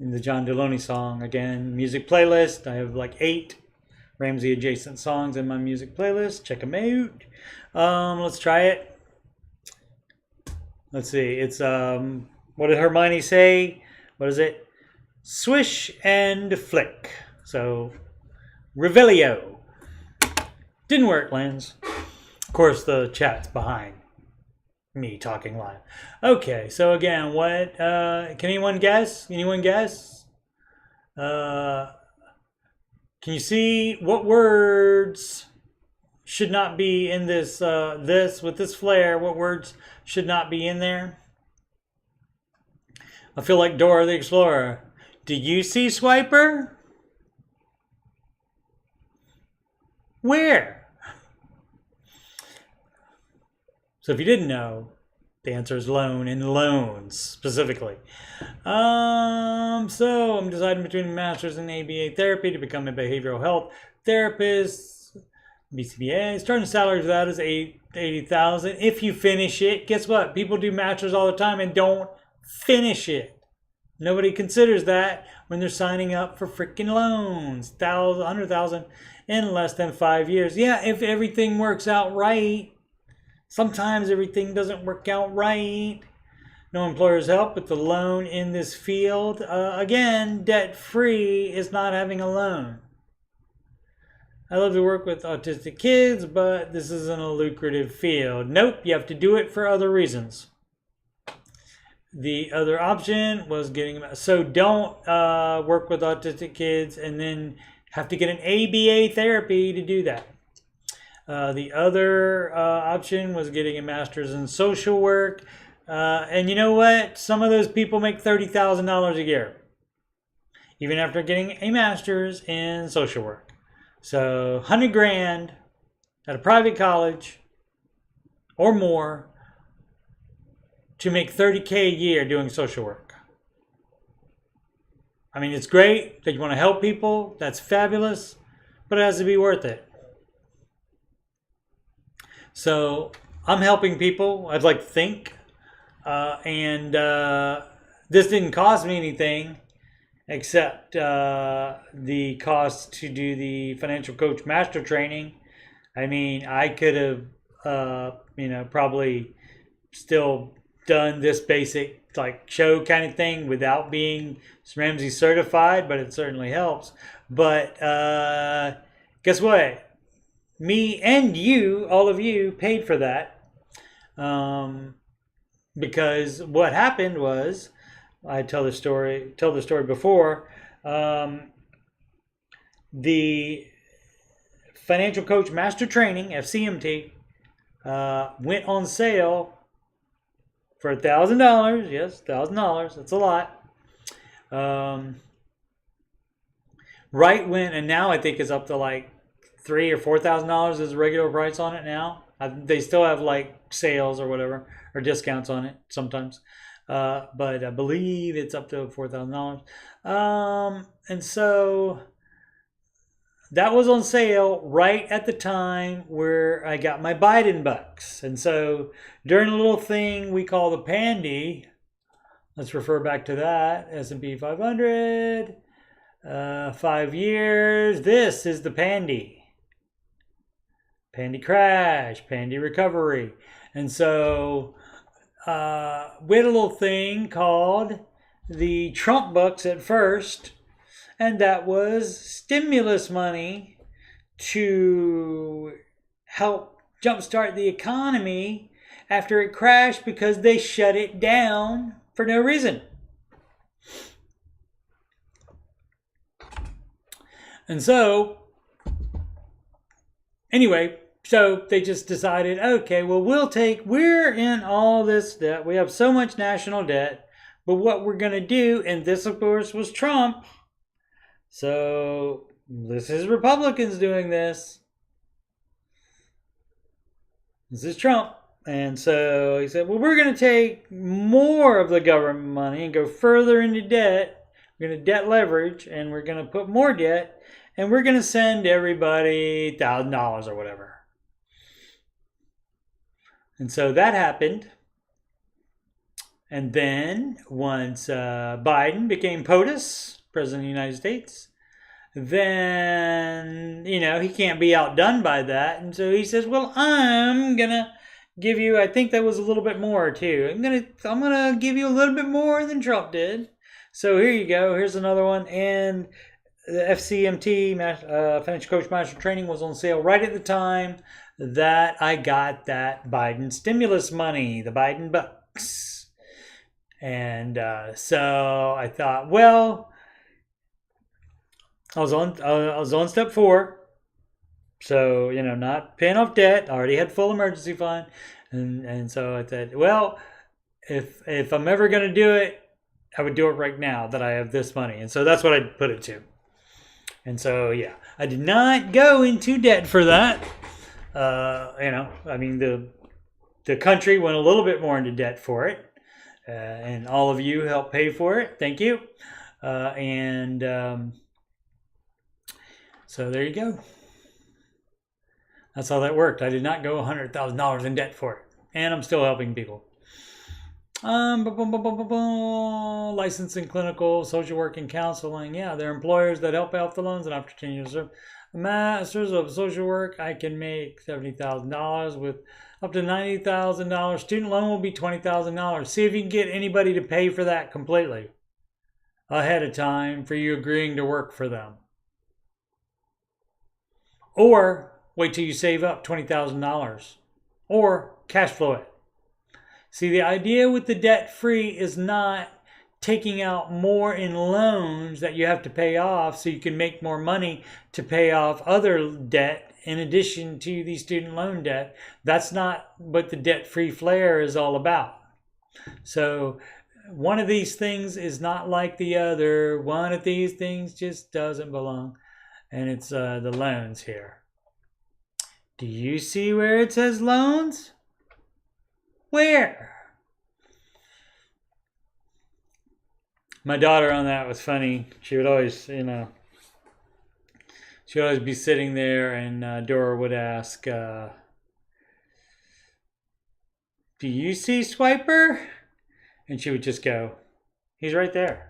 In the John Deloney song. Again, music playlist. I have like 8 Ramsey adjacent songs in my music playlist. Check them out. Let's try it. Let's see. It's what did Hermione say? What is it? Swish and flick. So Revelio. Didn't work, Lens. Of course, the chat's behind me talking live. Okay, so again, what can anyone guess? Anyone guess? Can you see what words should not be in this, with this flare? What words should not be in there? I feel like Dora the Explorer. Do you see Swiper? Where? So if you didn't know, the answer is loan and loans specifically. So I'm deciding between a master's in ABA therapy to become a behavioral health therapist. BCBA. Starting salary for that is $80,000. If you finish it, guess what? People do masters all the time and don't finish it. Nobody considers that when they're signing up for freaking loans. $100,000 in less than 5 years. Yeah, if everything works out right. Sometimes everything doesn't work out right. No employers help with the loan in this field. Again, debt-free is not having a loan. I love to work with autistic kids, but this isn't a lucrative field. Nope, you have to do it for other reasons. The other option was getting... So don't work with autistic kids and then have to get an ABA therapy to do that. The other option was getting a master's in social work. And you know what? Some of those people make $30,000 a year, even after getting a master's in social work. So 100 grand at a private college or more to make $30K a year doing social work. I mean, it's great that you want to help people. That's fabulous, but it has to be worth it. So I'm helping people, I'd like to think. This didn't cost me anything except the cost to do the financial coach master training. I mean, I could have, probably still done this basic like show kind of thing without being Ramsey certified, but it certainly helps. But guess what? Me and you, all of you, paid for that. Because what happened was, I told the story before, the Financial Coach Master Training, FCMT, went on sale for $1,000. Yes, $1,000. That's a lot. Right when, and now I think it's up to like $3,000 or $4,000 is the regular price on it now. They still have like sales or whatever or discounts on it sometimes, but I believe it's up to $4,000. And so that was on sale right at the time where I got my Biden bucks. And so during a little thing we call the Pandy, let's refer back to that, S&P 500, 5 years. This is the Pandy. Pandy crash, Pandy recovery. And so we had a little thing called the Trump bucks at first, and that was stimulus money to help jumpstart the economy after it crashed because they shut it down for no reason. And so, anyway, so they just decided, okay, well, we're in all this debt. We have so much national debt, but what we're going to do, and this, of course, was Trump. So this is Republicans doing this. This is Trump. And so he said, well, we're going to take more of the government money and go further into debt. We're going to debt leverage, and we're going to put more debt, and we're going to send everybody $1,000 or whatever. And so that happened. And then once Biden became POTUS, President of the United States, then, he can't be outdone by that. And so he says, well, I'm going to give you, I think that was a little bit more too. I'm going to give you a little bit more than Trump did. So here you go. Here's another one. And the FCMT, Financial Coach Master Training, was on sale right at the time that I got that Biden stimulus money, the Biden bucks. And so I thought, well, I was on step 4. So, not paying off debt. I already had full emergency fund. And so I thought, well, if I'm ever going to do it, I would do it right now that I have this money. And so that's what I put it to. And so, yeah, I did not go into debt for that. The country went a little bit more into debt for it. And all of you helped pay for it. Thank you. So there you go. That's how that worked. I did not go $100,000 in debt for it. And I'm still helping people. Licensing, clinical, social work, and counseling. Yeah, they're employers that help out the loans and opportunities to serve. Masters of social work, I can make $70,000 with up to $90,000. Student loan will be $20,000. See if you can get anybody to pay for that completely ahead of time for you agreeing to work for them. Or wait till you save up $20,000 or cash flow it. See, the idea with the debt-free is not taking out more in loans that you have to pay off so you can make more money to pay off other debt in addition to the student loan debt. That's not what the debt-free flair is all about. So one of these things is not like the other. One of these things just doesn't belong. And it's the loans here. Do you see where it says loans? Where? My daughter on that was funny. She would always, she'd always be sitting there, and Dora would ask, do you see Swiper? And she would just go, he's right there.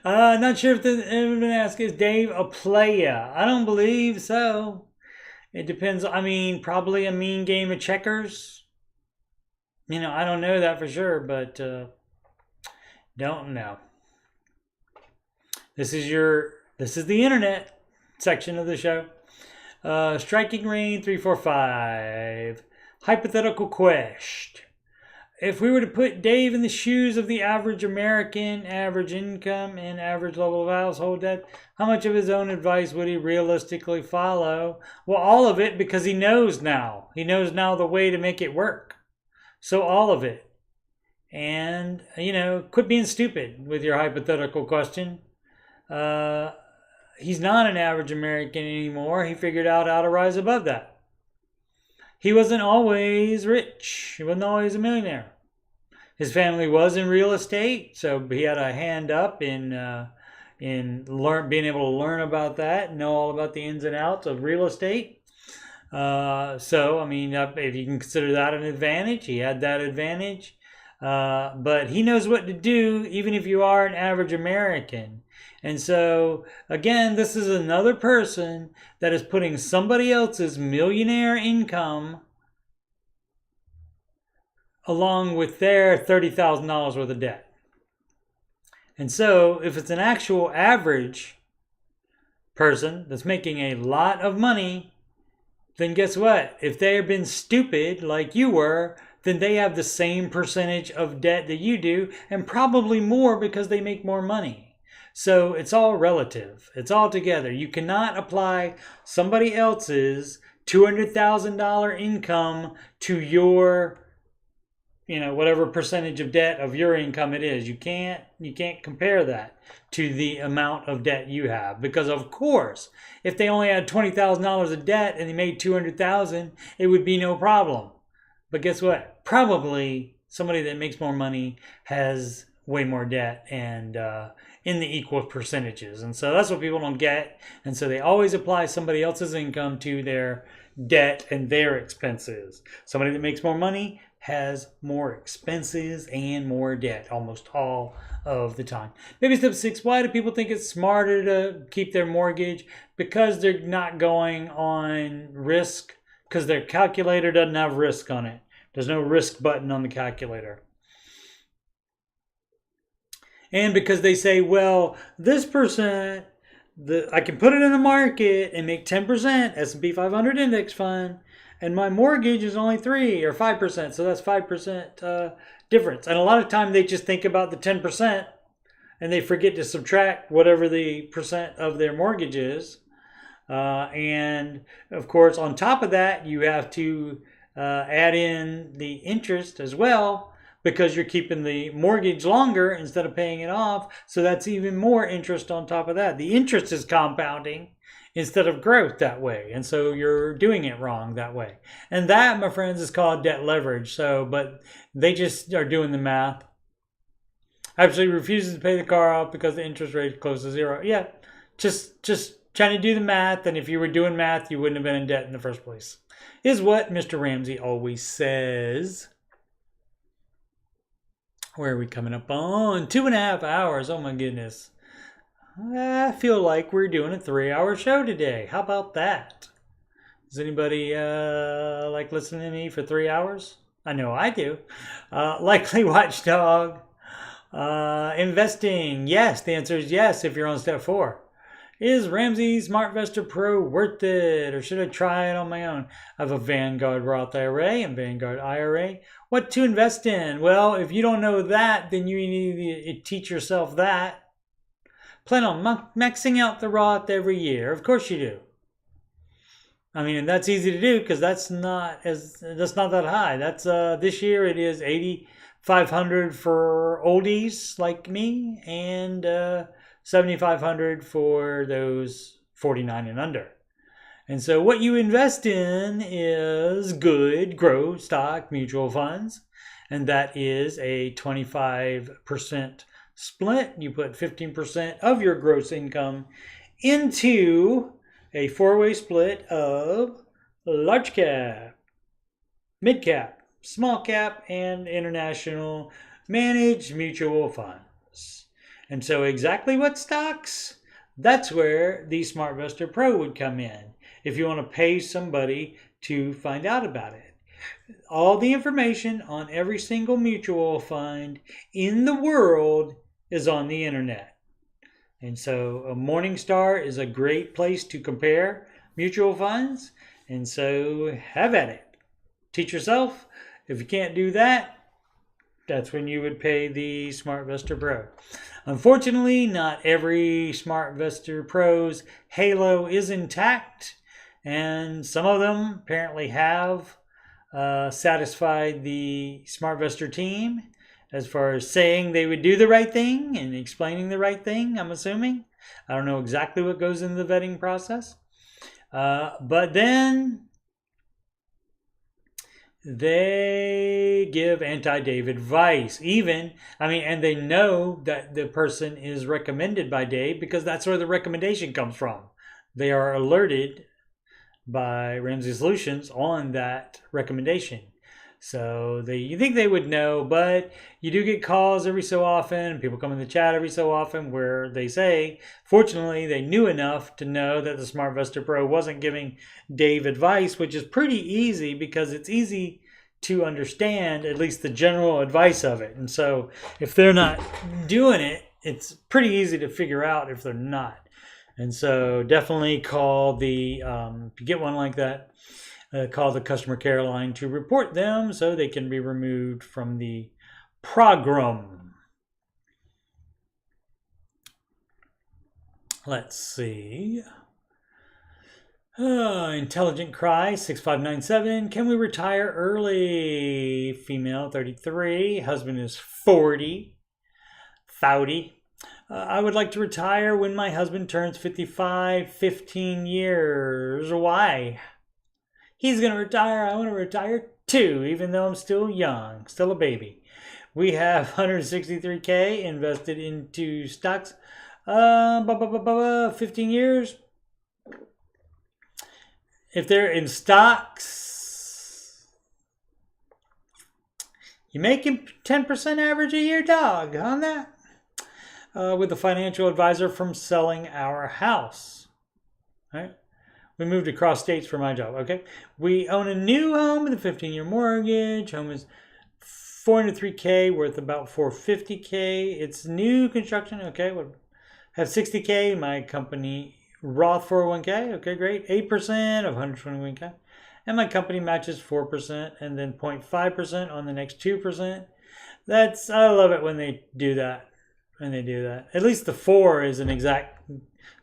Not sure if anyone asked, is Dave a playa? I don't believe so. It depends. Probably a mean game of checkers. I don't know that for sure, but don't know. This is the internet section of the show. Striking Rain 345. Hypothetical question. if we were to put Dave in the shoes of the average American, average income, and average level of household debt, how much of his own advice would he realistically follow? Well, all of it, because he knows now. He knows now the way to make it work. So all of it. And, quit being stupid with your hypothetical question. He's not an average American anymore. He figured out how to rise above that. He wasn't always rich. He wasn't always a millionaire. His family was in real estate, so he had a hand up in being able to learn about that, know all about the ins and outs of real estate. If you can consider that an advantage, he had that advantage. But he knows what to do, even if you are an average American. And so, again, this is another person that is putting somebody else's millionaire income along with their $30,000 worth of debt. And so, if it's an actual average person that's making a lot of money, then guess what? If they have been stupid like you were, then they have the same percentage of debt that you do, and probably more because they make more money. So it's all relative. It's all together. You cannot apply somebody else's $200,000 income to your, whatever percentage of debt of your income it is. You can't compare that to the amount of debt you have, because of course, if they only had $20,000 of debt and they made $200,000, it would be no problem. But guess what? Probably somebody that makes more money has way more debt and in the equal percentages. And so that's what people don't get. And so they always apply somebody else's income to their debt and their expenses. Somebody that makes more money has more expenses and more debt almost all of the time. Maybe step 6, why do people think it's smarter to keep their mortgage? Because they're not going on risk, because their calculator doesn't have risk on it. There's no risk button on the calculator. And because they say, well, this percent, I can put it in the market and make 10% S&P 500 index fund, and my mortgage is only 3 or 5%, so that's 5% difference. And a lot of time they just think about the 10% and they forget to subtract whatever the percent of their mortgage is. And of course, on top of that, you have to add in the interest as well, because you're keeping the mortgage longer instead of paying it off. So that's even more interest on top of that. The interest is compounding instead of growth that way. And so you're doing it wrong that way. And that, my friends, is called debt leverage. So, but they just are doing the math. Absolutely refuses to pay the car off because the interest rate is close to 0. Yeah, just trying to do the math. And if you were doing math, you wouldn't have been in debt in the first place, is what Mr. Ramsey always says. Where are we coming up on? 2.5 hours. Oh my goodness. I feel like we're doing a 3-hour show today. How about that? Does anybody like listening to me for 3 hours? I know I do. Likely watchdog. Investing. Yes, the answer is yes if you're on step 4. Is Ramsey SmartVestor Pro worth it, or should I try it on my own? I have a Vanguard Roth IRA and Vanguard IRA. What to invest in? Well, if you don't know that, then you need to teach yourself that. Plan on maxing out the Roth every year. Of course you do. I mean, and that's easy to do because that's not that high. That's this year it is $8,500 for oldies like me, and $7,500 for those 49 and under. And so what you invest in is good growth stock mutual funds, and that is a 25% split. You put 15% of your gross income into a 4-way split of large cap, mid cap, small cap, and international managed mutual funds. And so exactly what stocks? That's where the SmartVestor Pro would come in if you want to pay somebody to find out about it. All the information on every single mutual fund in the world is on the internet. And so Morningstar is a great place to compare mutual funds. And so have at it. Teach yourself. If you can't do that, that's when you would pay the SmartVestor Pro. Unfortunately, not every SmartVestor Pro's Halo is intact, and some of them apparently have satisfied the SmartVestor team as far as saying they would do the right thing and explaining the right thing, I'm assuming. I don't know exactly what goes into the vetting process. But then they give anti-Dave advice. And they know that the person is recommended by Dave because that's where the recommendation comes from. They are alerted by Ramsey Solutions on that recommendation. So you think they would know, but you do get calls every so often. People come in the chat every so often where they say, fortunately, they knew enough to know that the SmartVestor Pro wasn't giving Dave advice, which is pretty easy because it's easy to understand at least the general advice of it. And so if they're not doing it, it's pretty easy to figure out if they're not. And so definitely call the, if you get one like that, call the customer care line to report them so they can be removed from the program. Let's see. Intelligent Cry 6597. Can we retire early? Female 33. Husband is 40. Foudy. I would like to retire when my husband turns 55, 15 years. Why? He's going to retire. I want to retire too, even though I'm still young, still a baby. We have 163K invested into stocks. 15 years. If they're in stocks, you're making 10% average a year, dog, on that. With a financial advisor from selling our house. All right. We moved across states for my job. Okay. We own a new home with a 15-year mortgage. Home is 403K, worth about 450K. It's new construction. Okay. We have 60K. My company Roth 401K. Okay, great. 8% of 121K. And my company matches 4% and then 0.5% on the next 2%. I love it when they do that. At least the 4 is an exact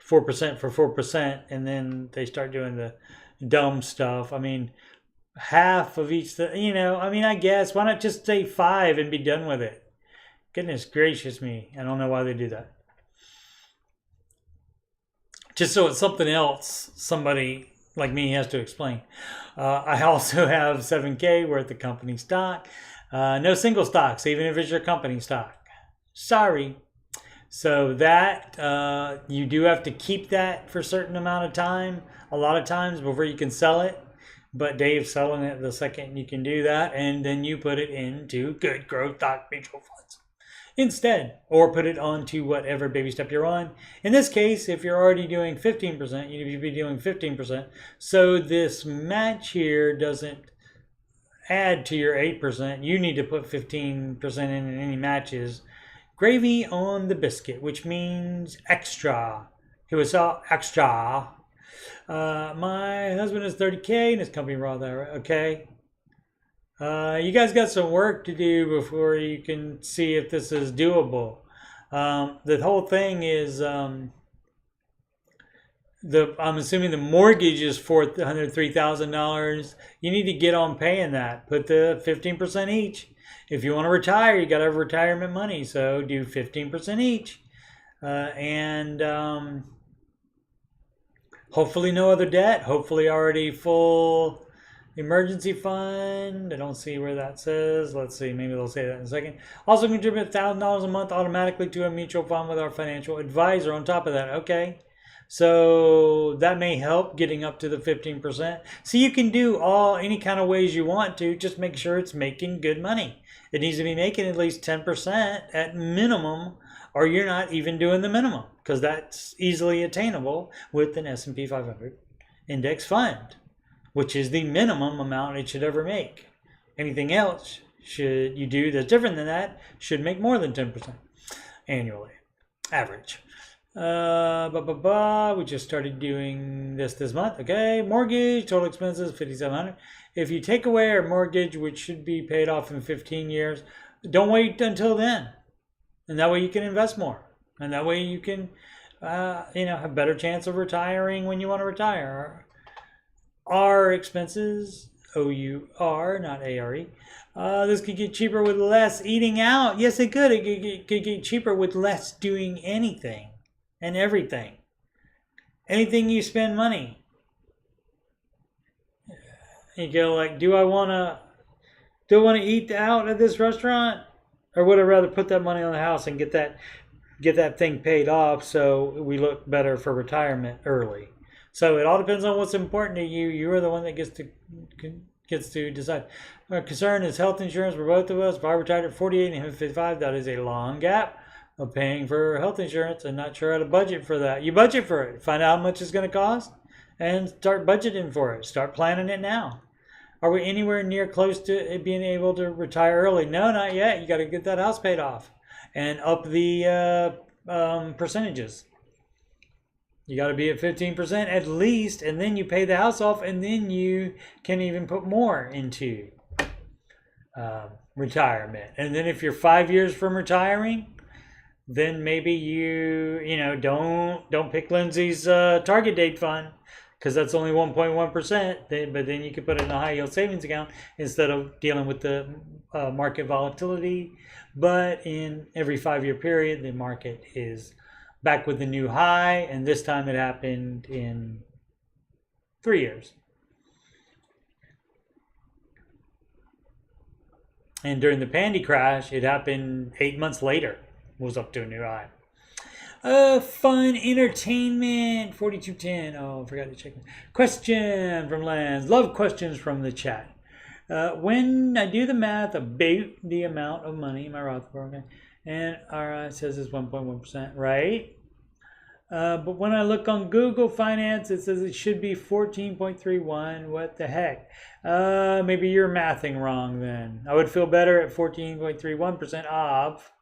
4% for 4%, and then they start doing the dumb stuff. I mean, half of each, I guess, why not just say 5 and be done with it? Goodness gracious me. I don't know why they do that. Just so it's something else somebody like me has to explain. I also have 7K worth of company stock. No single stocks, even if it's your company stock. Sorry. So that you do have to keep that for a certain amount of time, a lot of times before you can sell it. But Dave's selling it the second you can do that, and then you put it into good growth stock mutual funds instead, or put it onto whatever baby step you're on. In this case, if you're already doing 15%, you need to be doing 15%. So this match here doesn't add to your 8%. You need to put 15% in any matches. Gravy on the biscuit, which means extra. It was extra. My husband is 30K and his company raw there. Okay. You guys got some work to do before you can see if this is doable. The whole thing is I'm assuming the mortgage is $403,000. You need to get on paying that. Put the 15% each. If you want to retire, you got to have retirement money. So do 15% each. And hopefully no other debt. Hopefully already full emergency fund. I don't see where that says. Let's see. Maybe they'll say that in a second. Also contribute $1,000 a month automatically to a mutual fund with our financial advisor on top of that. Okay. So that may help getting up to the 15%. So you can do any kind of ways you want to. Just make sure it's making good money. It needs to be making at least 10% at minimum, or you're not even doing the minimum, because that's easily attainable with an S&P 500 index fund, which is the minimum amount it should ever make. Anything else should you do that's different than that should make more than 10% annually, average. We just started doing this month. Okay, mortgage, total expenses, $5,700. If you take away our mortgage, which should be paid off in 15 years, don't wait until then, and that way you can invest more, and that way you can, have better chance of retiring when you want to retire. Our expenses, OUR, not ARE. This could get cheaper with less eating out. Yes, it could. It could get cheaper with less doing anything and everything. Anything you spend money. You go like, do I want to eat out at this restaurant, or would I rather put that money on the house and get that thing paid off so we look better for retirement early? So it all depends on what's important to you. You are the one that gets to decide. Our concern is health insurance for both of us. If I retired at 48 and him 55, that is a long gap of paying for health insurance and not sure how to budget for that. You budget for it. Find out how much it's going to cost and start budgeting for it. Start planning it now. Are we anywhere near close to being able to retire early? No, not yet. You got to get that house paid off and up the percentages. You got to be at 15% at least, and then you pay the house off, and then you can even put more into retirement. And then if you're 5 years from retiring, then maybe you don't pick Lindsay's target date fund, because that's only 1.1%. But then you could put it in a high yield savings account instead of dealing with the market volatility. But in every 5-year period, the market is back with the new high, and this time it happened in 3 years. And during the Pandy crash, it happened 8 months later. Was up to a new high. Fun entertainment 4210. Oh, I forgot to check. Question from Lance. Love questions from the chat. When I do the math about the amount of money in my Roth 401k, and RI says it's 1.1%, right? But when I look on Google Finance, it says it should be 14.31. What the heck? Maybe you're mathing wrong then. I would feel better at 14.31% off.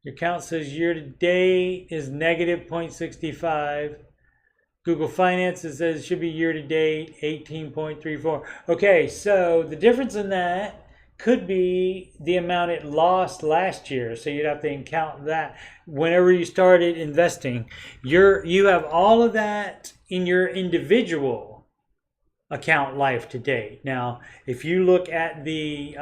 Your count says year to date is negative 0.65. Google Finance, it says it should be year to date 18.34. Okay, so the difference in that could be the amount it lost last year. So you'd have to count that. Whenever you started investing, you have all of that in your individual account life to date. Now, if you look at the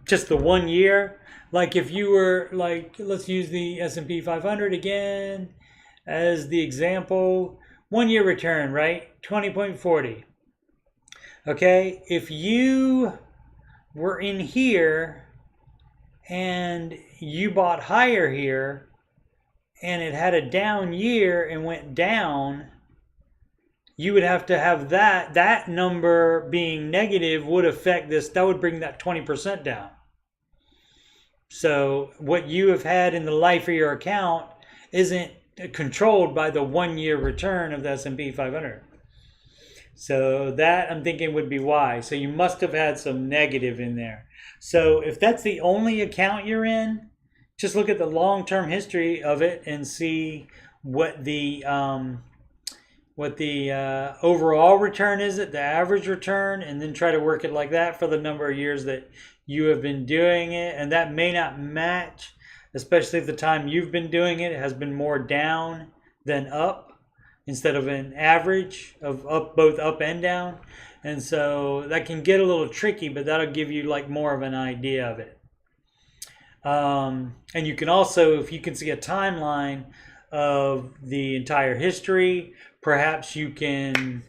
just the 1 year, like if you were like, let's use the S&P 500 again as the example, 1 year return, right? 20.40. Okay, if you were in here and you bought higher here and it had a down year and went down, you would have to have that number being negative would affect this. That would bring that 20% down. So what you have had in the life of your account isn't controlled by the 1 year return of the S&P 500. So that, I'm thinking, would be why. So you must have had some negative in there. So if that's the only account you're in, just look at the long-term history of it and see what the overall return is, the average return, and then try to work it like that for the number of years that you have been doing it. And that may not match, especially if the time you've been doing it has been more down than up, instead of an average of up, both up and down. And so that can get a little tricky, but that'll give you like more of an idea of it. And you can also, if you can see a timeline of the entire history, perhaps you can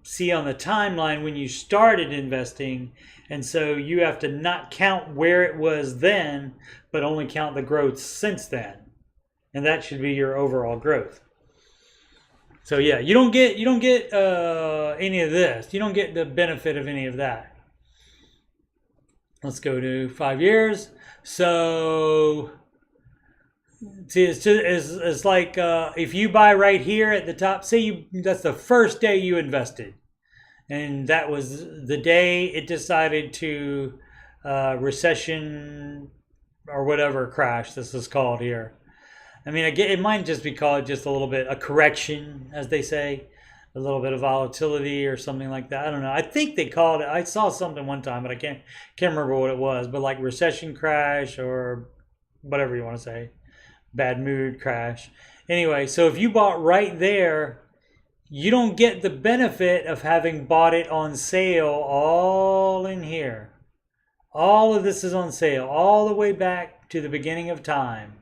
see on the timeline when you started investing. And so you have to not count where it was then, but only count the growth since then. And that should be your overall growth. So yeah, you don't get any of this. You don't get the benefit of any of that. Let's go to 5 years. So see, it's like if you buy right here at the top. Say that's the first day you invested, and that was the day it decided to recession or whatever crash this is called here. I mean, it might just be called just a little bit a correction, as they say. a little bit of volatility or something like that. I don't know. I think they called it. I saw something one time, but I can't remember what it was. But like recession crash or whatever you want to say, bad mood crash. Anyway, so if you bought right there, you don't get the benefit of having bought it on sale all in here. All of this is on sale all the way back to the beginning of time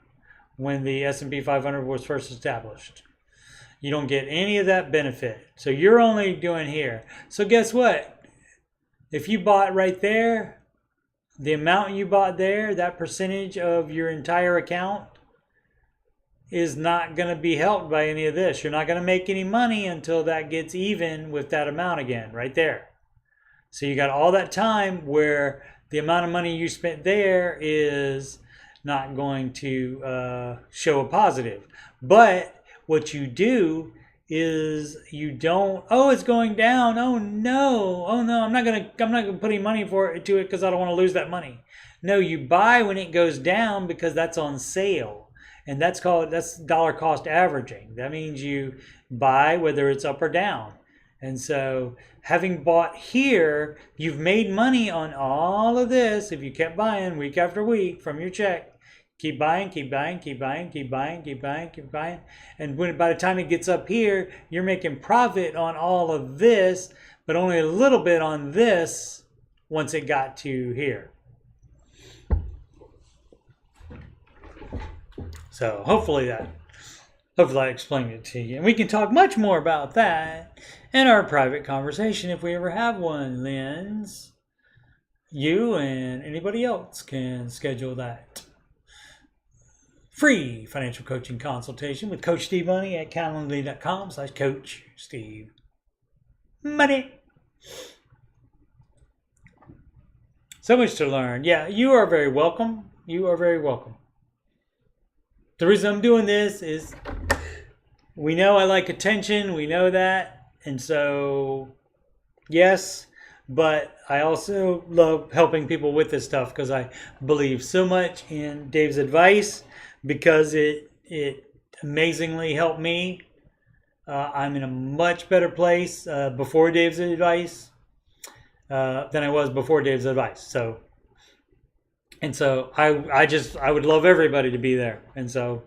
when the S&P 500 was first established. You don't get any of that benefit. So you're only doing here. So guess what? If you bought right there, the amount you bought there, that percentage of your entire account is not going to be helped by any of this. You're not going to make any money until that gets even with that amount again, right there. So you got all that time where the amount of money you spent there is not going to show a positive. But what you do is you don't, oh, it's going down. Oh no, I'm not gonna put any money into it because I don't want to lose that money. No, you buy when it goes down because that's on sale. And that's dollar cost averaging. That means you buy whether it's up or down. And so having bought here, you've made money on all of this. If you kept buying week after week from your check, keep buying. And by the time it gets up here, you're making profit on all of this, but only a little bit on this once it got to here. So hopefully I explained it to you. And we can talk much more about that in our private conversation if we ever have one, Lens. You and anybody else can schedule that free financial coaching consultation with Coach Steve Money at calendly.com/Coach Steve Money. So much to learn. Yeah, you are very welcome. You are very welcome. The reason I'm doing this is we know I like attention. We know that. And so, yes, but I also love helping people with this stuff because I believe so much in Dave's advice because it amazingly helped me. I'm in a much better place before Dave's advice than I was before Dave's advice. So I would love everybody to be there. And so,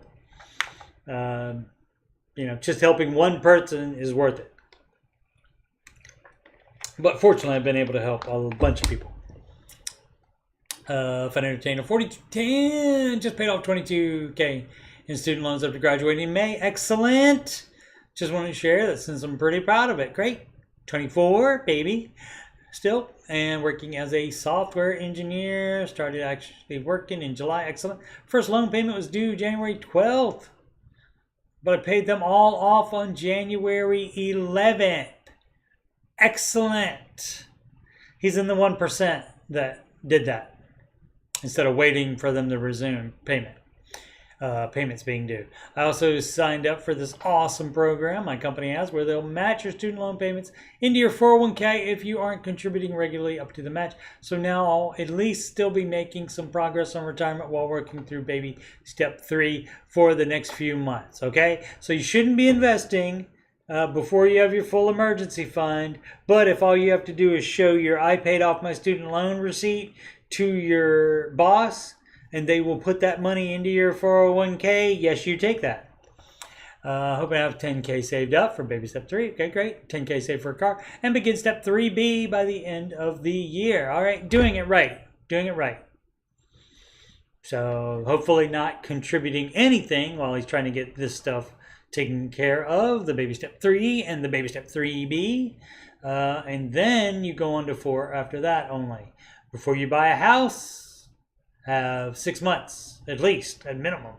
just helping one person is worth it. But fortunately, I've been able to help a bunch of people. Fun entertainer 4210 just paid off $22K in student loans after graduating in May. Excellent. Just wanted to share that since I'm pretty proud of it. Great. 24, baby. Still, and working as a software engineer. Started actually working in July. Excellent. First loan payment was due January 12th, but I paid them all off on January 11th. Excellent. He's in the 1% that did that instead of waiting for them to resume payments being due. I also signed up for this awesome program my company has where they'll match your student loan payments into your 401k if you aren't contributing regularly up to the match. So now I'll at least still be making some progress on retirement while working through baby step 3 for the next few months. Okay, so you shouldn't be investing before you have your full emergency fund, but if all you have to do is show your I paid off my student loan receipt to your boss and they will put that money into your 401k, yes, you take that. Hope I have 10K saved up for baby step 3. Okay, great. 10K saved for a car. And begin step 3B by the end of the year. All right, doing it right. So hopefully not contributing anything while he's trying to get this stuff taken care of, the baby step 3 and the baby step 3B. And then you go on to 4 after that only. Before you buy a house, have 6 months, at least, at minimum,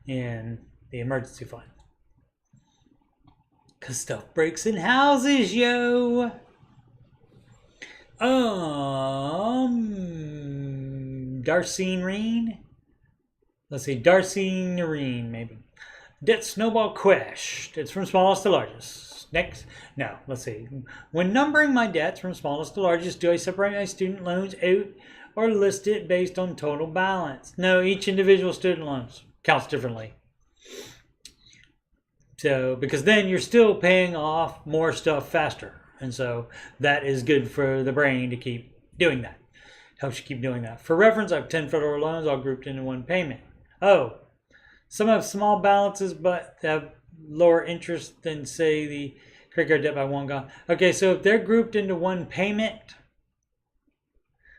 in the emergency fund. Because stuff breaks in houses, yo. Darcene Reen? Let's see, Darcene Reen, maybe. Debt snowball quest. It's from smallest to largest. Next. No, let's see. When numbering my debts from smallest to largest, do I separate my student loans out or list it based on total balance? No, each individual student loans counts differently. So, because then you're still paying off more stuff faster. And so that is good for the brain to keep doing that. Helps you keep doing that. For reference, I have 10 federal loans all grouped into one payment. Oh, some have small balances but have lower interest than, say, the credit card debt by one gone. Okay, so if they're grouped into one payment,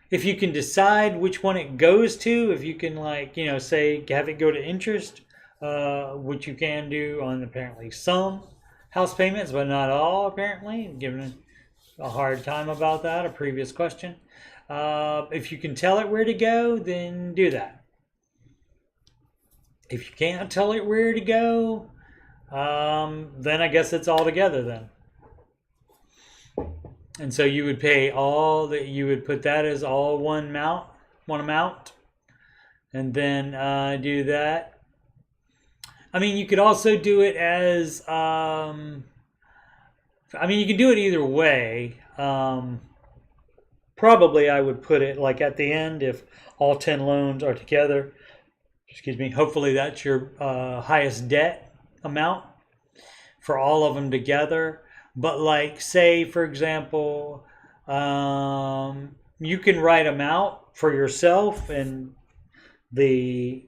if you can decide which one it goes to, if you can, like, you know, say, have it go to interest, which you can do on apparently some house payments, but not all, apparently. I'm giving a hard time about that, a previous question. If you can tell it where to go, then do that. If you can't tell it where to go, then I guess it's all together then. And so you would pay all that, you would put that as all one amount, and then do that. I mean, you could also do it as, I mean, you can do it either way. Probably I would put it like at the end if all 10 loans are together. Excuse me. Hopefully that's your highest debt amount for all of them together. But like, say, for example, you can write them out for yourself, and the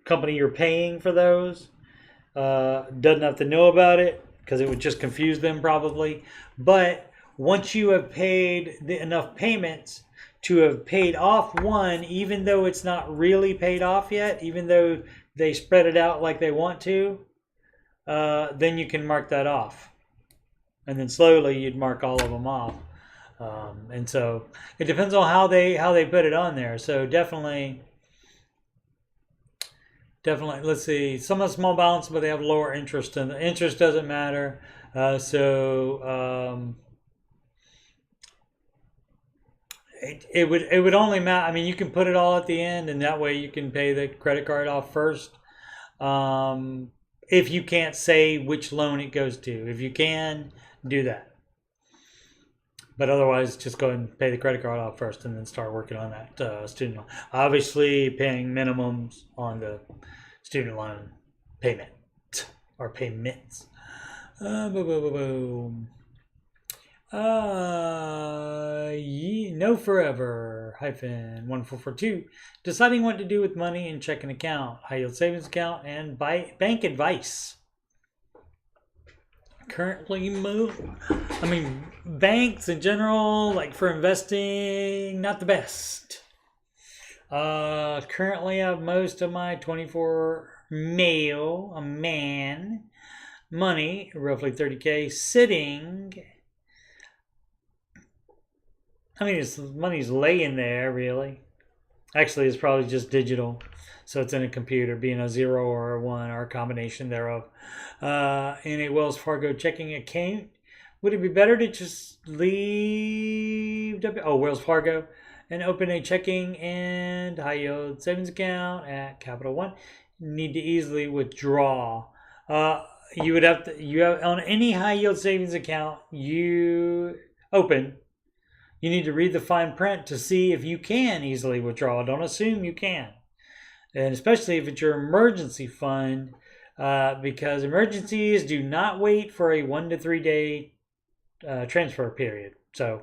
company you're paying for those doesn't have to know about it, because it would just confuse them probably. But once you have paid enough payments to have paid off one, even though it's not really paid off yet, even though they spread it out like they want to, then you can mark that off. And then slowly you'd mark all of them off. And so it depends on how they put it on there. So definitely, let's see. Some have small balance, but they have lower interest, and the interest doesn't matter. It would only matter. I mean, you can put it all at the end, and that way you can pay the credit card off first. If you can't say which loan it goes to, if you can, do that. But otherwise, just go ahead and pay the credit card off first, and then start working on that student loan. Obviously, paying minimums on the student loan payment or payments. No forever -1442. Deciding what to do with money in checking account, high yield savings account, and bank advice. Currently, banks in general, like for investing, not the best. Currently, I have most of my 24 man money, roughly 30K, sitting. I mean, money's laying there, really. Actually, it's probably just digital. So it's in a computer, being a 0 or a 1 or a combination thereof. In a Wells Fargo checking account. Would it be better to just leave Wells Fargo and open a checking and high yield savings account at Capital One? Need to easily withdraw. You have on any high yield savings account you open, you need to read the fine print to see if you can easily withdraw. Don't assume you can. And especially if it's your emergency fund, because emergencies do not wait for a 1 to 3 day transfer period. So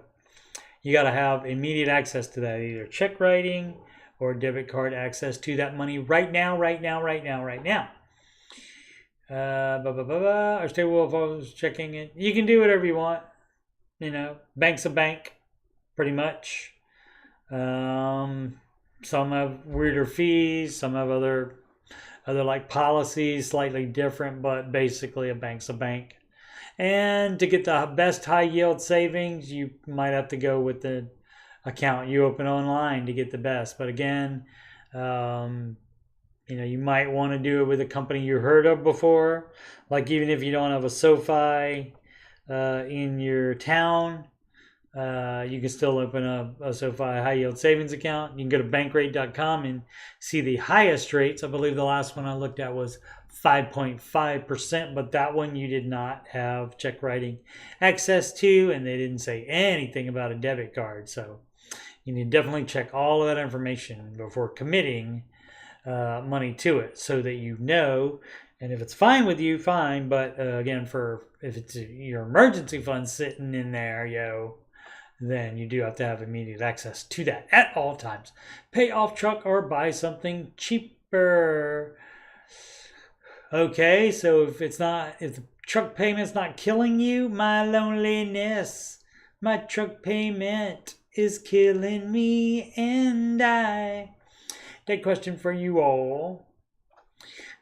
you got to have immediate access to that, either check writing or debit card access to that money right now. Or stable checking it. You can do whatever you want. You know, bank's a bank. Pretty much. Some have weirder fees. Some have other like policies, slightly different, but basically a bank's a bank. And to get the best high yield savings, you might have to go with the account you open online to get the best. But again, you might want to do it with a company you heard of before. Like even if you don't have a SoFi in your town, you can still open a SoFi high yield savings account. You can go to bankrate.com and see the highest rates. I believe the last one I looked at was 5.5%, but that one you did not have check writing access to, and they didn't say anything about a debit card. So you need to definitely check all of that information before committing money to it, so that you know And if it's fine with you, fine. But again, if it's your emergency fund sitting in there, then you do have to have immediate access to that at all times. Pay off truck or buy something cheaper. Okay, so if the truck payment's not killing you, my loneliness, my truck payment is killing me, and that question for you all.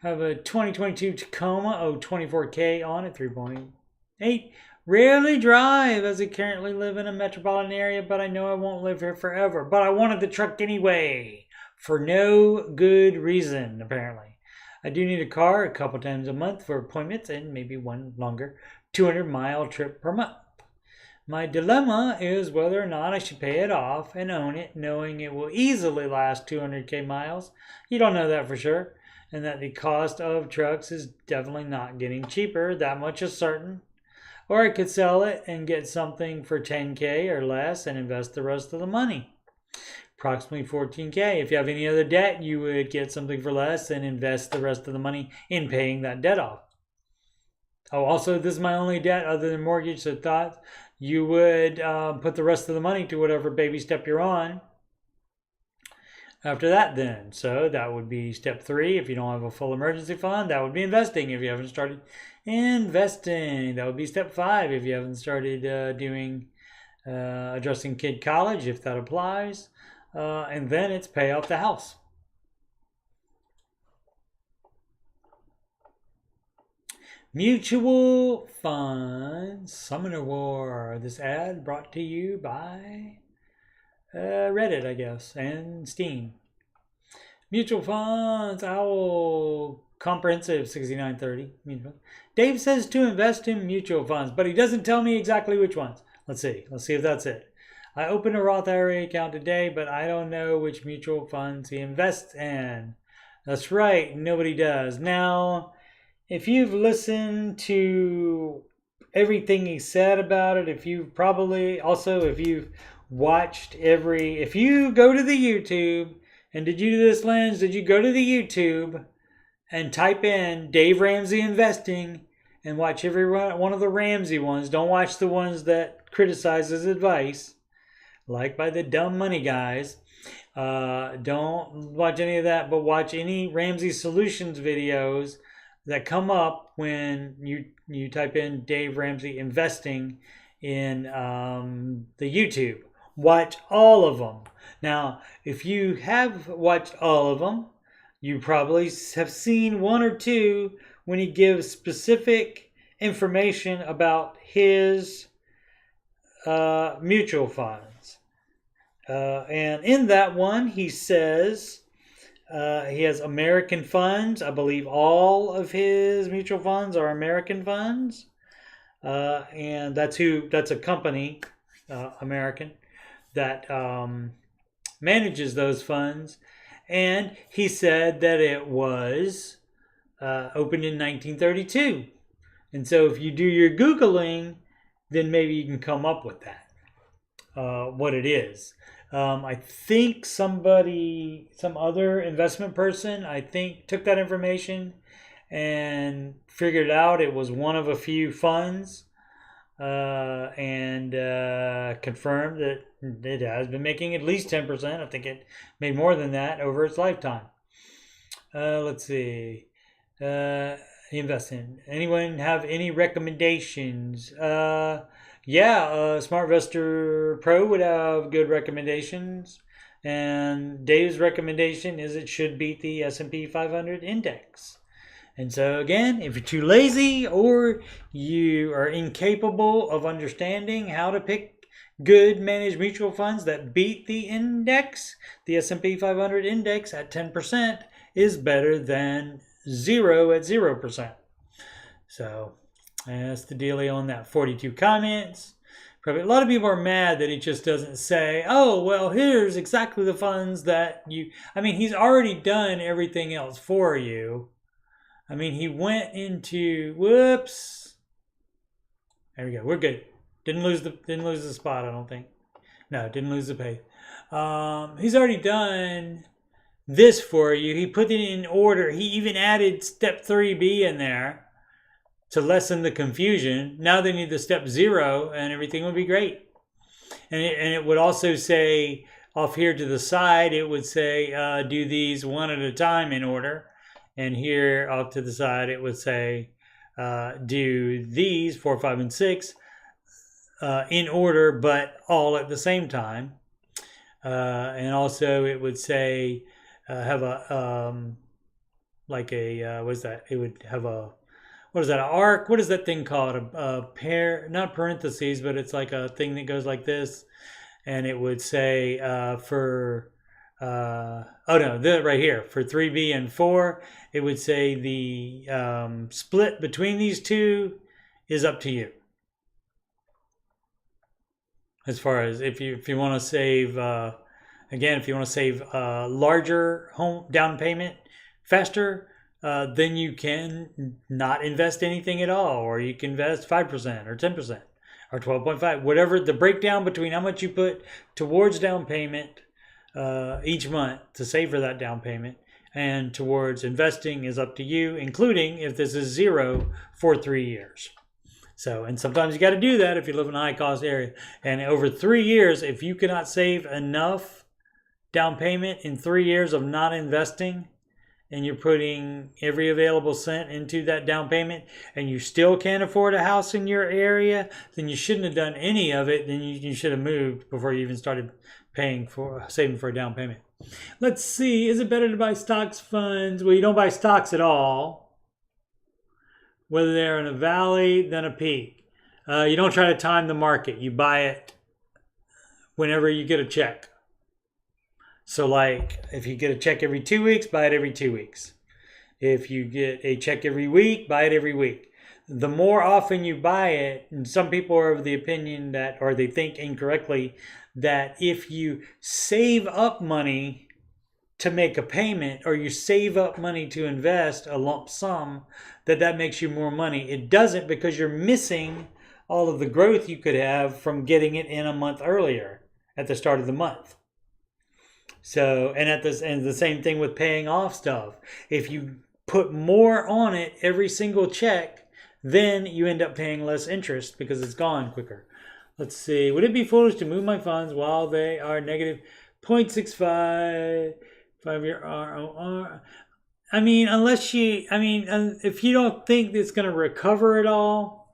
I have a 2022 Tacoma, 24K on it, 3.8. Rarely drive as I currently live in a metropolitan area, but I know I won't live here forever. But I wanted the truck anyway, for no good reason, apparently. I do need a car a couple times a month for appointments and maybe one longer 200-mile trip per month. My dilemma is whether or not I should pay it off and own it, knowing it will easily last 200K miles. You don't know that for sure. And that the cost of trucks is definitely not getting cheaper. That much is certain. Or I could sell it and get something for 10K or less and invest the rest of the money. Approximately 14K. If you have any other debt, you would get something for less and invest the rest of the money in paying that debt off. Oh, also, this is my only debt other than mortgage, so thought you would put the rest of the money to whatever baby step you're on. After that, then, so that would be step 3. If you don't have a full emergency fund, that would be investing. If you haven't started investing, that would be step 5. If you haven't started doing addressing kid college, if that applies, and then it's pay off the house. Mutual funds, Summoner War. This ad brought to you by Reddit, I guess, and Steam. Mutual funds, Owl, comprehensive 6930. Dave says to invest in mutual funds, but he doesn't tell me exactly which ones. Let's see if that's it. I opened a Roth IRA account today, but I don't know which mutual funds he invests in. That's right, nobody does. Now, if you've listened to everything he said about it, if you've watched if you go to the YouTube, and did you do this, Lens? Did you go to the YouTube and type in Dave Ramsey investing and watch every one of the Ramsey ones? Don't watch the ones that criticize his advice, like by the dumb money guys. Don't watch any of that, but watch any Ramsey Solutions videos that come up when you type in Dave Ramsey investing in the YouTube. Watch all of them. Now, if you have watched all of them, you probably have seen one or two when he gives specific information about his mutual funds. And in that one, he says he has American funds. I believe all of his mutual funds are American funds. And that's a company, American, that manages those funds. And he said that it was opened in 1932. And so if you do your Googling, then maybe you can come up with that, what it is. I think some other investment person, took that information and figured out it was one of a few funds, and confirmed that it has been making at least 10%. I think it made more than that over its lifetime. Let's see. Invest in. Anyone have any recommendations? SmartVestor Pro would have good recommendations. And Dave's recommendation is it should beat the S&P 500 index. And so again, if you're too lazy or you are incapable of understanding how to pick good managed mutual funds that beat the index, the S&P 500 index at 10% is better than 0 at 0%. So that's the dealio on that. 42 comments. Probably a lot of people are mad that he just doesn't say, oh, well, here's exactly the funds that he's already done everything else for you. He went into, whoops. There we go. We're good. Didn't lose the spot, I don't think. No, didn't lose the page. He's already done this for you. He put it in order. He even added step 3B in there to lessen the confusion. Now they need the step 0 and everything would be great. And it would also say off here to the side, it would say do these one at a time in order. And here off to the side, it would say do these 4, 5, and 6 in order, but all at the same time. And also it would say have a like a what is that? It would have a, what is that, an arc? What is that thing called? A pair, not parentheses, but it's like a thing that goes like this. And it would say for oh no, right here for 3B and 4, it would say the split between these two is up to you. As far as if you want to save, again, if you want to save larger home down payment faster, then you can not invest anything at all, or you can invest 5% or 10% or 12.5, whatever the breakdown between how much you put towards down payment each month to save for that down payment and towards investing is up to you, including if this is 0 for 3 years. So, and sometimes you got to do that if you live in a high cost area. And over 3 years, if you cannot save enough down payment in 3 years of not investing, and you're putting every available cent into that down payment, and you still can't afford a house in your area, then you shouldn't have done any of it. Then you should have moved before you even started saving for a down payment. Let's see, is it better to buy stocks, funds? Well, you don't buy stocks at all, whether they're in a valley than a peak. You don't try to time the market. You buy it whenever you get a check. So like if you get a check every 2 weeks, buy it every 2 weeks. If you get a check every week, buy it every week. The more often you buy it, and some people are of the opinion that, or they think incorrectly, that if you save up money to make a payment, or you save up money to invest a lump sum, that makes you more money. It doesn't, because you're missing all of the growth you could have from getting it in a month earlier at the start of the month. So, and the same thing with paying off stuff. If you put more on it every single check, then you end up paying less interest because it's gone quicker. Let's see. Would it be foolish to move my funds while they are negative 0.65 5-year ROR? I mean, if you don't think it's going to recover at all,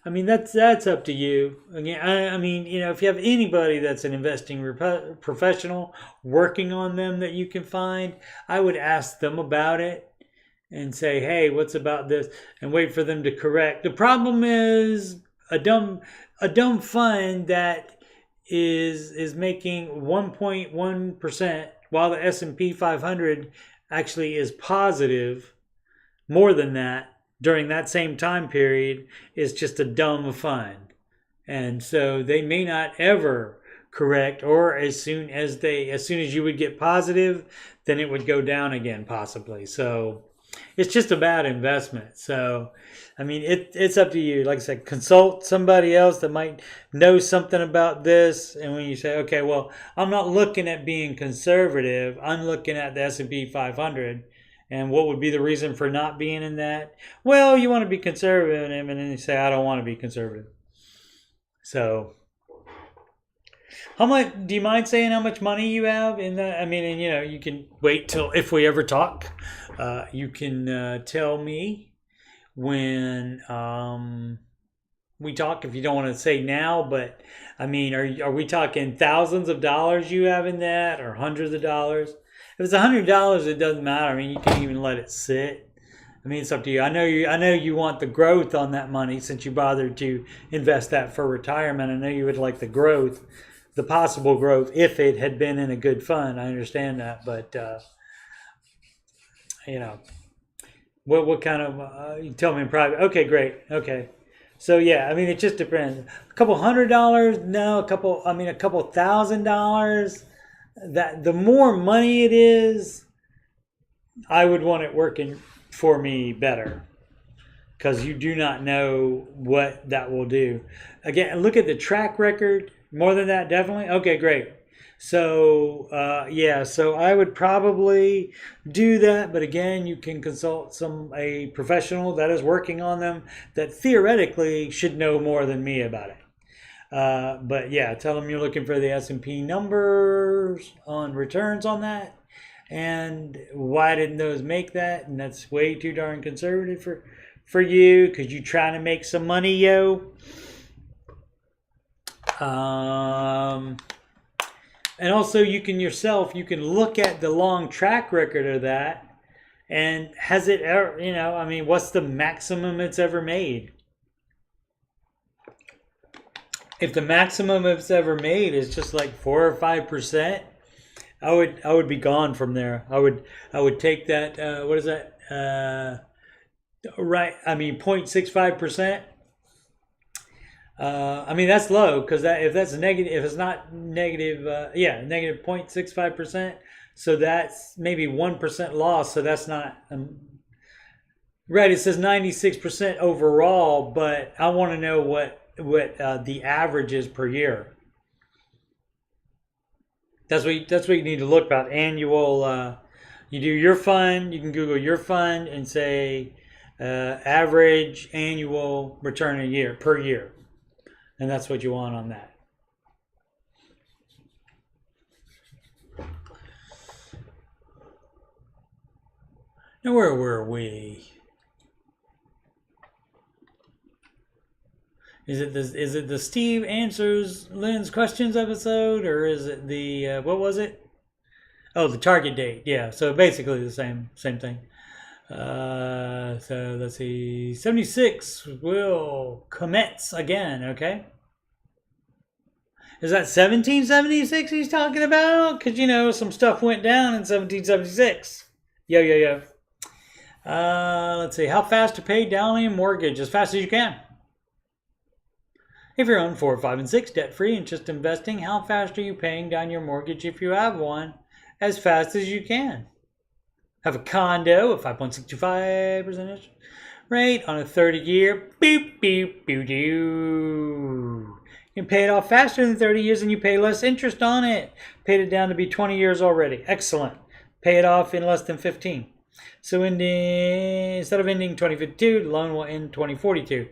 I mean, that's up to you. Again, I mean, you know, if you have anybody that's an investing professional working on them that you can find, I would ask them about it and say, hey, what's about this? And wait for them to correct. The problem is a dumb fund that is making 1.1% while the S&P 500 actually is positive more than that during that same time period is just a dumb fund. And so they may not ever correct, or as soon as you would get positive, then it would go down again possibly. So it's just a bad investment. So I mean, it's up to you. Like I said, consult somebody else that might know something about this. And when you say, okay, well, I'm not looking at being conservative, I'm looking at the S&P 500. And what would be the reason for not being in that? Well, you want to be conservative, and then you say, I don't want to be conservative. So, how much, do you mind saying how much money you have in that? I mean, and you know, you can wait till, if we ever talk, you can tell me when we talk, if you don't want to say now. But I mean, are we talking thousands of dollars you have in that, or hundreds of dollars? If it's $100, it doesn't matter. I mean, you can even let it sit. I mean, it's up to you. I know you want the growth on that money since you bothered to invest that for retirement. I know you would like the growth, the possible growth, if it had been in a good fund. I understand that, but you know, what kind of? You tell me in private. Okay, great. Okay, so yeah, I mean, it just depends. A couple $100? No, a couple $1,000. That the more money it is, I would want it working for me better, because you do not know what that will do. Again, look at the track record. More than that, definitely. Okay, great. So yeah, so I would probably do that, but again, you can consult a professional that is working on them that theoretically should know more than me about it. But yeah, tell them you're looking for the S&P numbers on returns on that, and why didn't those make that? And that's way too darn conservative for you because you're trying to make some money, yo. And also you can look at the long track record of that, and has it ever, I mean, what's the maximum it's ever made? If the maximum it's ever made is just like 4 or 5%, I would be gone from there. I would take that. What is that? Right. I mean, 0.65%. I mean, that's low because if that's negative, if it's not negative, negative 0.65%. So that's maybe 1% loss. So that's not right. It says 96% overall, but I want to know what the average is per year. That's what you need to look about. Annual. You do your fund. You can Google your fund and say average annual return per year. And that's what you want on that. Now, where were we? Is it the Steve Answers Lynn's Questions episode, or is it the what was it? Oh, the target date. Yeah, so basically the same thing. So let's see. 76 will commence again. Okay. Is that 1776 he's talking about? Because some stuff went down in 1776. Yo. Let's see. How fast to pay down a mortgage? As fast as you can. If you're on 4, 5, and 6 debt-free and just investing, how fast are you paying down your mortgage if you have one? As fast as you can. Have a condo at 5.625% rate on a 30-year. Beep, beep, boo, doo. You can pay it off faster than 30 years and you pay less interest on it. Paid it down to be 20 years already. Excellent. Pay it off in less than 15. So instead of ending 2052, the loan will end 2042.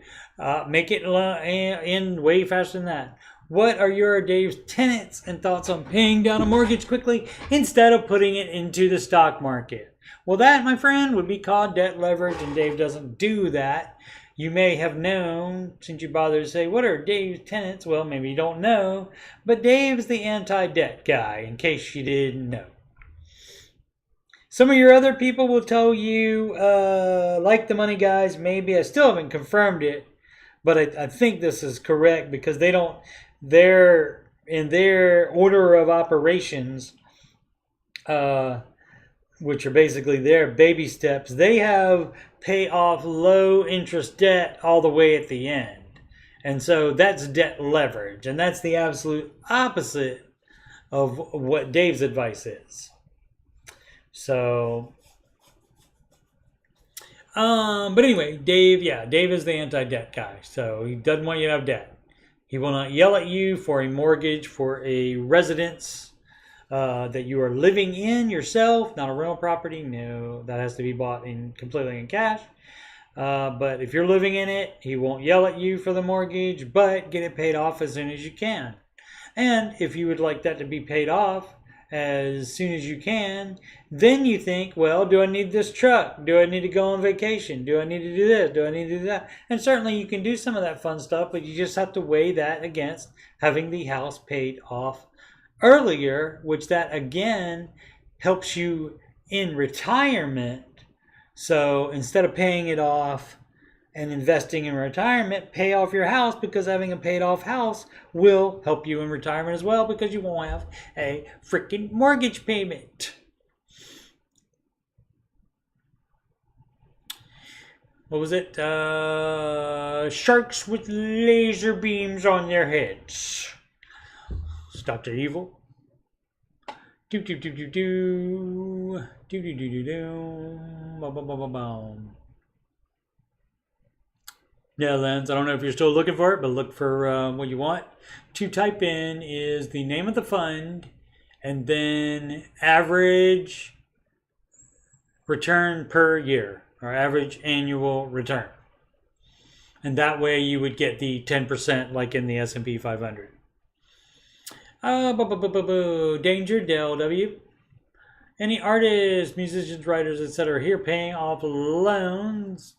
Make it end way faster than that. What are your Dave's tenets and thoughts on paying down a mortgage quickly instead of putting it into the stock market? Well, that, my friend, would be called debt leverage, and Dave doesn't do that. You may have known, since you bothered to say, what are Dave's tenets? Well, maybe you don't know, but Dave's the anti-debt guy, in case you didn't know. Some of your other people will tell you, like the money guys, maybe. I still haven't confirmed it, but I think this is correct because they're in their order of operations, which are basically their baby steps. They have pay off low interest debt all the way at the end. And so that's debt leverage. And that's the absolute opposite of what Dave's advice is. So, but anyway, Dave is the anti-debt guy. So he doesn't want you to have debt. He will not yell at you for a mortgage for a residence that you are living in yourself, not a rental property. No, that has to be bought completely in cash. But if you're living in it, he won't yell at you for the mortgage, but get it paid off as soon as you can. And if you would like that to be paid off as soon as you can, then you think, well, do I need this truck? Do I need to go on vacation? Do I need to do this? Do I need to do that? And certainly you can do some of that fun stuff, but you just have to weigh that against having the house paid off earlier, which that again helps you in retirement. So instead of paying it off and investing in retirement, pay off your house, because having a paid off house will help you in retirement as well, because you won't have a freaking mortgage payment. What was it? Sharks with laser beams on their heads. It's Dr. Evil. Do do do do do do do do do do. Bum bum bum bum bum. Yeah, Lens, I don't know if you're still looking for it, but look for what you want to type in is the name of the fund and then average return per year, or average annual return. And that way you would get the 10% like in the S&P 500. Danger Del W. Any artists, musicians, writers, etc. here paying off loans?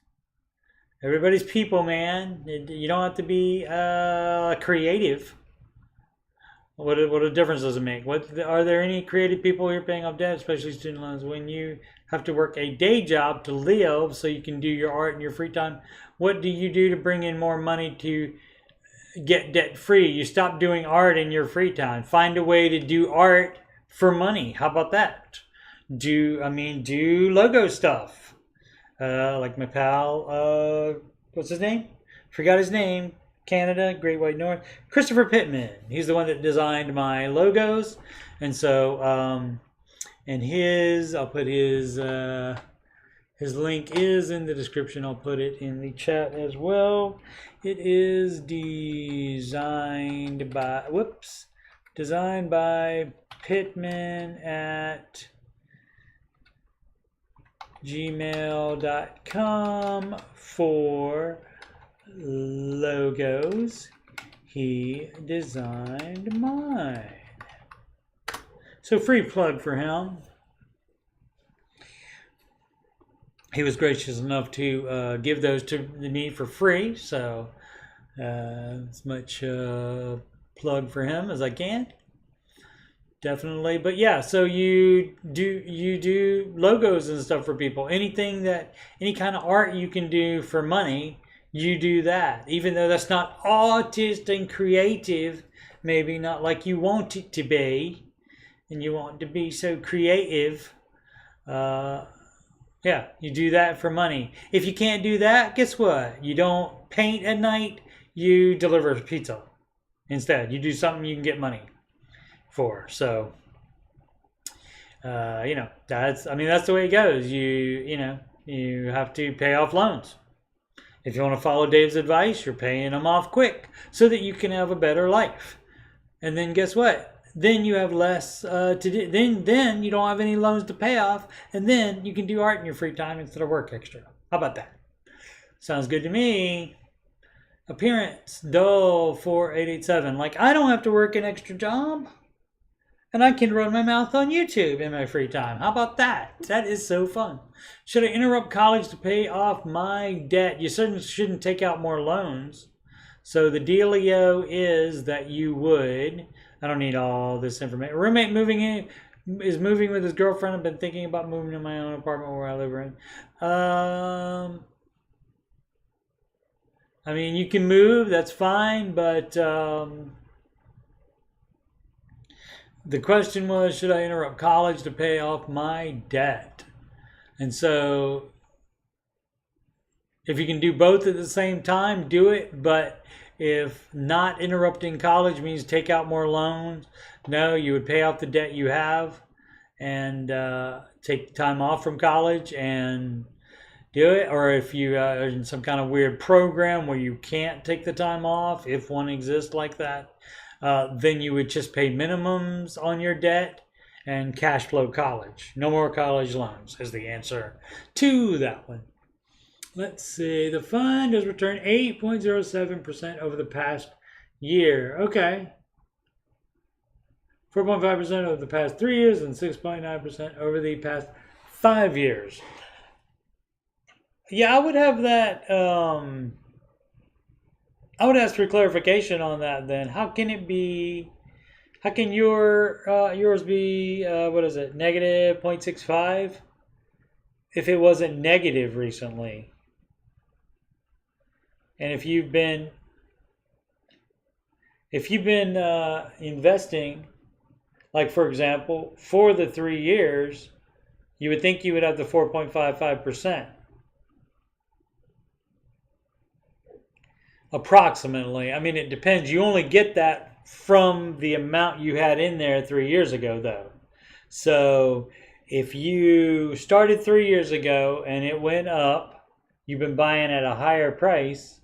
Everybody's people, man. You don't have to be creative. What a difference does it make? Are there any creative people here paying off debt, especially student loans, when you have to work a day job to live so you can do your art in your free time? What do you do to bring in more money to get debt free? You stop doing art in your free time. Find a way to do art for money. How about that? Do logo stuff. Like my pal, what's his name? Forgot his name. Canada, Great White North. Christopher Pittman. He's the one that designed my logos. And so, I'll put his link is in the description. I'll put it in the chat as well. It is designed by Pittman at gmail.com for logos. He designed mine. So free plug for him. He was gracious enough to give those to me for free. So as much plug for him as I can. Definitely. But yeah, so you do logos and stuff for people. Any kind of art you can do for money, you do that. Even though that's not artist and creative, maybe not like you want it to be, and you want to be so creative. Yeah, you do that for money. If you can't do that, guess what? You don't paint at night, you deliver pizza instead. You do something you can get money for. So that's the way it goes. You have to pay off loans. If you want to follow Dave's advice, you're paying them off quick so that you can have a better life. And then guess what? Then you have less to do. Then you don't have any loans to pay off, and then you can do art in your free time instead of work extra. How about that? Sounds good to me. Appearance dull 4887. Like, I don't have to work an extra job, and I can run my mouth on YouTube in my free time. How about that? That is so fun. Should I interrupt college to pay off my debt? You certainly shouldn't take out more loans. So the dealio is that you would. I don't need all this information. Roommate is moving with his girlfriend. I've been thinking about moving to my own apartment where I live in. You can move. That's fine. But the question was, should I interrupt college to pay off my debt? And so if you can do both at the same time, do it. But if not interrupting college means take out more loans, no, you would pay off the debt you have and take time off from college and do it. Or if you are in some kind of weird program where you can't take the time off, if one exists like that, then you would just pay minimums on your debt and cash flow college. No more college loans is the answer to that one. Let's see. The fund has returned 8.07% over the past year. Okay. 4.5% over the past 3 years and 6.9% over the past 5 years. Yeah, I would have that. I would ask for clarification on that then. How can it be? How can yours be, negative 0.65 if it wasn't negative recently? And if you've been investing, like for example, for the 3 years, you would think you would have the 4.55%. Approximately. It depends. You only get that from the amount you had in there 3 years ago, though. So if you started 3 years ago and it went up, you've been buying at a higher price,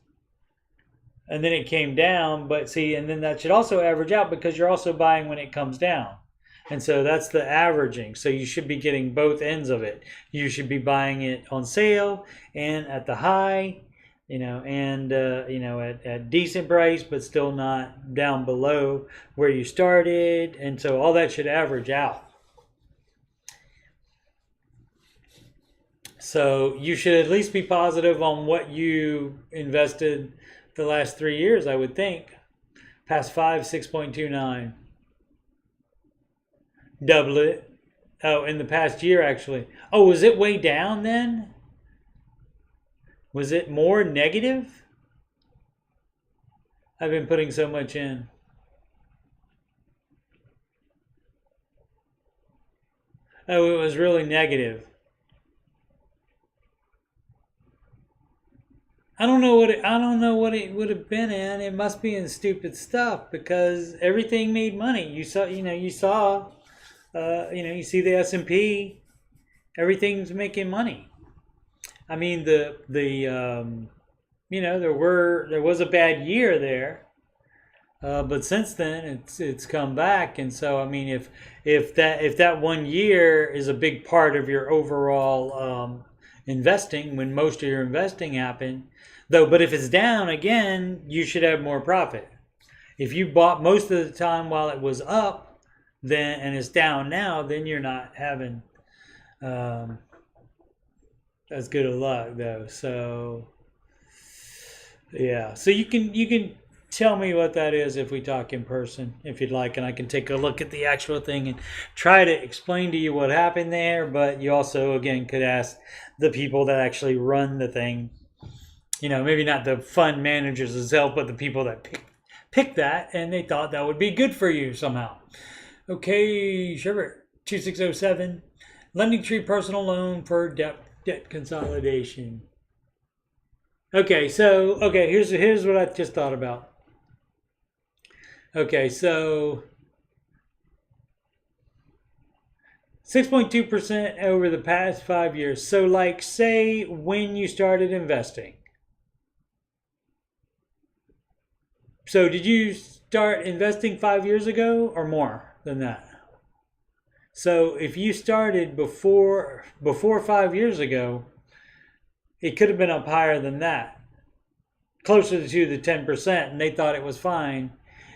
and then it came down, and then that should also average out because you're also buying when it comes down. And so that's the averaging. So you should be getting both ends of it. You should be buying it on sale and at the high, and at decent price, but still not down below where you started. And so all that should average out. So you should at least be positive on what you invested the last 3 years, I would think. Past 5, 6.29. Double it. Oh, in the past year, actually. Oh, was it way down then? Was it more negative? I've been putting so much in. Oh, it was really negative. I don't know what it would have been in. It must be in stupid stuff because everything made money. You saw, you see the S&P. Everything's making money. I mean, there was a bad year there, but since then it's come back. And so I mean, if that 1 year is a big part of your overall investing, when most of your investing happened, but if it's down again, you should have more profit. If you bought most of the time while it was up, then and it's down now, then you're not having as good of luck though. So yeah, so you can tell me what that is if we talk in person, if you'd like, and I can take a look at the actual thing and try to explain to you what happened there. But you also, again, could ask the people that actually run the thing. Maybe not the fund managers themselves, but the people that pick that, and they thought that would be good for you somehow. Okay, sure. 2607, Lending Tree personal loan for debt consolidation. Okay, so here's what I just thought about. Okay, so 6.2% over the past 5 years. So like, say when you started investing. So did you start investing 5 years ago or more than that? So if you started before 5 years ago, it could have been up higher than that, closer to the 10%, and they thought it was fine.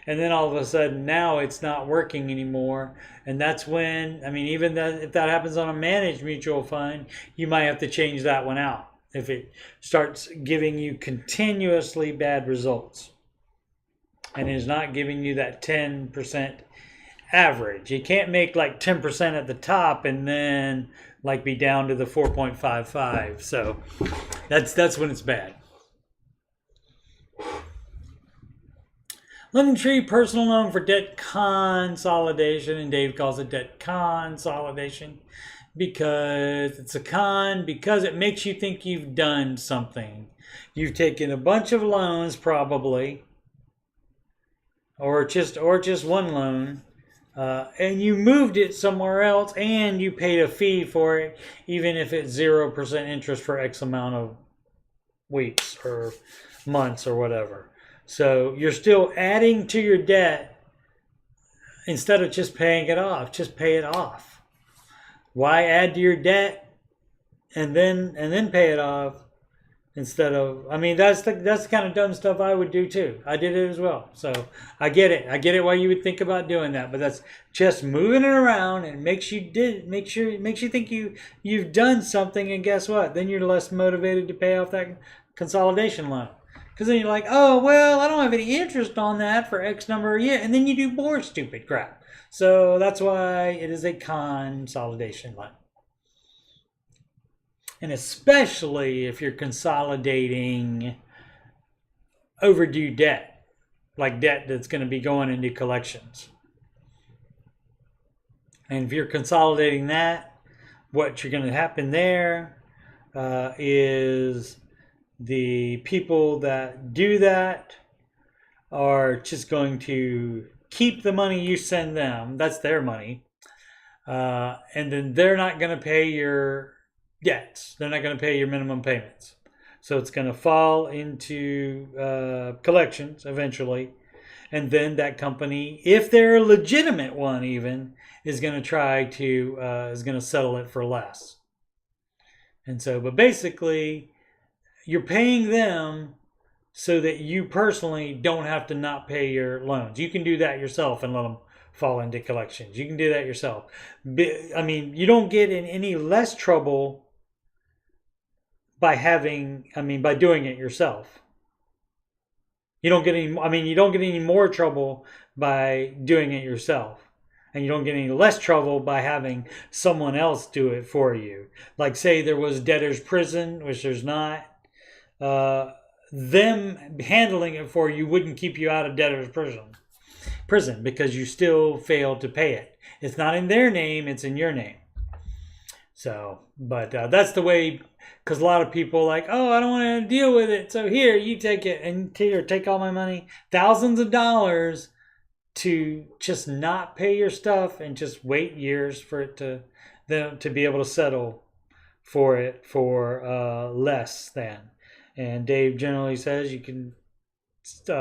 And then all of a sudden now it's not working anymore. And that's when, I mean, even if that happens on a managed mutual fund, you might have to change that one out if it starts giving you continuously bad results and is not giving you that 10% average. You can't make like 10% at the top and then like be down to the 4.55. So that's when it's bad. Lending Tree personal loan for debt consolidation, and Dave calls it debt consolidation because it's because it makes you think you've done something. You've taken a bunch of loans probably, or just one loan, and you moved it somewhere else, and you paid a fee for it, even if it's 0% interest for X amount of weeks or months or whatever. So you're still adding to your debt instead of just paying it off. Just pay it off. Why add to your debt and then pay it off instead of? I mean, that's the kind of dumb stuff I would do too. I did it as well. So I get it. I get it why you would think about doing that. But that's just moving it around and makes you think you've done something. And guess what? Then you're less motivated to pay off that consolidation loan. Because then you're like, oh, well, I don't have any interest on that for X number of years. And then you do more stupid crap. So that's why it is a consolidation loan. And especially if you're consolidating overdue debt, like debt that's going to be going into collections. And if you're consolidating that, what you're going to happen there is the people that do that are just going to keep the money you send them. That's their money. And then they're not going to pay your debts. They're not going to pay your minimum payments. So it's going to fall into collections eventually. And then that company, if they're a legitimate one even, is going to try to, is going to settle it for less. And so, but basically, you're paying them so that you personally don't have to not pay your loans. You can do that yourself and let them fall into collections. You can do that yourself. I mean, you don't get in any less trouble by doing it yourself. You don't get any more trouble by doing it yourself. And you don't get any less trouble by having someone else do it for you. Like say there was debtor's prison, which there's not. Them handling it for you wouldn't keep you out of debtor's prison because you still failed to pay it. It's not in their name, it's in your name. So, but that's the way, because a lot of people are like, oh, I don't want to deal with it. So here, you take it and take all my money, thousands of dollars to just not pay your stuff and just wait years for it to be able to settle for it for less than. And Dave generally says you can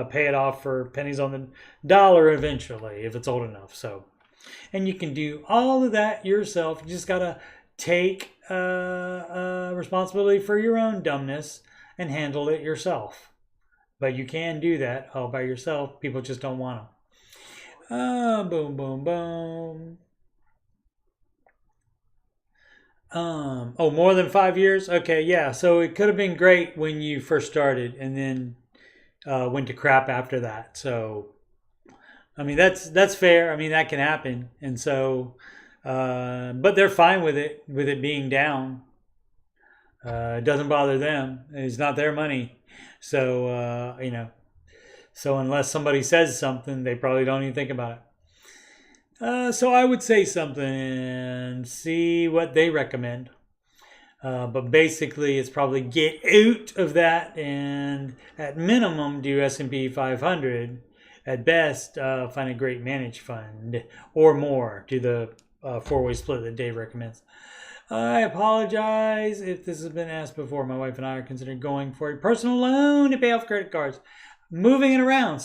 pay it off for pennies on the dollar eventually if it's old enough. So, and you can do all of that yourself. You just gotta take responsibility for your own dumbness and handle it yourself. But you can do that all by yourself. People just don't want to. Boom, boom, boom. More than 5 years? Okay, yeah. So it could have been great when you first started and then went to crap after that. So, I mean, that's fair. I mean, that can happen. And so, but they're fine with it being down. It doesn't bother them. It's not their money. So, so unless somebody says something, they probably don't even think about it. So I would say something and see what they recommend. But basically, it's probably get out of that and at minimum do S&P 500. At best, find a great managed fund or more. Do the four-way split that Dave recommends. I apologize if this has been asked before. My wife and I are considering going for a personal loan to pay off credit cards. Moving it around.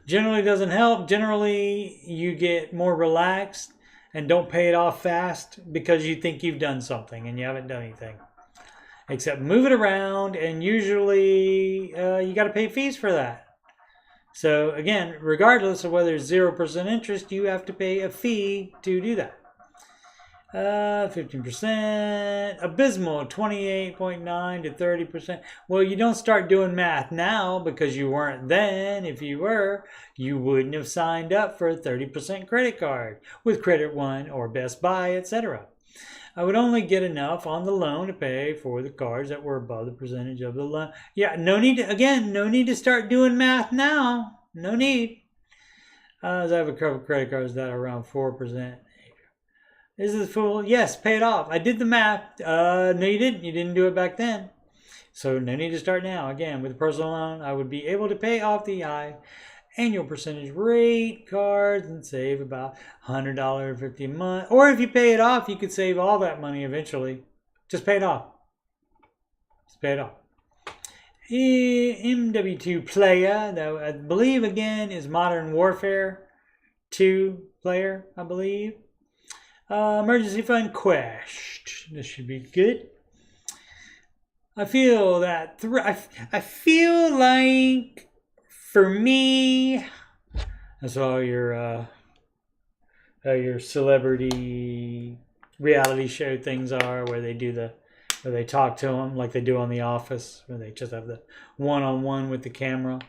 Generally doesn't help. Generally, you get more relaxed and don't pay it off fast because you think you've done something and you haven't done anything. Except move it around, and usually you got to pay fees for that. So again, regardless of whether it's 0% interest, you have to pay a fee to do that. 15%, abysmal, 28.9 to 30%. Well, you don't start doing math now because you weren't then. If you were, you wouldn't have signed up for a 30% credit card with Credit One or Best Buy, etc. I would only get enough on the loan to pay for the cards that were above the percentage of the loan. Yeah, no need to start doing math now. No need. As I have a couple of credit cards that are around 4%. Is this fool? Yes, pay it off. I did the math. No, you didn't. You didn't do it back then. So no need to start now. Again, with a personal loan, I would be able to pay off the high annual percentage rate cards and save about $100.50 a month. Or if you pay it off, you could save all that money eventually. Just pay it off. MW2 player, that I believe again is Modern Warfare 2 player, I believe. Emergency fund quest. This should be good. I feel that I feel like for me, that's all your celebrity reality show things are, where they talk to them like they do on The Office, where they just have the one-on-one with the camera,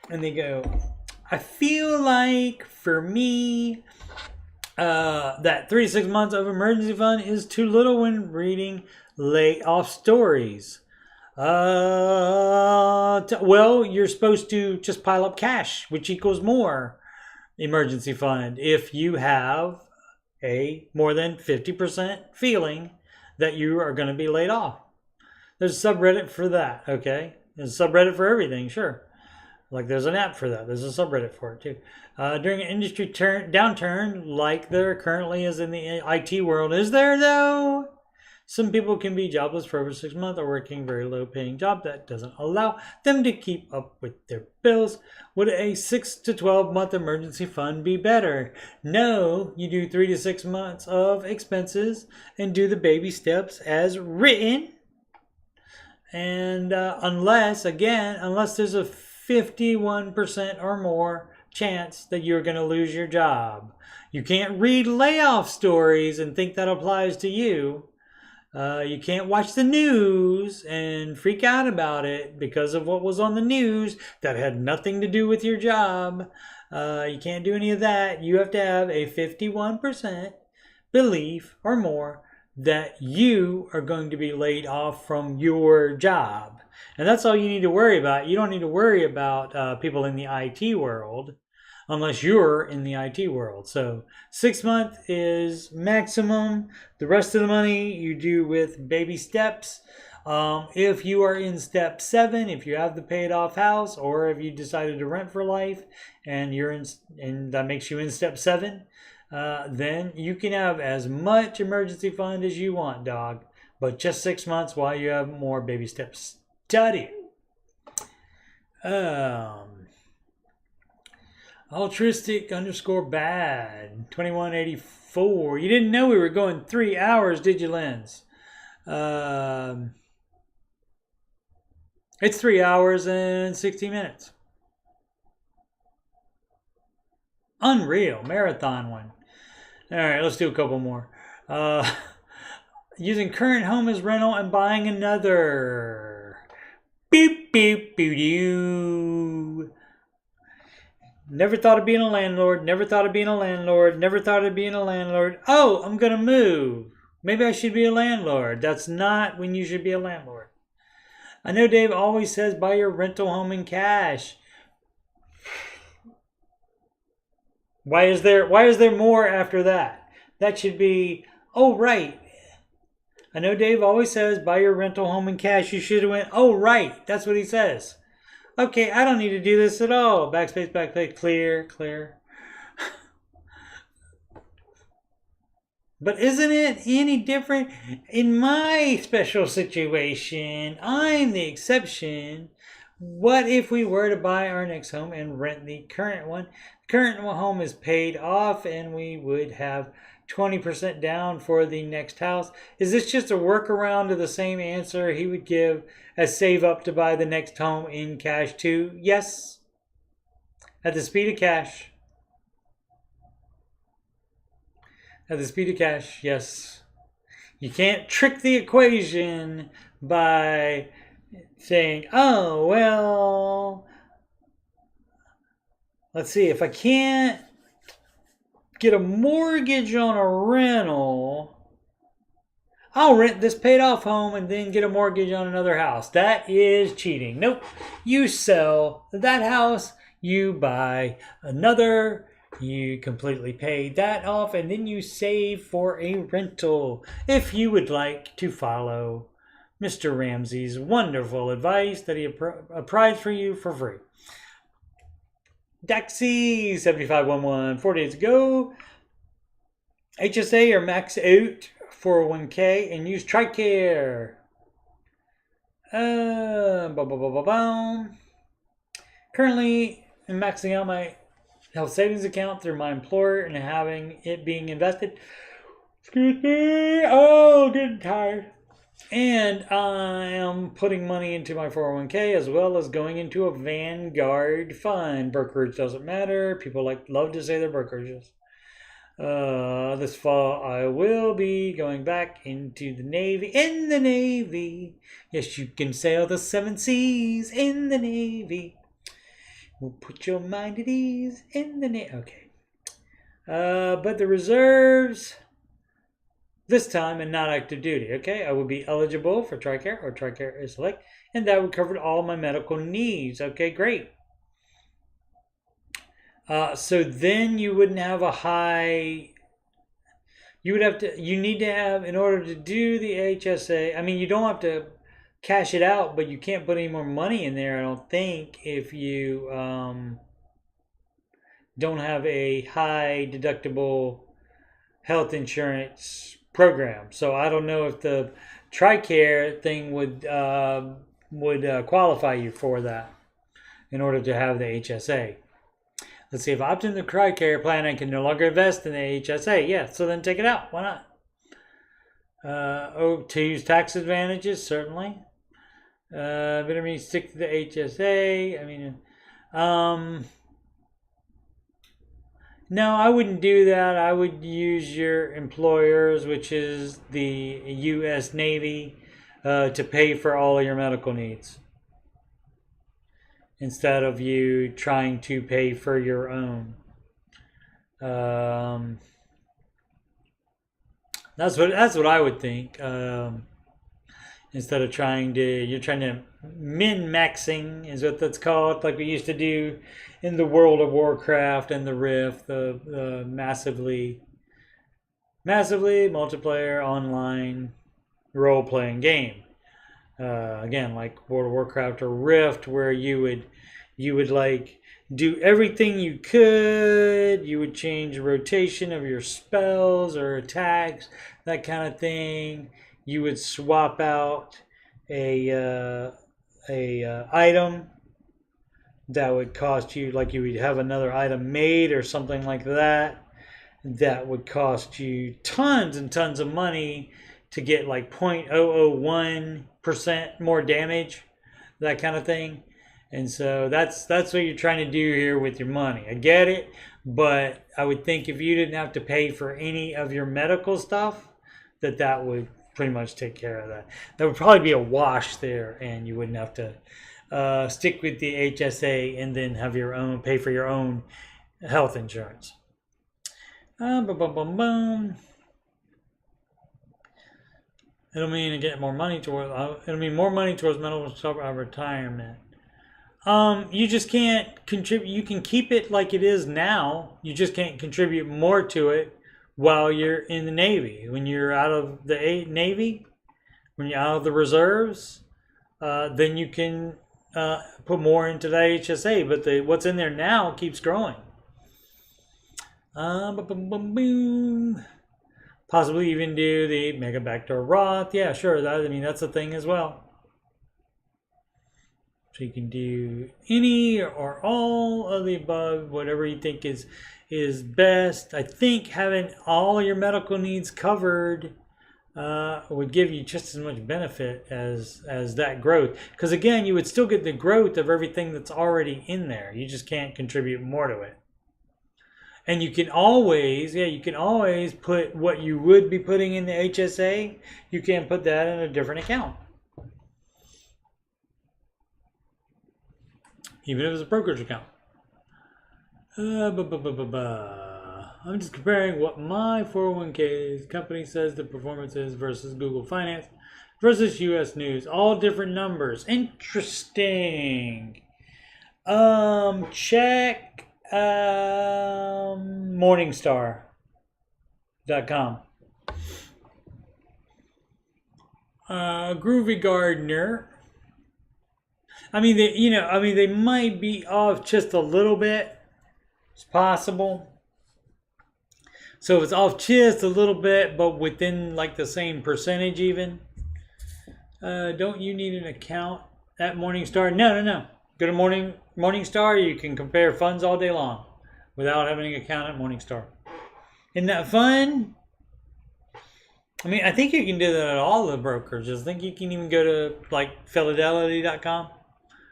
and they go, I feel like for me, that 3 to 6 months of emergency fund is too little when reading layoff stories. Well, you're supposed to just pile up cash, which equals more emergency fund if you have a more than 50% feeling that you are going to be laid off. There's a subreddit for that, okay? There's a subreddit for everything, sure. Like there's an app for that. There's a subreddit for it too. During an industry downturn like there currently is in the IT world. Is there though? Some people can be jobless for over 6 months or working very low paying job that doesn't allow them to keep up with their bills. Would a 6 to 12 month emergency fund be better? No, you do 3 to 6 months of expenses and do the baby steps as written. And unless there's a 51% or more chance that you're going to lose your job. You can't read layoff stories and think that applies to you. You can't watch the news and freak out about it because of what was on the news that had nothing to do with your job. You can't do any of that. You have to have a 51% belief or more that you are going to be laid off from your job. And that's all you need to worry about. You don't need to worry about people in the IT world unless you're in the IT world. So 6 months is maximum. The rest of the money you do with baby steps. If you are in step 7, if you have the paid off house, or if you decided to rent for life and that makes you in step 7, then you can have as much emergency fund as you want, dog. But just 6 months while you have more baby steps. Study. Altruistic_bad 2184. You didn't know we were going 3 hours, did you, Lens? It's 3 hours and 60 minutes. Unreal. Marathon one. All right, let's do a couple more. Using current home as rental and buying another. Beep, beep, boo, doo. Never thought of being a landlord. Never thought of being a landlord. Never thought of being a landlord. Oh, I'm going to move. Maybe I should be a landlord. That's not when you should be a landlord. I know Dave always says buy your rental home in cash. Why is there more after that? That should be, oh, right. I know Dave always says buy your rental home in cash. You should have went, oh, right. That's what he says. Okay, I don't need to do this at all. Backspace, backspace, clear. But isn't it any different? In my special situation, I'm the exception. What if we were to buy our next home and rent the current one? The current home is paid off and we would have 20% down for the next house. Is this just a workaround to the same answer he would give as save up to buy the next home in cash too? Yes. At the speed of cash. At the speed of cash, yes. You can't trick the equation by saying, oh, well, let's see, if I can't get a mortgage on a rental, I'll rent this paid off home and then get a mortgage on another house. That is cheating. Nope. You sell that house, you buy another, you completely pay that off, and then you save for a rental. If you would like to follow Mr. Ramsey's wonderful advice that he applies for you for free. Daxy 7511, 4 days ago. HSA or max out 401k and use TRICARE. Currently, I'm maxing out my health savings account through my employer and having it being invested. Excuse me. Oh, getting tired. And I am putting money into my 401k as well as going into a Vanguard fund. Brokerage doesn't matter. People love to say they're brokerages. This fall I will be going back into the Navy. In the Navy. Yes, you can sail the 7 seas in the Navy. We'll put your mind at ease in the Navy. Okay. But the reserves this time and not active duty. Okay, I would be eligible for TRICARE or TRICARE is select, and that would cover all my medical needs. Okay, great. So then you wouldn't have a high. You need to have, in order to do the HSA. I mean, you don't have to cash it out, but you can't put any more money in there, I don't think, if you don't have a high deductible health insurance program. So I don't know if the TRICARE thing would qualify you for that in order to have the HSA. Let's see, if I opt in the TRICARE plan, I can no longer invest in the HSA. Yeah, so then take it out. Why not? To use tax advantages, certainly. Better me stick to the HSA. I mean, no, I wouldn't do that. I would use your employers, which is the U.S. Navy, to pay for all of your medical needs, instead of you trying to pay for your own. That's what I would think. Instead of you're trying to min-maxing is what that's called, like we used to do in the World of Warcraft and the Rift, the massively multiplayer online role-playing game. Again, like World of Warcraft or Rift, where you would like do everything you could. You would change the rotation of your spells or attacks, that kind of thing. You would swap out a item that would cost you, like you would have another item made or something like that. That would cost you tons and tons of money to get like 0.001% more damage, that kind of thing. And so that's what you're trying to do here with your money. I get it, but I would think if you didn't have to pay for any of your medical stuff, that would pretty much take care of that. That would probably be a wash there, and you wouldn't have to stick with the HSA and then have pay for your own health insurance. It'll mean to get more money towards. It'll mean more money towards medical retirement. You just can't contribute. You can keep it like it is now. You just can't contribute more to it while you're in the Navy. When you're out of the Navy, when you're out of the reserves, then you can put more into the HSA. But what's in there now keeps growing. Possibly even do the mega backdoor Roth. Yeah, sure. That's a thing as well. So you can do any or all of the above, whatever you think is best. I think having all your medical needs covered would give you just as much benefit as that growth. Because again, you would still get the growth of everything that's already in there. You just can't contribute more to it. And you can always put what you would be putting in the HSA, you can put that in a different account. Even if it's a brokerage account. I'm just comparing what my 401k company says the performance is versus Google Finance versus US News. All different numbers. Interesting. Check Morningstar.com. Groovy Gardener. They might be off just a little bit. It's possible. So if it's off just a little bit, but within like the same percentage even. Don't you need an account at Morningstar? No. Go to Morningstar. You can compare funds all day long without having an account at Morningstar. Isn't that fun? I think you can do that at all the brokerages. I think you can even go to like Fidelity.com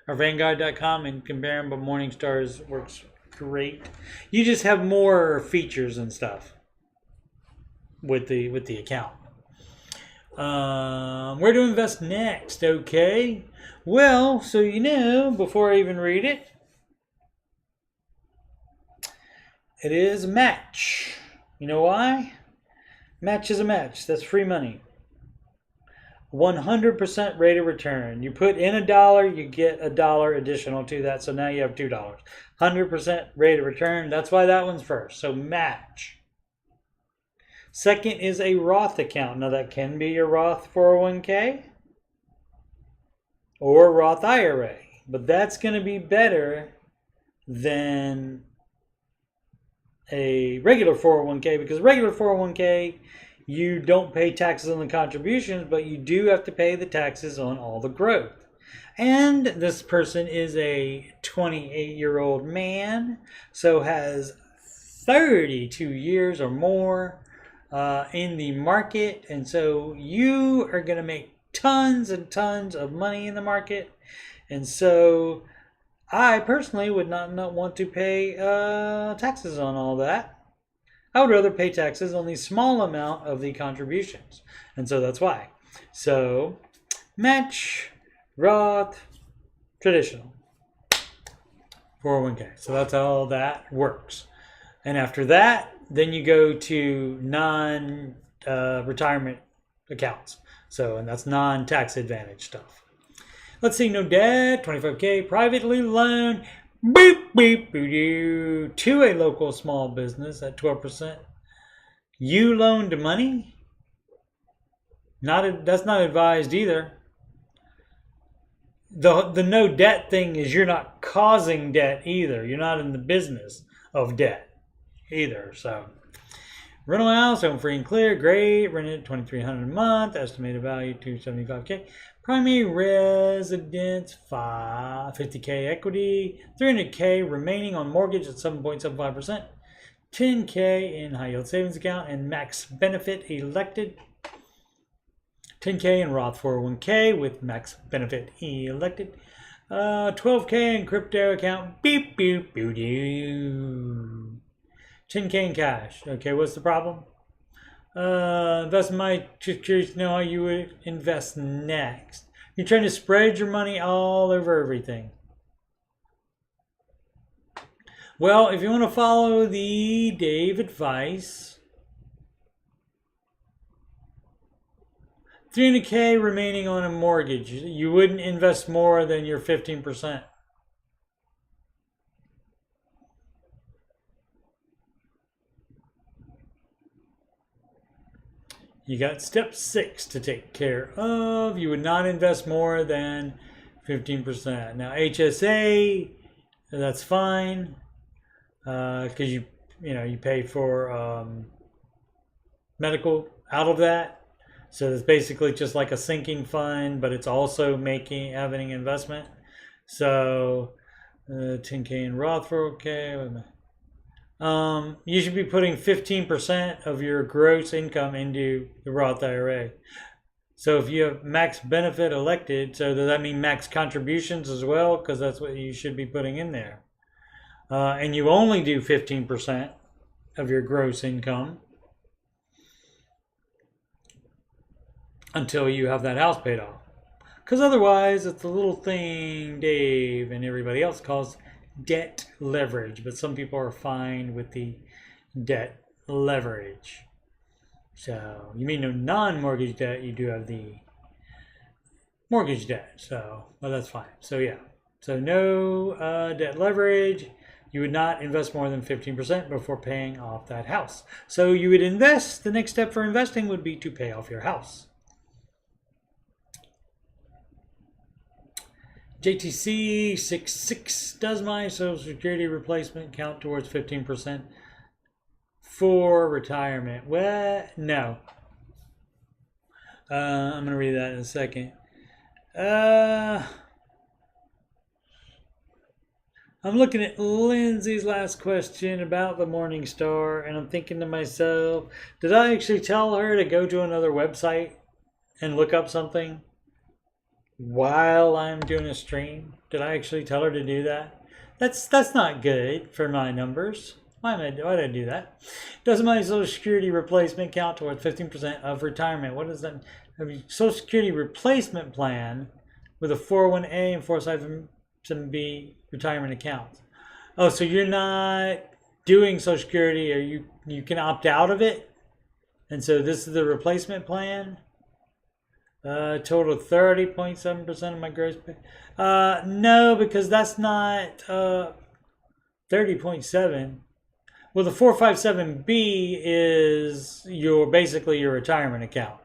or Vanguard.com and compare them, but Morningstar's works great. You just have more features and stuff with the account. Where to invest next? Okay. Well, so before I even read it, it is a match. You know why? Match is a match. That's free money. 100% rate of return. You put in $1, you get $1 additional to that. So now you have $2. 100% rate of return. That's why that one's first. So match. Second is a Roth account. Now that can be your Roth 401k or Roth IRA. But that's going to be better than a regular 401k, because regular 401k, you don't pay taxes on the contributions, but you do have to pay the taxes on all the growth. And this person is a 28-year-old man, so has 32 years or more in the market. And so you are going to make tons and tons of money in the market. And so I personally would not want to pay taxes on all that. I would rather pay taxes on the small amount of the contributions. And so that's why. So match, Roth, traditional, 401k. So that's how that works. And after that, then you go to non-retirement accounts. So, and that's non-tax advantage stuff. Let's see, no debt, 25k, privately loaned, beep, beep, boo, to a local small business at 12%. You loaned money? That's not advised either. The no debt thing is you're not causing debt either. You're not in the business of debt either. So rental house, home free and clear, great. Rented $2,300 a month. Estimated value $275k. Primary residence 50k equity. $300k remaining on mortgage at 7.75%. $10k in high yield savings account and max benefit elected. $10k in Roth 401k with max benefit elected. $12k in crypto account. Beep, beep, boo, doo. $10k in cash. Okay, what's the problem? Just curious to know how you would invest next. You're trying to spread your money all over everything. Well, if you want to follow the Dave advice, $300k remaining on a mortgage. You wouldn't invest more than your 15%. You got step 6 to take care of. You would not invest more than 15%. Now HSA, that's fine, because you pay for medical out of that. So it's basically just like a sinking fund, but it's also having investment. So 10k in Roth 401k. You should be putting 15% of your gross income into the Roth IRA. So if you have max benefit elected, so does that mean max contributions as well? Because that's what you should be putting in there. And you only do 15% of your gross income until you have that house paid off. Because otherwise, it's a little thing Dave and everybody else calls debt leverage, but some people are fine with the debt leverage. So you mean no non-mortgage debt, you do have the mortgage debt, so well, that's fine. So yeah, so no debt leverage. You would not invest more than 15% before paying off that house. So you would invest, the next step for investing would be to pay off your house. JTC 66, does my Social Security replacement count towards 15% for retirement? Well, no. I'm going to read that in a second. I'm looking at Lindsay's last question about the Morningstar, and I'm thinking to myself, did I actually tell her to go to another website and look up something while I'm doing a stream? Did I actually tell her to do that? That's not good for my numbers. Why did I do that? Does my Social Security replacement count towards 15% of retirement? What is that? Social Security replacement plan with a 401A and 407B retirement accounts. Oh, so you're not doing Social Security, or you can opt out of it? And so this is the replacement plan? Total 30.7% of my gross pay. No, because that's not 30.7. Well, the 457B is basically your retirement account.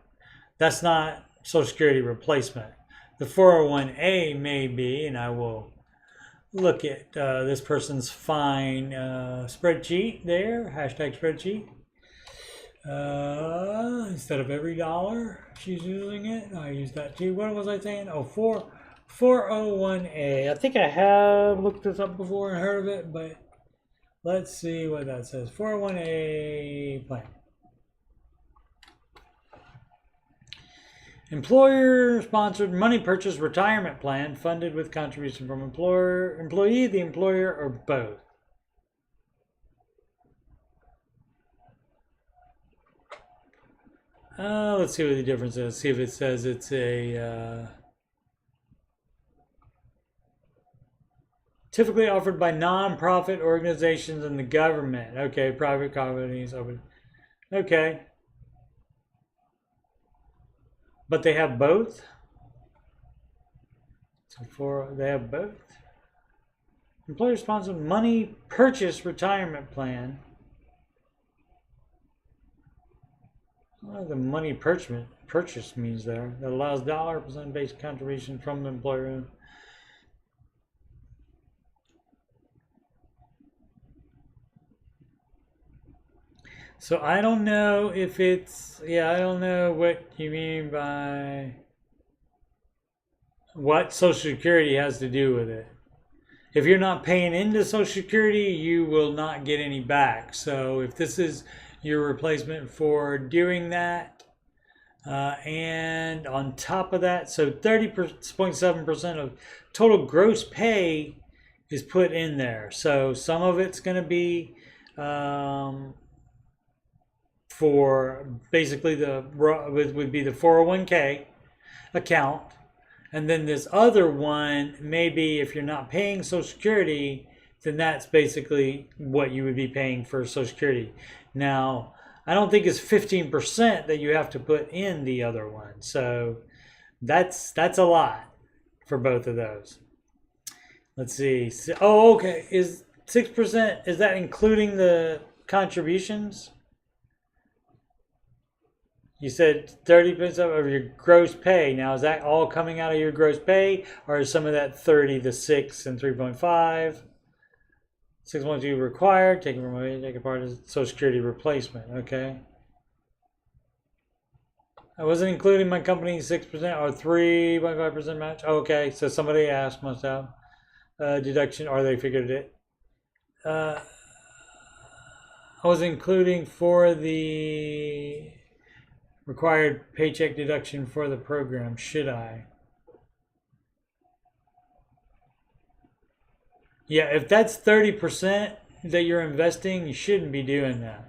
That's not Social Security replacement. The 401A may be, and I will look at this person's fine spreadsheet there, hashtag spreadsheet. Instead of every dollar she's using it, I use that too. What was I saying? Oh, 401A. I think I have looked this up before and heard of it, but let's see what that says. 401A plan. Employer-sponsored money purchase retirement plan funded with contribution from employee, the employer, or both. Let's see what the difference is. See if it says it's a typically offered by non-profit organizations and the government. Okay, private companies open. Okay. But they have both? So they have both? Employer-sponsored money purchase retirement plan. What the money purchase means there. That allows $% based contribution from the employer. So I don't know if it's, I don't know what you mean by what Social Security has to do with it. If you're not paying into Social Security, you will not get any back. So if this is your replacement for doing that, and on top of that, so 30.7% of total gross pay is put in there. So some of it's going to be for basically would be the 401k account, and then this other one, maybe if you're not paying Social Security, then that's basically what you would be paying for Social Security. Now, I don't think it's 15% that you have to put in the other one, so that's a lot for both of those. Let's see. Oh, okay. Is 6%? Is that including the contributions? You said 30% of your gross pay. Now, is that all coming out of your gross pay, or is some of that 30 the 6 and 3.5? 6.2 required, taken from take a part of Social Security replacement. Okay. I wasn't including my company's 6% or 3.5% match. Oh, okay, so somebody asked, must have deduction, or they figured it. I was including for the required paycheck deduction for the program. Should I? Yeah, if that's 30% that you're investing, you shouldn't be doing that.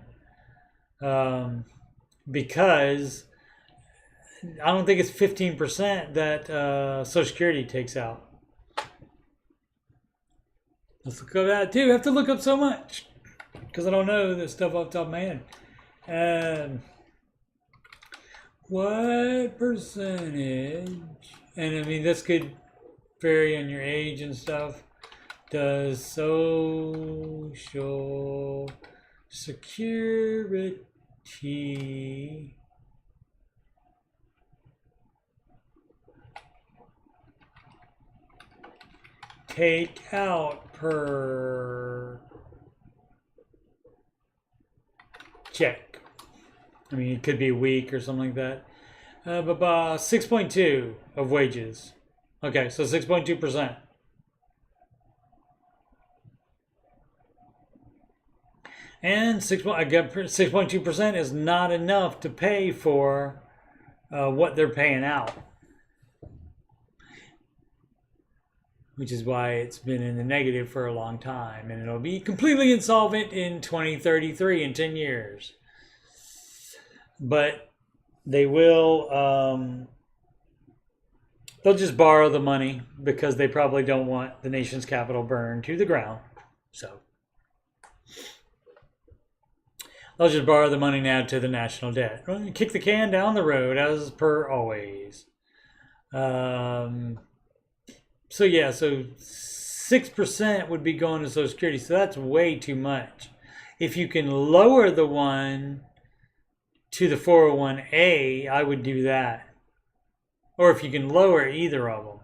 Because I don't think it's 15% that Social Security takes out. Let's look at that too. I have to look up so much because I don't know this stuff off the top of my head. What percentage, and I mean this could vary on your age and stuff, does Social Security take out per check? I mean, it could be a week or something like that. But 6.2 of wages. Okay, so 6.2%. And 6.2% is not enough to pay for what they're paying out. Which is why it's been in the negative for a long time. And it'll be completely insolvent in 2033, in 10 years. But they will, they'll just borrow the money because they probably don't want the nation's capital burned to the ground. So they'll just borrow the money now to the national debt. Kick the can down the road as per always. So yeah, so 6% would be going to Social Security. So that's way too much. If you can lower the one to the 401A, I would do that. Or if you can lower either of them.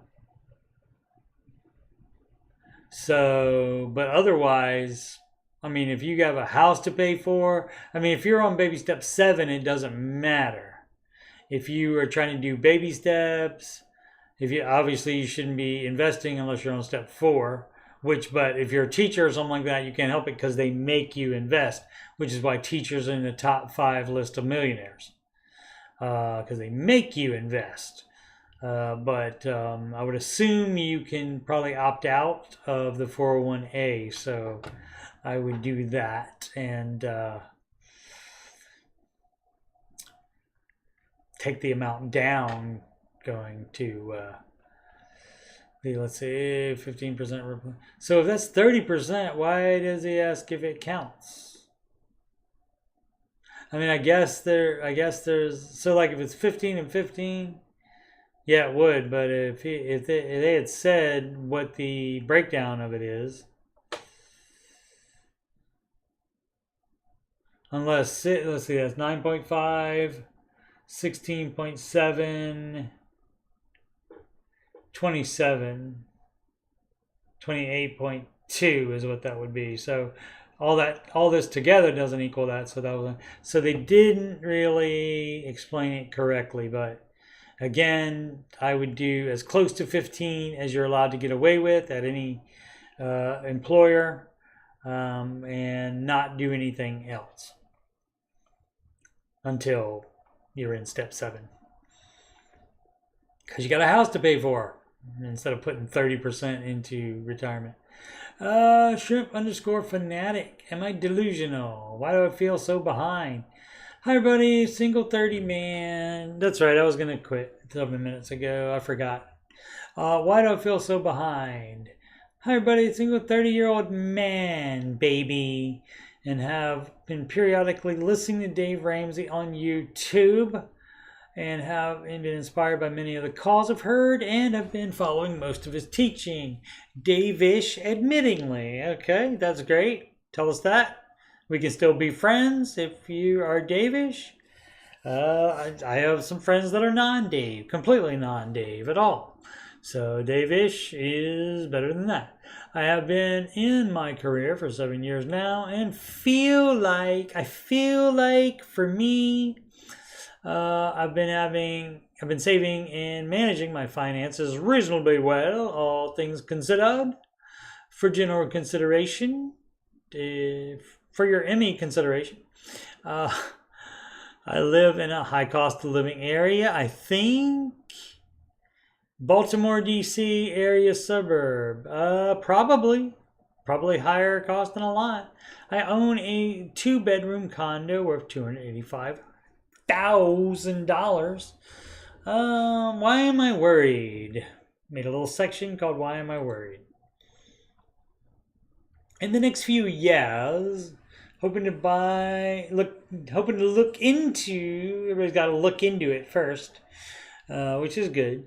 So, but otherwise, I mean, if you have a house to pay for, I mean, if you're on baby step 7, it doesn't matter. If you are trying to do baby steps, if you obviously you shouldn't be investing unless you're on step 4. But if you're a teacher or something like that, you can't help it because they make you invest, which is why teachers are in the top 5 list of millionaires, because they make you invest. But I would assume you can probably opt out of the 401a, so I would do that and take the amount down, going to let's say 15%. So if that's 30%, why does he ask if it counts? I mean, I guess there's, so like if it's 15 and 15, yeah, it would. But if they had said what the breakdown of it is, unless let's see, that's 9.5, 16.7, 27, 28.2 is what that would be. So all this together doesn't equal that. So they didn't really explain it correctly. But again, I would do as close to 15 as you're allowed to get away with at any employer, and not do anything else until you're in step 7, because you got a house to pay for instead of putting 30% into retirement. Shrimp _ fanatic. Am I delusional? Why do I feel so behind? Hi everybody, single 30 man. That's right, I was gonna quit 7 minutes ago. I forgot. Why do I feel so behind? Hi everybody, single 30-year-old man, baby, and have been periodically listening to Dave Ramsey on YouTube, and have been inspired by many of the calls I've heard, and have been following most of his teaching. Dave-ish, admittingly. Okay, that's great. Tell us that. We can still be friends if you are Dave-ish. I have some friends that are non-Dave, completely non-Dave at all. So Dave-ish is better than that. I have been in my career for 7 years now, and feel like for me, I've been saving and managing my finances reasonably well, all things considered. For general consideration, for your Emmy consideration, I live in a high cost of living area. I think Baltimore, D.C. area suburb. Probably higher cost than a lot. I own a 2-bedroom condo worth $285,000. Why am I worried? Made a little section called "Why Am I Worried?" In the next few years, hoping to look into. Everybody's got to look into it first, which is good.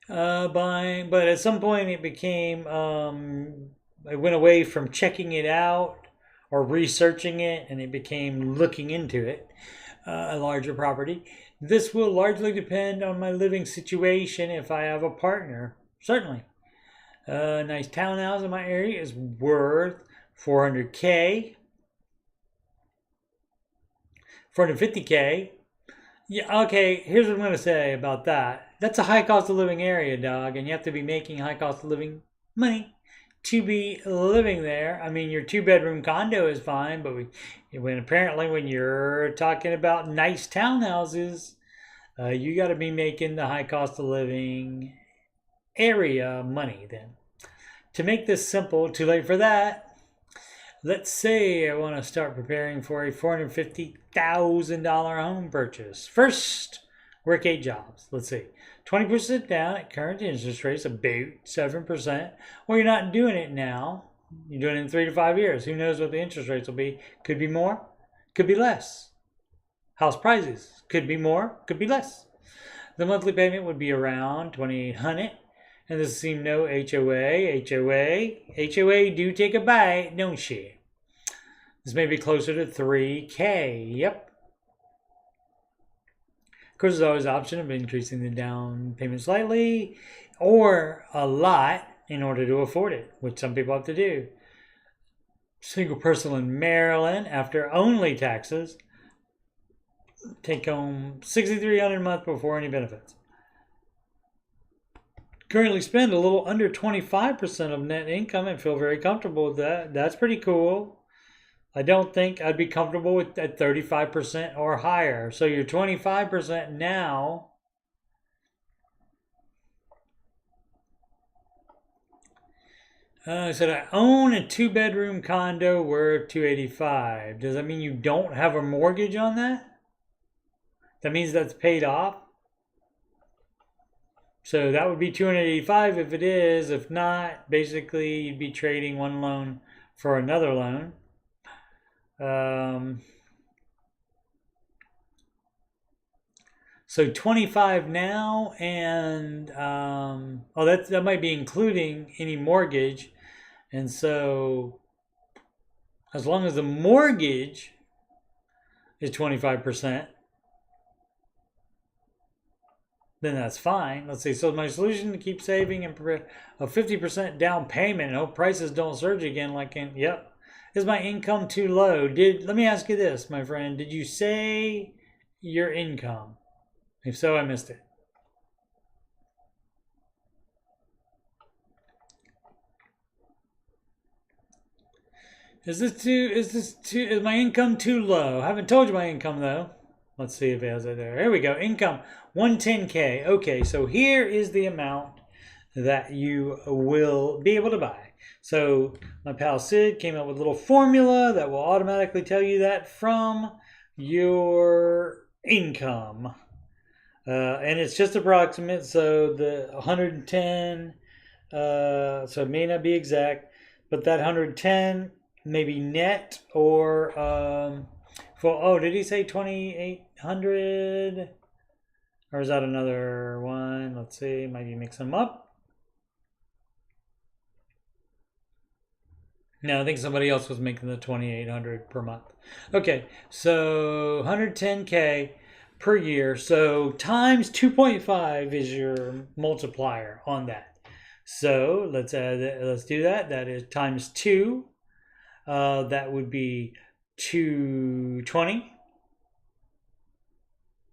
But at some point it became, I went away from checking it out or researching it, and it became looking into it, a larger property. This will largely depend on my living situation if I have a partner. Certainly. A nice townhouse in my area is worth $400K. $450K. Yeah, okay, here's what I'm going to say about that. That's a high cost of living area, dog, and you have to be making high cost of living money to be living there. I mean, your 2-bedroom condo is fine, but when you're talking about nice townhouses, you got to be making the high cost of living area money then. To make this simple, too late for that. Let's say I want to start preparing for a $450,000 home purchase. First, work 8 jobs. Let's see. 20% down at current interest rates, about 7%. Well, you're not doing it now. You're doing it in 3 to 5 years. Who knows what the interest rates will be? Could be more, could be less. House prices could be more, could be less. The monthly payment would be around $2,800. And this seems no HOA. HOA do take a bite, don't she? This may be closer to $3K. Yep. Of course, there's always the option of increasing the down payment slightly or a lot in order to afford it, which some people have to do. Single person in Maryland after only taxes. Take home $6,300 a month before any benefits. Currently spend a little under 25% of net income and feel very comfortable with that. That's pretty cool. I don't think I'd be comfortable with at 35% or higher. So you're 25% now. I said I own a 2-bedroom condo worth $285. Does that mean you don't have a mortgage on that? That means that's paid off. So that would be $285 if it is. If not, basically you'd be trading one loan for another loan. So 25 now, and that might be including any mortgage, and so as long as the mortgage is 25%, then that's fine. Let's see. So my solution to keep saving and prepare a 50% down payment and hope prices don't surge again. Yep. Is my income too low? Let me ask you this, my friend. Did you say your income? If so, I missed it. Is my income too low? I haven't told you my income though. Let's see if it has it there. Here we go. Income 110K. Okay, so here is the amount that you will be able to buy. So my pal Sid came up with a little formula that will automatically tell you that from your income. And it's just approximate, so the 110, so it may not be exact, but that 110 maybe net or did he say 2,800? Or is that another one? Let's see, maybe mix them up. No, I think somebody else was making the 2,800 per month. Okay, so 110K per year. So times 2.5 is your multiplier on that. So let's do that. That is times 2. That would be 220.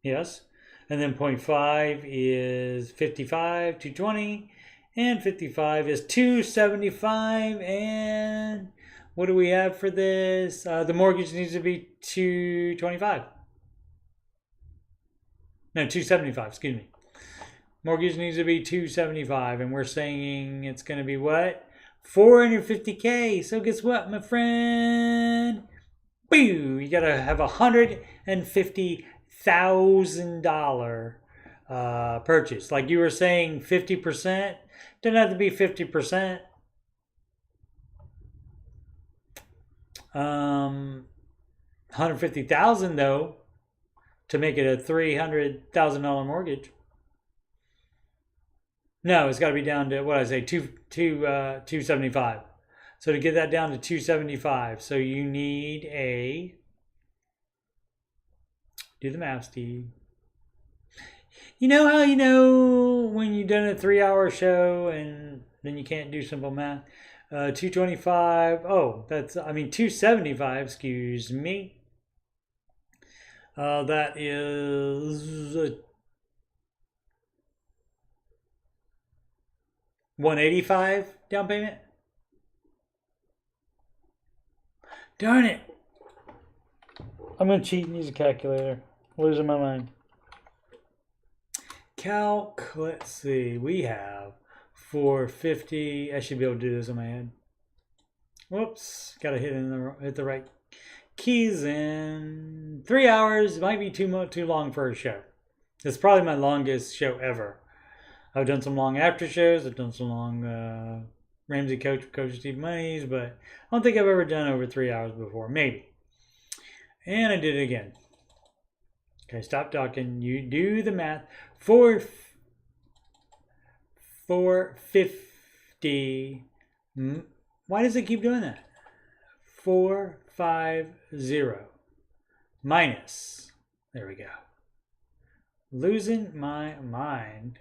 Yes. And then 0.5 is 55, 220. And 55 is 275. And what do we have for this? The mortgage needs to be 225. No, 275, excuse me. Mortgage needs to be 275, and we're saying it's going to be what? 450K. So guess what, my friend? Boo! You got to have $150,000 purchase. Like you were saying, 50%. Doesn't have to be 50%. 150,000 though, to make it a $300,000 mortgage. No, it's got to be down to what I say, 275. So to get that down to 275, so you need do the math, Steve. You know how you know when you've done a 3-hour show and then you can't do simple math? 225. 275. Excuse me. That is 185 down payment. Darn it! I'm gonna cheat and use a calculator. Losing my mind. Calc. Let's see. We have 450. I should be able to do this in my head. Whoops! Got to hit the right keys in 3 hours. It might be too long for a show. It's probably my longest show ever. I've done some long after shows. I've done some long Ramsey Coach Steve Monies, but I don't think I've ever done over 3 hours before. Maybe. And I did it again. Okay, stop talking. You do the math. 450. Why does it keep doing that? 450 minus. There we go. Losing my mind.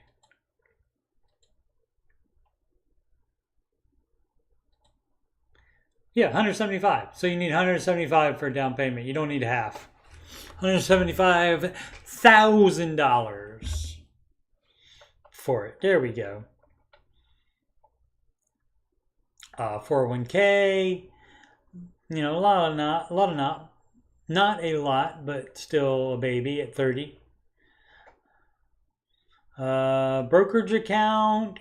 Yeah, 175. So you need 175 for a down payment. You don't need half. $175,000 for it. There we go. 401k. You know, not a lot, but still a baby at 30. Brokerage account.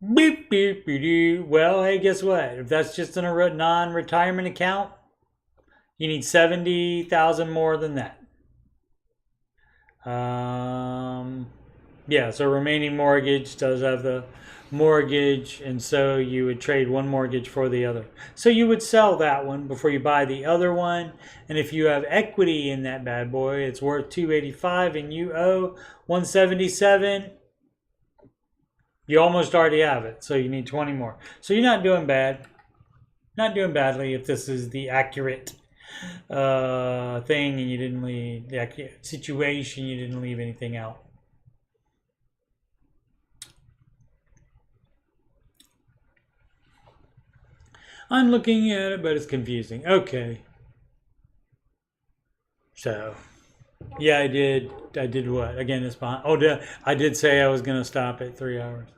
Beep, beep, beep, beep. Well, hey, guess what? If that's just in a non-retirement account, you need 70,000 more than that. Yeah, so remaining mortgage does have the mortgage, and so you would trade one mortgage for the other. So you would sell that one before you buy the other one, and if you have equity in that bad boy, it's worth 285 and you owe 177. You almost already have it, so you need 20 more. So you're not doing bad. Not doing badly if this is the accurate thing and you didn't leave the accurate situation, you didn't leave anything out. I'm looking at it, but it's confusing. Okay. So, yeah, I did what? Again, it's behind. Oh, I did say I was going to stop at 3 hours.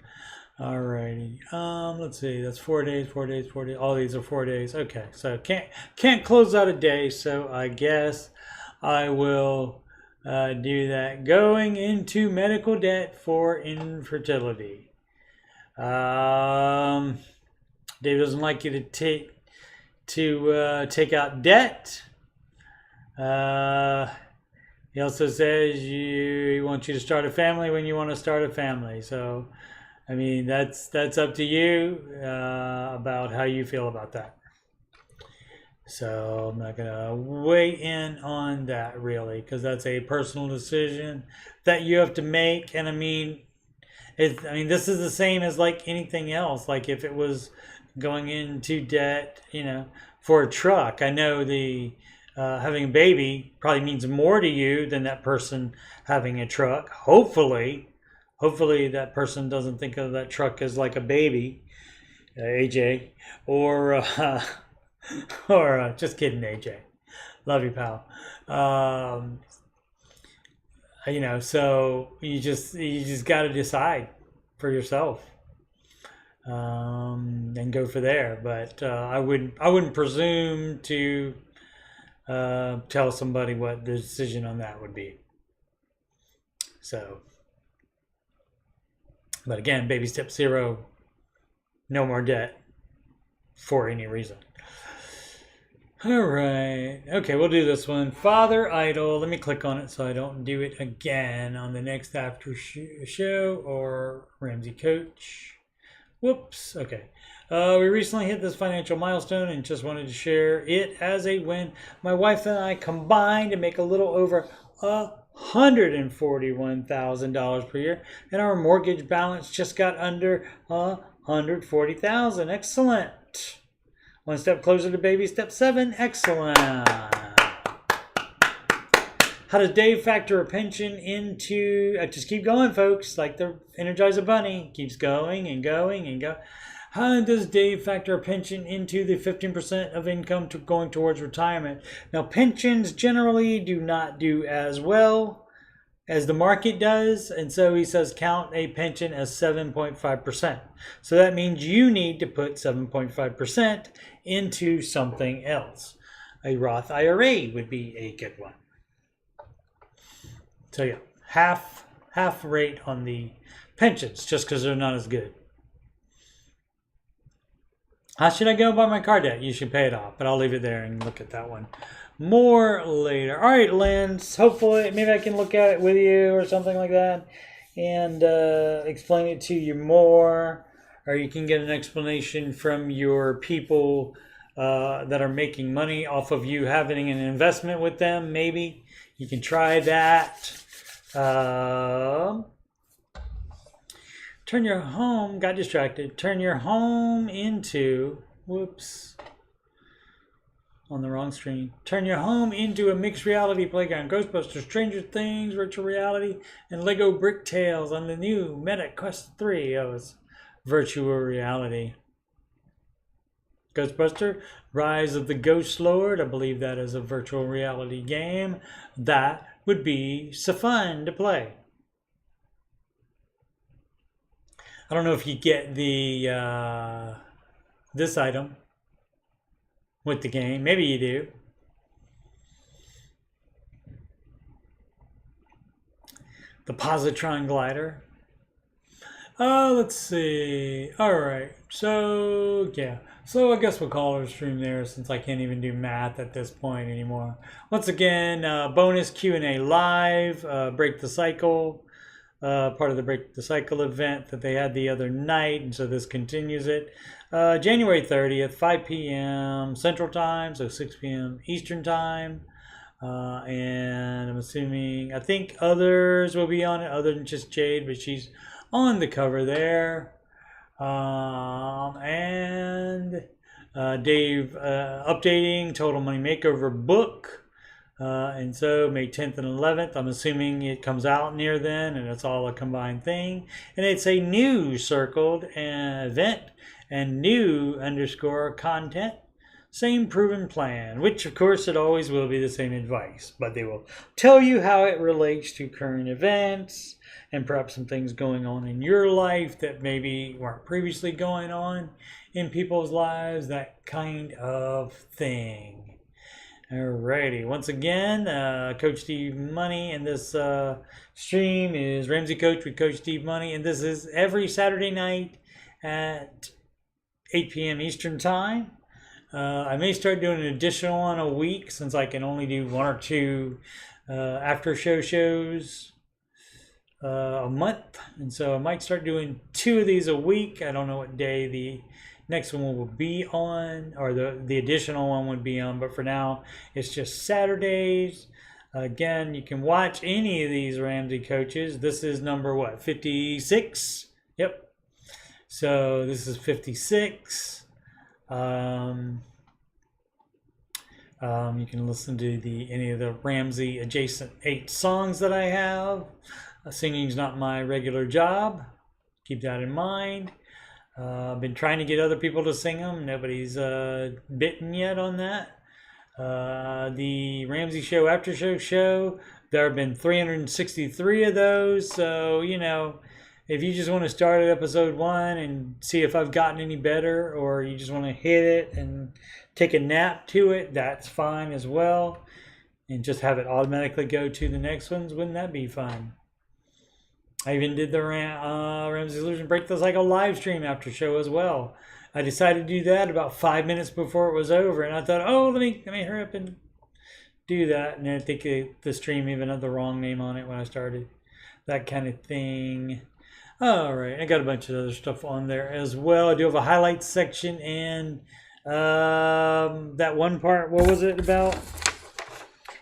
Alrighty. Let's see. That's 4 days, 4 days, 4 days. All these are 4 days. Okay. So can't close out a day. So I guess I will do that. Going into medical debt for infertility. Dave doesn't like you to take out debt. He also says he wants you to start a family when you want to start a family. So, I mean, that's up to you about how you feel about that. So I'm not gonna weigh in on that really, because that's a personal decision that you have to make. And I mean, this is the same as like anything else. Like if it was going into debt, for a truck, I know the having a baby probably means more to you than that person having a truck. Hopefully that person doesn't think of that truck as like a baby, AJ, or just kidding, AJ. Love you, pal. So you just got to decide for yourself. And go for there. But I wouldn't presume to tell somebody what the decision on that would be. So, but again, baby step 0, no more debt for any reason. All right. Okay, we'll do this one. Father Idol. Let me click on it so I don't do it again on the next after show or Ramsey Coach. Whoops. Okay. We recently hit this financial milestone and just wanted to share it as a win. My wife and I combined to make a little over $141,000 per year, and our mortgage balance just got under $140,000. Excellent. One step closer to baby step 7. Excellent. How does Dave factor a pension into... just keep going, folks. Like the Energizer Bunny. Keeps going and going and go. How does Dave factor a pension into the 15% of income going towards retirement? Now, pensions generally do not do as well as the market does. And so he says count a pension as 7.5%. So that means you need to put 7.5% into something else. A Roth IRA would be a good one. So yeah, half rate on the pensions just because they're not as good. How should I go about my car debt? You should pay it off, but I'll leave it there and look at that one more later. All right, Lance, hopefully maybe I can look at it with you or something like that and explain it to you more, or you can get an explanation from your people that are making money off of you having an investment with them. Maybe you can try that. Turn your home, got distracted. Turn your home into, whoops, on the wrong screen. Turn your home into a mixed reality playground. Ghostbusters, Stranger Things, virtual reality, and Lego Brick Tales on the new Meta Quest 3. Oh, it's virtual reality. Ghostbuster, Rise of the Ghost Lord. I believe that is a virtual reality game. That would be so fun to play. I don't know if you get the this item with the game. Maybe you do. The positron glider. Let's see. All right. So yeah. So I guess we'll call our stream there since I can't even do math at this point anymore. Once again, bonus Q&A live, Break the Cycle, part of the Break the Cycle event that they had the other night, and so this continues it. January 30th, 5 p.m. Central Time, so 6 p.m. Eastern Time. And I'm assuming, I think others will be on it other than just Jade, but she's on the cover there. And Dave updating Total Money Makeover book. And so May 10th and 11th, I'm assuming it comes out near then and it's all a combined thing. And it's a new circled event and new _ content. Same proven plan, which of course it always will be the same advice, but they will tell you how it relates to current events and perhaps some things going on in your life that maybe weren't previously going on in people's lives, that kind of thing. Alrighty, once again, Coach Steve Money, and this stream is Ramsey Coach with Coach Steve Money, and this is every Saturday night at 8 p.m. Eastern Time. I may start doing an additional one a week since I can only do 1 or 2 after shows a month, and so I might start doing 2 of these a week. I don't know what day the next one will be on, or the additional one would be on, but for now it's just Saturdays. Again, you can watch any of these Ramsey coaches. This is number what, 56? Yep. So this is 56. You can listen to any of the Ramsey adjacent 8 songs that I have. Singing's not my regular job. Keep that in mind. I've been trying to get other people to sing them. Nobody's bitten yet on that. The Ramsey Show After Show, there have been 363 of those. So, you know, if you just want to start at episode 1 and see if I've gotten any better, or you just want to hit it and take a nap to it, that's fine as well. And just have it automatically go to the next ones. Wouldn't that be fun? I even did the Ramsey Solution Break the Cycle live stream after show as well. I decided to do that about 5 minutes before it was over, and I thought, oh, let me hurry up and do that. And I think the stream even had the wrong name on it when I started. That kind of thing. All right, I got a bunch of other stuff on there as well. I do have a highlights section, and that one part, what was it about?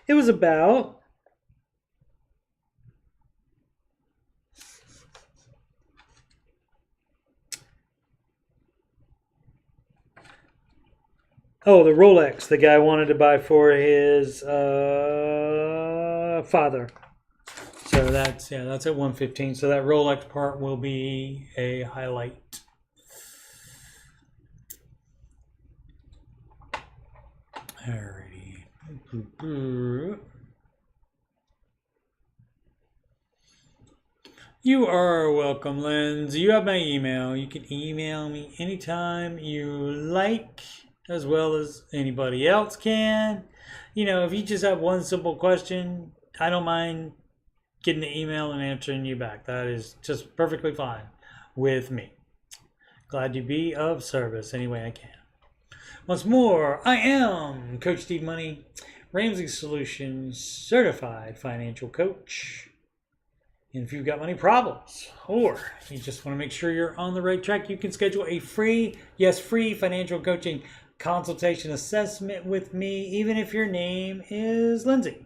It was about the Rolex the guy wanted to buy for his father. So that's at 1:15. So that Rolex part will be a highlight. Alrighty. You are welcome, Lens. You have my email. You can email me anytime you like, as well as anybody else can. You know, if you just have one simple question, I don't mind getting the email and answering you back. That is just perfectly fine with me. Glad to be of service any way I can. Once more, I am Coach Steve Money, Ramsey Solutions Certified Financial Coach. And if you've got money problems, or you just want to make sure you're on the right track, you can schedule a free financial coaching consultation assessment with me, even if your name is Lindsay.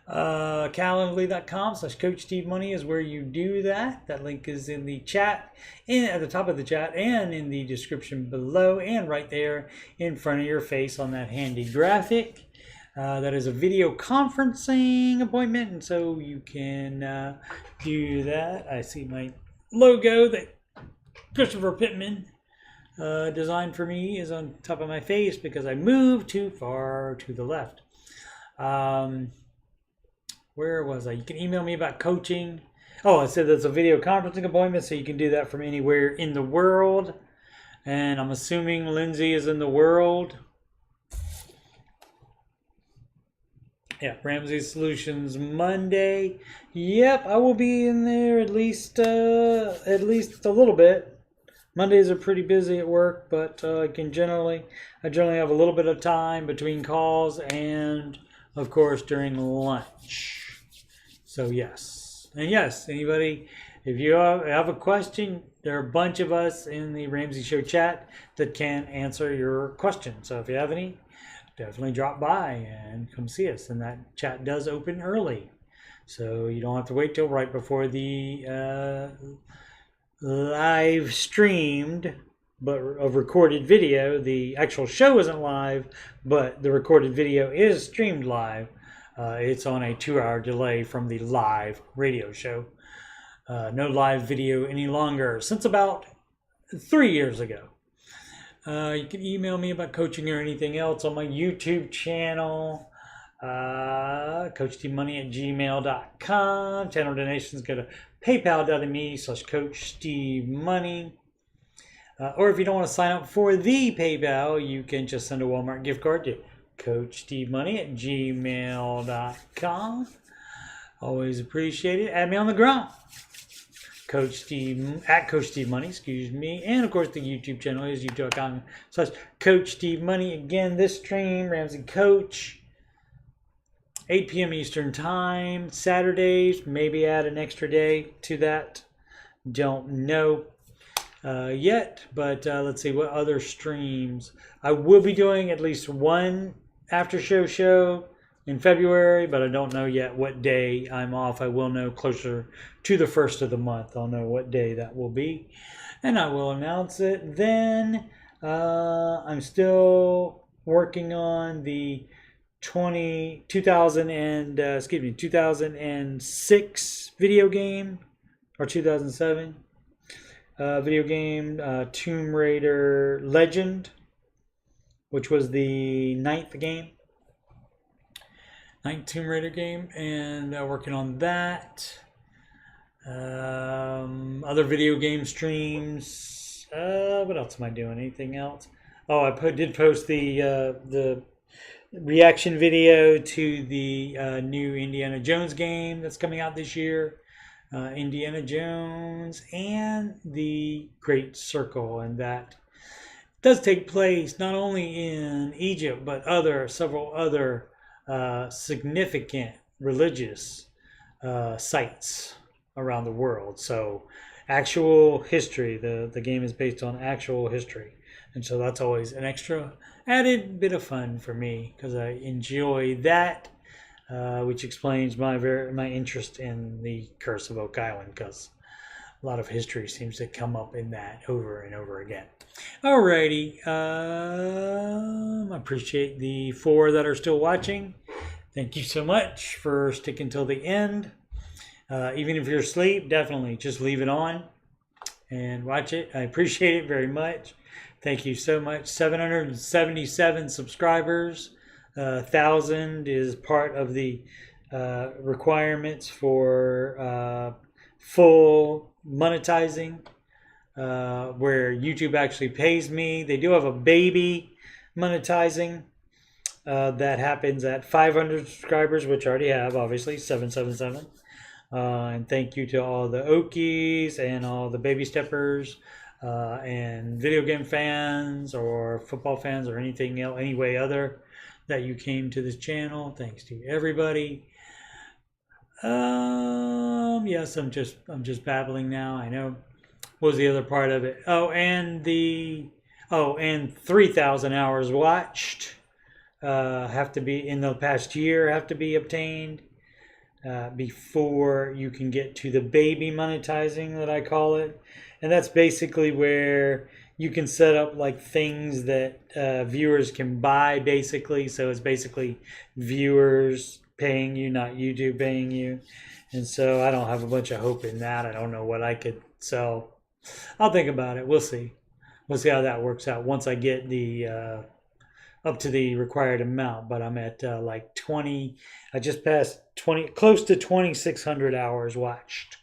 Calendly.com/Coach Steve Money is where you do that. That link is in the chat, at the top of the chat, and in the description below, and right there in front of your face on that handy graphic. That is a video conferencing appointment, and so you can do that. I see my logo that Christopher Pittman design for me is on top of my face because I moved too far to the left. Where was I? You can email me about coaching. Oh, I said there's a video conferencing appointment, so you can do that from anywhere in the world. And I'm assuming Lindsay is in the world. Yeah, Ramsey Solutions Monday. Yep, I will be in there at least a little bit. Mondays are pretty busy at work, but I generally have a little bit of time between calls and, of course, during lunch. So yes, and yes, anybody, if you have a question, there are a bunch of us in the Ramsey Show chat that can answer your question. So if you have any, definitely drop by and come see us. And that chat does open early, so you don't have to wait till right before the live streamed but of recorded video. The actual show isn't live, but the recorded video is streamed live. It's on a 2-hour delay from the live radio show. No live video any longer since about 3 years ago. You can email me about coaching or anything else on my YouTube channel, coachstevemoney@gmail.com. Channel donations go to paypal.me/coachstevemoney. Or if you don't want to sign up for the PayPal, you can just send a Walmart gift card to coachstevemoney@gmail.com. Always appreciate it. Add me on the ground. Coach Steve @CoachSteveMoney, excuse me. And of course the YouTube channel is youtube.com/CoachSteveMoney. Again, this stream, Ramsey Coach, 8 p.m. Eastern Time, Saturdays. Maybe add an extra day to that. Don't know yet, but let's see what other streams. I will be doing at least one after show in February, but I don't know yet what day I'm off. I will know closer to the first of the month. I'll know what day that will be, and I will announce it then. I'm still working on the 2006 video game, or 2007 video game, Tomb Raider Legend, which was the ninth Tomb Raider game, and working on that. Other video game streams. What else am I doing? Anything else? Oh, I did post the reaction video to the new Indiana Jones game that's coming out this year. Indiana Jones and the Great Circle, and that does take place not only in Egypt but several other significant religious sites around the world. So actual history, the game is based on actual history, and so that's always an extra added bit of fun for me because I enjoy that, which explains my interest in the Curse of Oak Island, because a lot of history seems to come up in that over and over again. Alrighty, I appreciate the 4 that are still watching. Thank you so much for sticking till the end. Even if you're asleep, definitely just leave it on and watch it. I appreciate it very much. Thank you so much. 777 subscribers. 1,000 is part of the requirements for full monetizing, where YouTube actually pays me. They do have a baby monetizing that happens at 500 subscribers, which I already have, obviously, 777. And thank you to all the Okies and all the baby steppers and video game fans or football fans or anything else, any way other that you came to this channel. Thanks to everybody. Yes, I'm just babbling now. I know. What was the other part of it? And 3,000 hours watched have to be in the past year, have to be obtained before you can get to the baby monetizing, that I call it. And that's basically where you can set up like things that viewers can buy, basically. So it's basically viewers paying you, not YouTube paying you. And so I don't have a bunch of hope in that. I don't know what I could sell. I'll think about it. We'll see. we'll see how that works out once I get the up to the required amount. But I'm at like 20. I just passed 20, close to 2,600 hours watched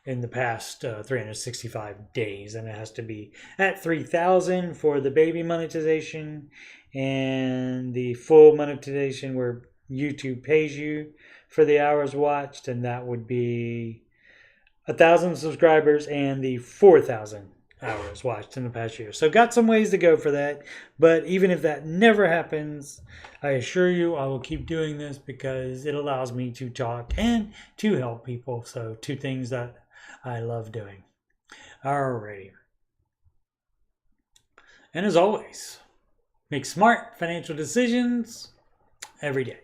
in the past 365 days, and it has to be at 3,000 for the baby monetization, and the full monetization where YouTube pays you for the hours watched, and that would be 1,000 subscribers and the 4,000 hours watched in the past year. So got some ways to go for that, but even if that never happens, I assure you I will keep doing this because it allows me to talk and to help people. So two things that I love doing. Alrighty. And as always, make smart financial decisions every day.